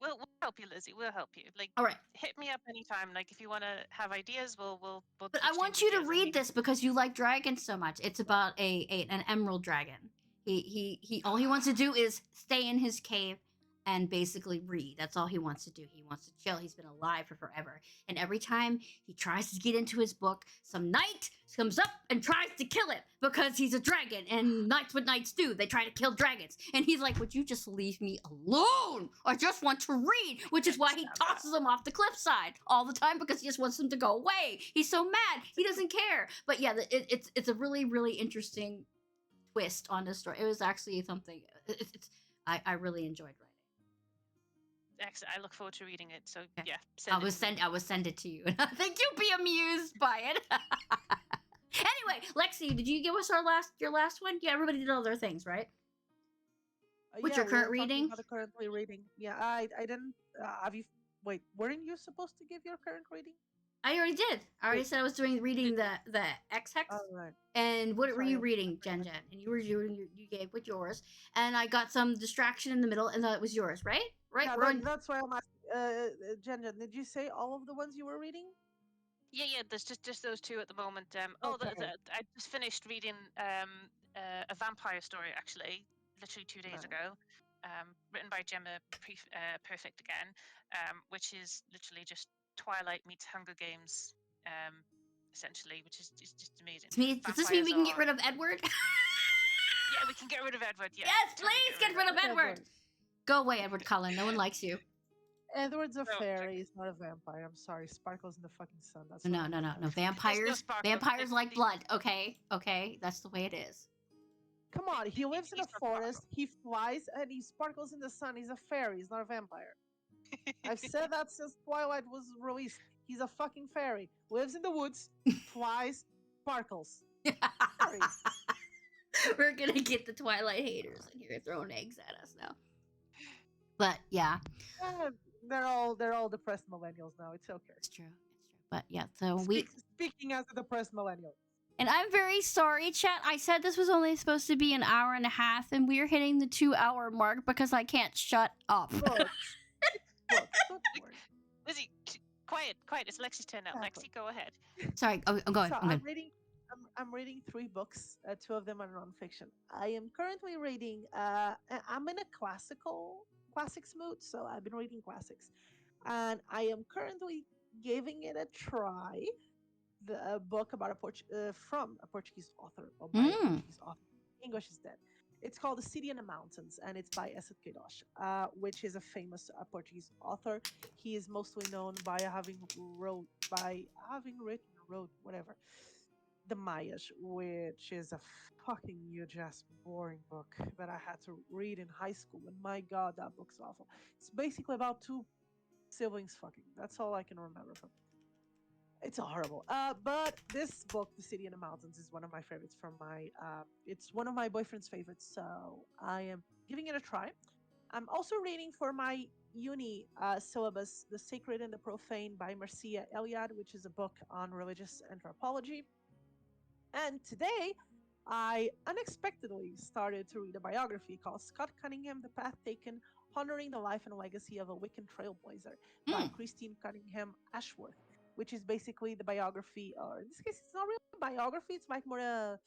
We'll help you, Lizzie. We'll help you. Like, All right. hit me up anytime. Like, if you want to have ideas, we'll. But I want exchange you to ideas. I read mean, this because you like dragons so much. It's about an emerald dragon. He all he wants to do is stay in his cave and basically read. That's all he wants to do. He wants to chill. He's been alive for forever. And every time he tries to get into his book, some knight comes up and tries to kill him because he's a dragon. And that's what knights do. They try to kill dragons. And he's like, would you just leave me alone? I just want to read. Which is why he tosses him off the cliffside all the time because he just wants him to go away. He's so mad. He doesn't care. But yeah, it's a really, really interesting twist on this story. It was actually something I really enjoyed writing. excellent. I look forward to reading it. So Okay. yeah, I will send it to you, and I think you'll be amused by it. Anyway, Lexi, did you give us your last one? Yeah, everybody did all their things, right? What's your we current were talking reading? about the currently reading. Yeah, I didn't. Have you? Wait, weren't you supposed to give your current reading? I already did. I already said I was reading the X Hex. Oh, right. And what were Sorry, you I reading, forgot. JenJen? And you were doing you gave with yours, and I got some distraction in the middle, and that was yours, right? Right. Yeah, We're on. that's why I'm asking. JenJen, did you say all of the ones you were reading? Yeah. There's just those two at the moment. Okay. I just finished reading a vampire story actually, literally 2 days Nice. ago. Written by Gemma Perfect again, which is literally just Twilight meets Hunger Games, essentially, which is just amazing. Does this mean we can get rid of Edward? Yeah, we can get rid of Edward. Yeah. Yes, totally please get rid of Edward. Go away, Edward Cullen. No one likes you. Edward's a No, fairy. He's not a vampire. I'm sorry. Sparkles in the fucking sun. That's No. what I'm saying. Vampires. sparkle. Vampires like blood. Okay. That's the way it is. Come on. He lives in a He's not sparkle. forest. He flies and he sparkles in the sun. He's a fairy. He's not a vampire. I've said that since Twilight was released. He's a fucking fairy. Lives in the woods. Flies. Sparkles. Fairies. We're gonna get the Twilight haters in here throwing eggs at us now. But yeah, They're all depressed millennials now. It's okay. it's true. But yeah, so Speaking as a depressed millennial. and I'm very sorry, chat. I said this was only supposed to be an hour and a half, and we're hitting the 2-hour mark because I can't shut up. Look, don't worry. Lizzie, quiet. It's Lexi's turn now. Yeah, Lexi, go ahead. Sorry, I'm going. So I'm going. I'm reading 3 books. 2 of them are nonfiction. I am currently reading. I'm in a classics mood, so I've been reading classics, and I am currently giving it a try. The book about from a Portuguese author, or by a Portuguese author. English is dead. It's called The City in the Mountains, and it's by Queiroz, which is a famous Portuguese author. He is mostly known by having written or wrote whatever The Mayas, which is a fucking huge ass boring book that I had to read in high school. And my god, that book's awful. It's basically about 2 siblings fucking. That's all I can remember from. It's horrible. But this book, The City in the Mountains, is one of my favorites from my. It's one of my boyfriend's favorites, so I am giving it a try. I'm also reading for my uni syllabus, The Sacred and the Profane by Mircea Eliade, which is a book on religious anthropology. And today, I unexpectedly started to read a biography called Scott Cunningham: The Path Taken, Honoring the Life and Legacy of a Wiccan Trailblazer by Christine Cunningham Ashworth, which is basically the biography, or in this case, it's not really a biography. It's like more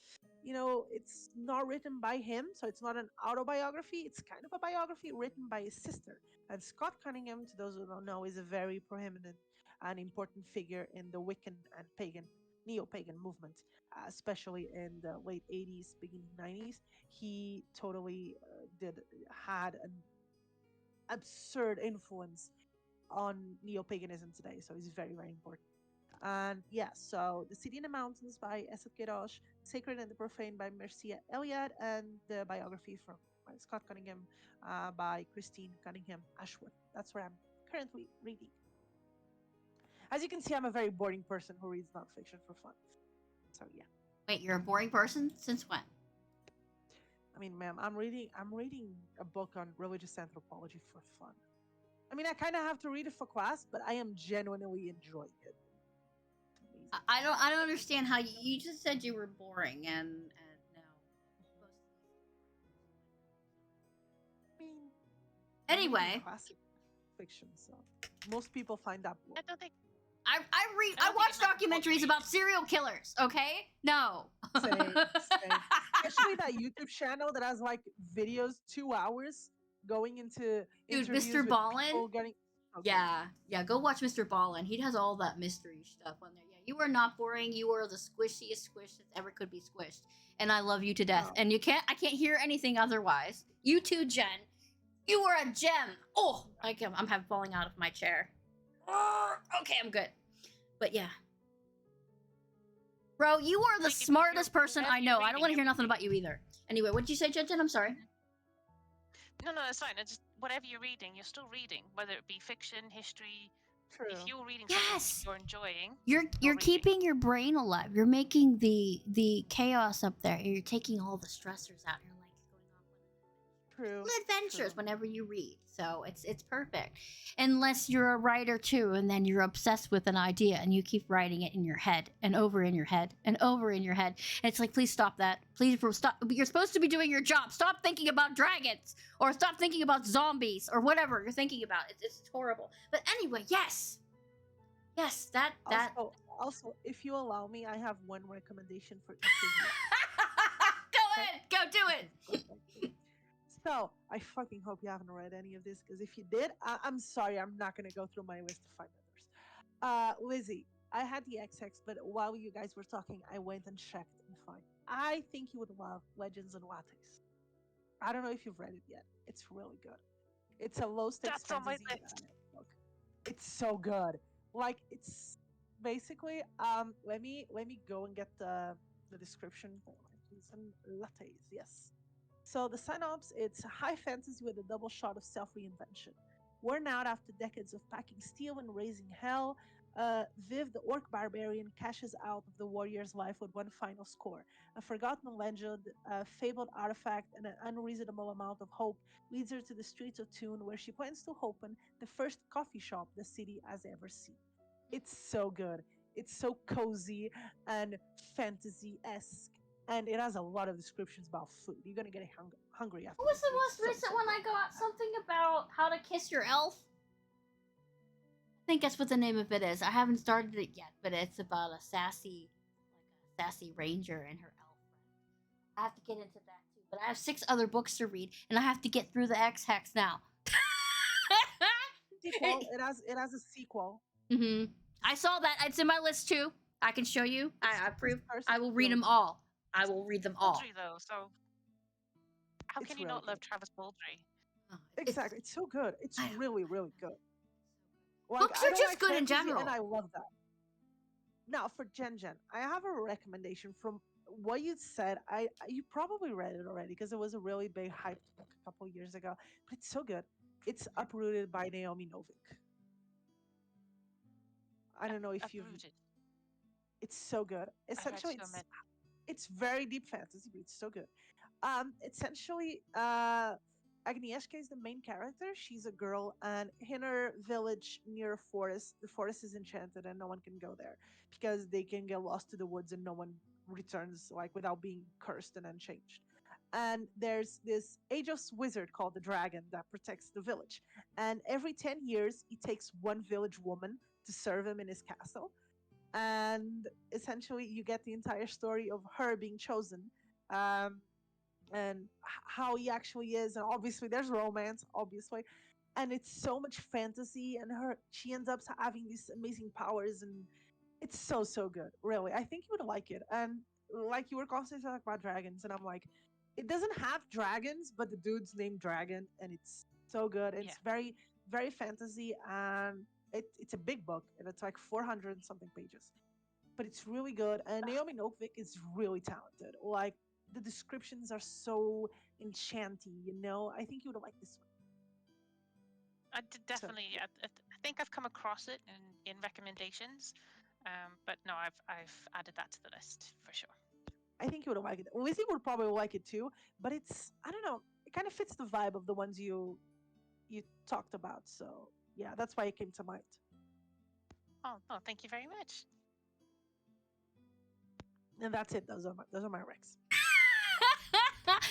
it's not written by him, so it's not an autobiography. It's kind of a biography written by his sister. And Scott Cunningham, to those who don't know, is a very prominent and important figure in the Wiccan and neo-pagan movement, especially in the late 80s, beginning 90s. He totally had an absurd influence on neo-paganism today, so it's very, very important. And yeah, so The City in the Mountains by Queiroz, Sacred and the Profane by Mircea Eliade, and the biography from Scott Cunningham by Christine Cunningham Ashworth. That's what I'm currently reading. As you can see, I'm a very boring person who reads nonfiction for fun. So yeah. Wait, you're a boring person? Since when? I mean, ma'am, I'm reading a book on religious anthropology for fun. I mean, I kind of have to read it for class, but I am genuinely enjoying it. I don't understand how you just said you were boring and now. Anyway, classic fiction. So most people find that I don't think. I I don't think watch it's that important to documentaries read. about serial killers. Okay, no. same, same. Especially that YouTube channel that has like videos 2 hours going into Dude, interviews Mr. with Ballin. people getting. Okay. Yeah, go watch Mr. Ballin. He has all that mystery stuff on there. Yeah, you are not boring. You are the squishiest squish that ever could be squished, and I love you to death. Oh. And I can't hear anything otherwise. You too, Jen. You are a gem. Oh, I'm falling out of my chair. Okay, I'm good. But yeah. Bro, you are the Like, if smartest you're- person whatever I you're know. I don't reading, want to hear you're nothing reading. about you either. Anyway, what did you say, JenJen? I'm sorry. No, that's fine. It's just whatever you're reading, you're still reading, whether it be fiction, history. True. If you're reading something Yes! that you're enjoying, You're reading. keeping your brain alive. You're making the chaos up there. You're taking all the stressors out. You're like going off on True. little adventures True. whenever you read. So it's perfect. Unless you're a writer too, and then you're obsessed with an idea and you keep writing it in your head and over in your head and over in your head. And it's like, please stop that. Please stop. You're supposed to be doing your job. Stop thinking about dragons or stop thinking about zombies or whatever you're thinking about. It's horrible. But anyway, yes. Yes, that Also, if you allow me, I have one recommendation for each of you. Go ahead, go do it. So, I fucking hope you haven't read any of this, because if you did, I'm sorry, I'm not going to go through my list to find others. Lizzie, I had the XX, but while you guys were talking, I went and checked and found. I think you would love Legends and Lattes. I don't know if you've read it yet. It's really good. It's a low stakes That's on my fantasy list. book. It's so good. Like, it's basically let me go and get the description. Legends and Lattes, yes. So the synopsis, it's high fantasy with a double shot of self-reinvention. Worn out after decades of packing steel and raising hell, Viv, the orc barbarian, cashes out of the warrior's life with one final score. A forgotten legend, a fabled artifact, and an unreasonable amount of hope leads her to the streets of Toon, where she plans to open the first coffee shop the city has ever seen. It's so good. It's so cozy and fantasy-esque, and it has a lot of descriptions about food. You're gonna get hungry after. What was the this. most It's so, recent so one I good. got? Something about how to kiss your elf? I think that's what the name of it is. I haven't started it yet, but it's about a sassy ranger and her elf friend. I have to get into that too. But I have 6 other books to read, and I have to get through the X Hex now. Sequel. It has a sequel. I saw that. It's in my list too. I can show you. I approve. I will read them all. I will read them all. Baldry, though, so how It's can you really not love good. Travis Baldry? Oh, Exactly. It's so good. It's I know. really, really good. Like, Books I are don't just like good in fantasy, general. and I love that. Now for JenJen, I have a recommendation from what you said. You probably read it already because it was a really big hype book a couple years ago. But it's so good. It's Uprooted by Naomi Novik. I don't know if you've. Uprooted. It's so good. I heard Essentially, so many. it's very deep fantasy, but it's so good. Essentially, Agnieszka is the main character. She's a girl, and in her village near a forest, the forest is enchanted, and no one can go there because they can get lost to the woods, and no one returns like without being cursed and unchanged. And there's this ageless wizard called the dragon that protects the village. And every 10 years, he takes one village woman to serve him in his castle, and essentially you get the entire story of her being chosen, um, and how he actually is, and obviously there's romance, obviously, and it's so much fantasy, and she ends up having these amazing powers, and it's so good. Really, I think you would like it. And like you were constantly talking about dragons, and I'm like, it doesn't have dragons, but the dude's named Dragon, and it's so good. It's Yeah. very fantasy, and it's a big book, and it's like 400 and something pages, but it's really good. And Naomi Novik is really talented. Like, the descriptions are so enchanting, you know. I think you would like this one. I did definitely. I think I've come across it in recommendations, but no, I've added that to the list for sure. I think you would like it. Lizzie would probably like it too, but it's, I don't know, it kind of fits the vibe of the ones you talked about. So yeah, that's why it came to mind. Oh no, thank you very much. And that's it. Those are my recs.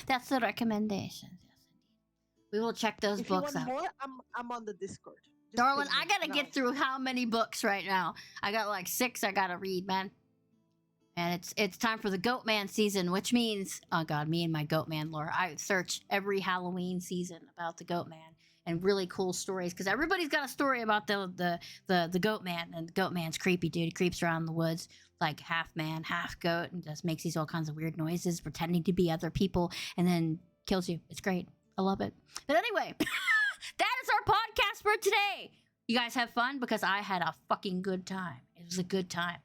That's the recommendations. Yes, indeed. We will check those If you books want out. more, I'm on the Discord. Just Darling, ping I me gotta and get I'll- through how many books right now? I got like 6 I gotta read, man. And it's time for the Goat Man season, which means, oh god, me and my Goat Man lore. I search every Halloween season about the Goat Man and really cool stories because everybody's got a story about the Goat Man, and the Goat Man's creepy, dude. He creeps around the woods like half man, half goat, and just makes these all kinds of weird noises, pretending to be other people, and then kills you. It's great. I love it. But anyway, that is our podcast for today. You guys have fun because I had a fucking good time. It was a good time.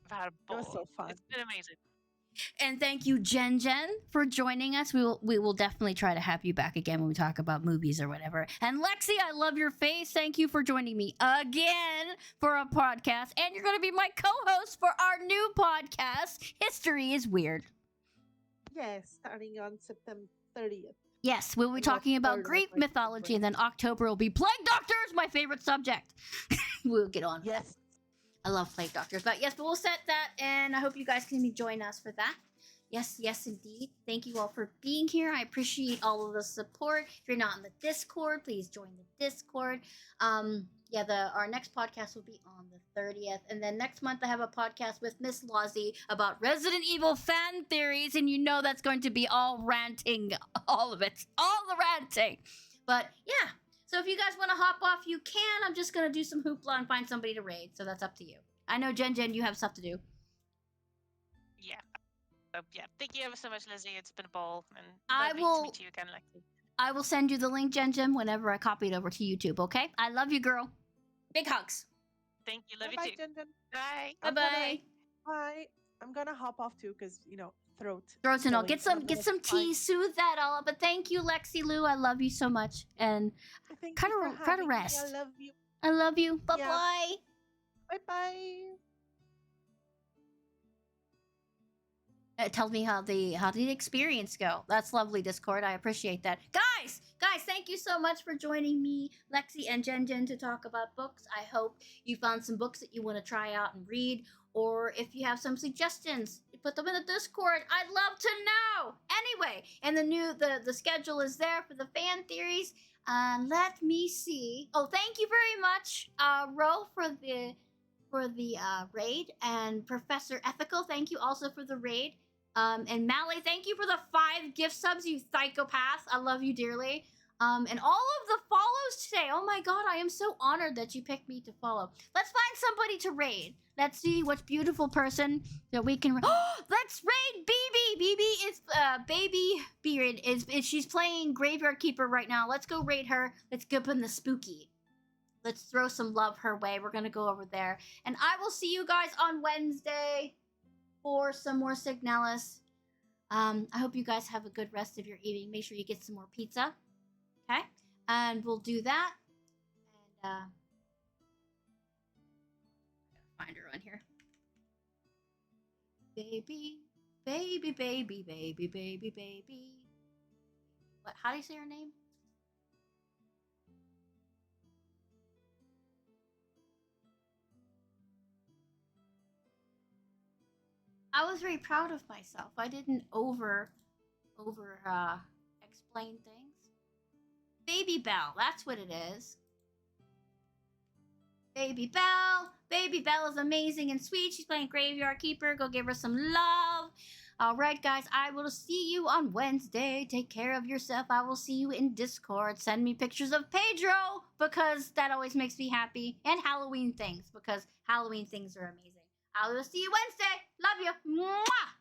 I've had a It ball. was so fun. It's been amazing. And thank you, JenJen, for joining us. We will definitely try to have you back again when we talk about movies or whatever. And Lexi, I love your face. Thank you for joining me again for a podcast. And you're going to be my co-host for our new podcast, History is Weird. Yes, starting on September 30th. Yes, we'll be And talking that's about part of Greek my mythology, and then October will be Plague Doctors, my favorite subject. We'll get on. Yes. I love Plague Doctors. But yes, but we'll set that, and I hope you guys can join us for that. Yes, indeed. Thank you all for being here. I appreciate all of the support. If you're not in the Discord, please join the Discord. Our next podcast will be on the 30th. And then next month I have a podcast with Miss Lozzie about Resident Evil fan theories, and you know that's going to be all ranting, all of it. All the ranting. But yeah. So if you guys want to hop off, you can. I'm just going to do some hoopla and find somebody to raid. So that's up to you. I know, JenJen, you have stuff to do. Yeah. Yeah. Thank you ever so much, Lizzie. It's been a ball. And I lovely will- to meet you again, Lexi. I will send you the link, JenJen, whenever I copy it over to YouTube, okay? I love you, girl. Big hugs. Thank you. Love Bye, you too. JenJen. Bye. I'm Bye-bye. Bye. I'm gonna hop off too, cause throat. Throats and all. killing, Get some I'm get gonna some find- tea, soothe that all up. But thank you, Lexi Lou. I love you so much. And Thank Try you to- for try to having me. rest. I love you. I love you. Bye-bye. Bye bye. Tell me how did the experience go. That's lovely, Discord. I appreciate that. Guys, thank you so much for joining me, Lexi and JenJen, to talk about books. I hope you found some books that you want to try out and read, or if you have some suggestions, put them in the Discord. I'd love to know. Anyway, and the schedule is there for the fan theories. Let me see. Oh, thank you very much, Ro, for the raid, and Professor Ethical, thank you also for the raid. And Mally, thank you for the 5 gift subs, you psychopath. I love you dearly. And all of the follows today. Oh my god, I am so honored that you picked me to follow. Let's find somebody to raid. Let's see which beautiful person that we can. Let's raid BB. BB is Baby Beard is she's playing Graveyard Keeper right now. Let's go raid her. Let's go up in the spooky. Let's throw some love her way. We're gonna go over there, and I will see you guys on Wednesday for some more Signalis. I hope you guys have a good rest of your evening. Make sure you get some more pizza. Okay? And we'll do that. And I gotta find her on here. Baby. What? How do you say her name? I was very proud of myself. I didn't over explain things. Baby Belle, that's what it is. Baby Belle is amazing and sweet. She's playing Graveyard Keeper. Go give her some love. All right, guys, I will see you on Wednesday. Take care of yourself. I will see you in Discord. Send me pictures of Pedro because that always makes me happy. And Halloween things because Halloween things are amazing. I will see you Wednesday. Love you. Mwah!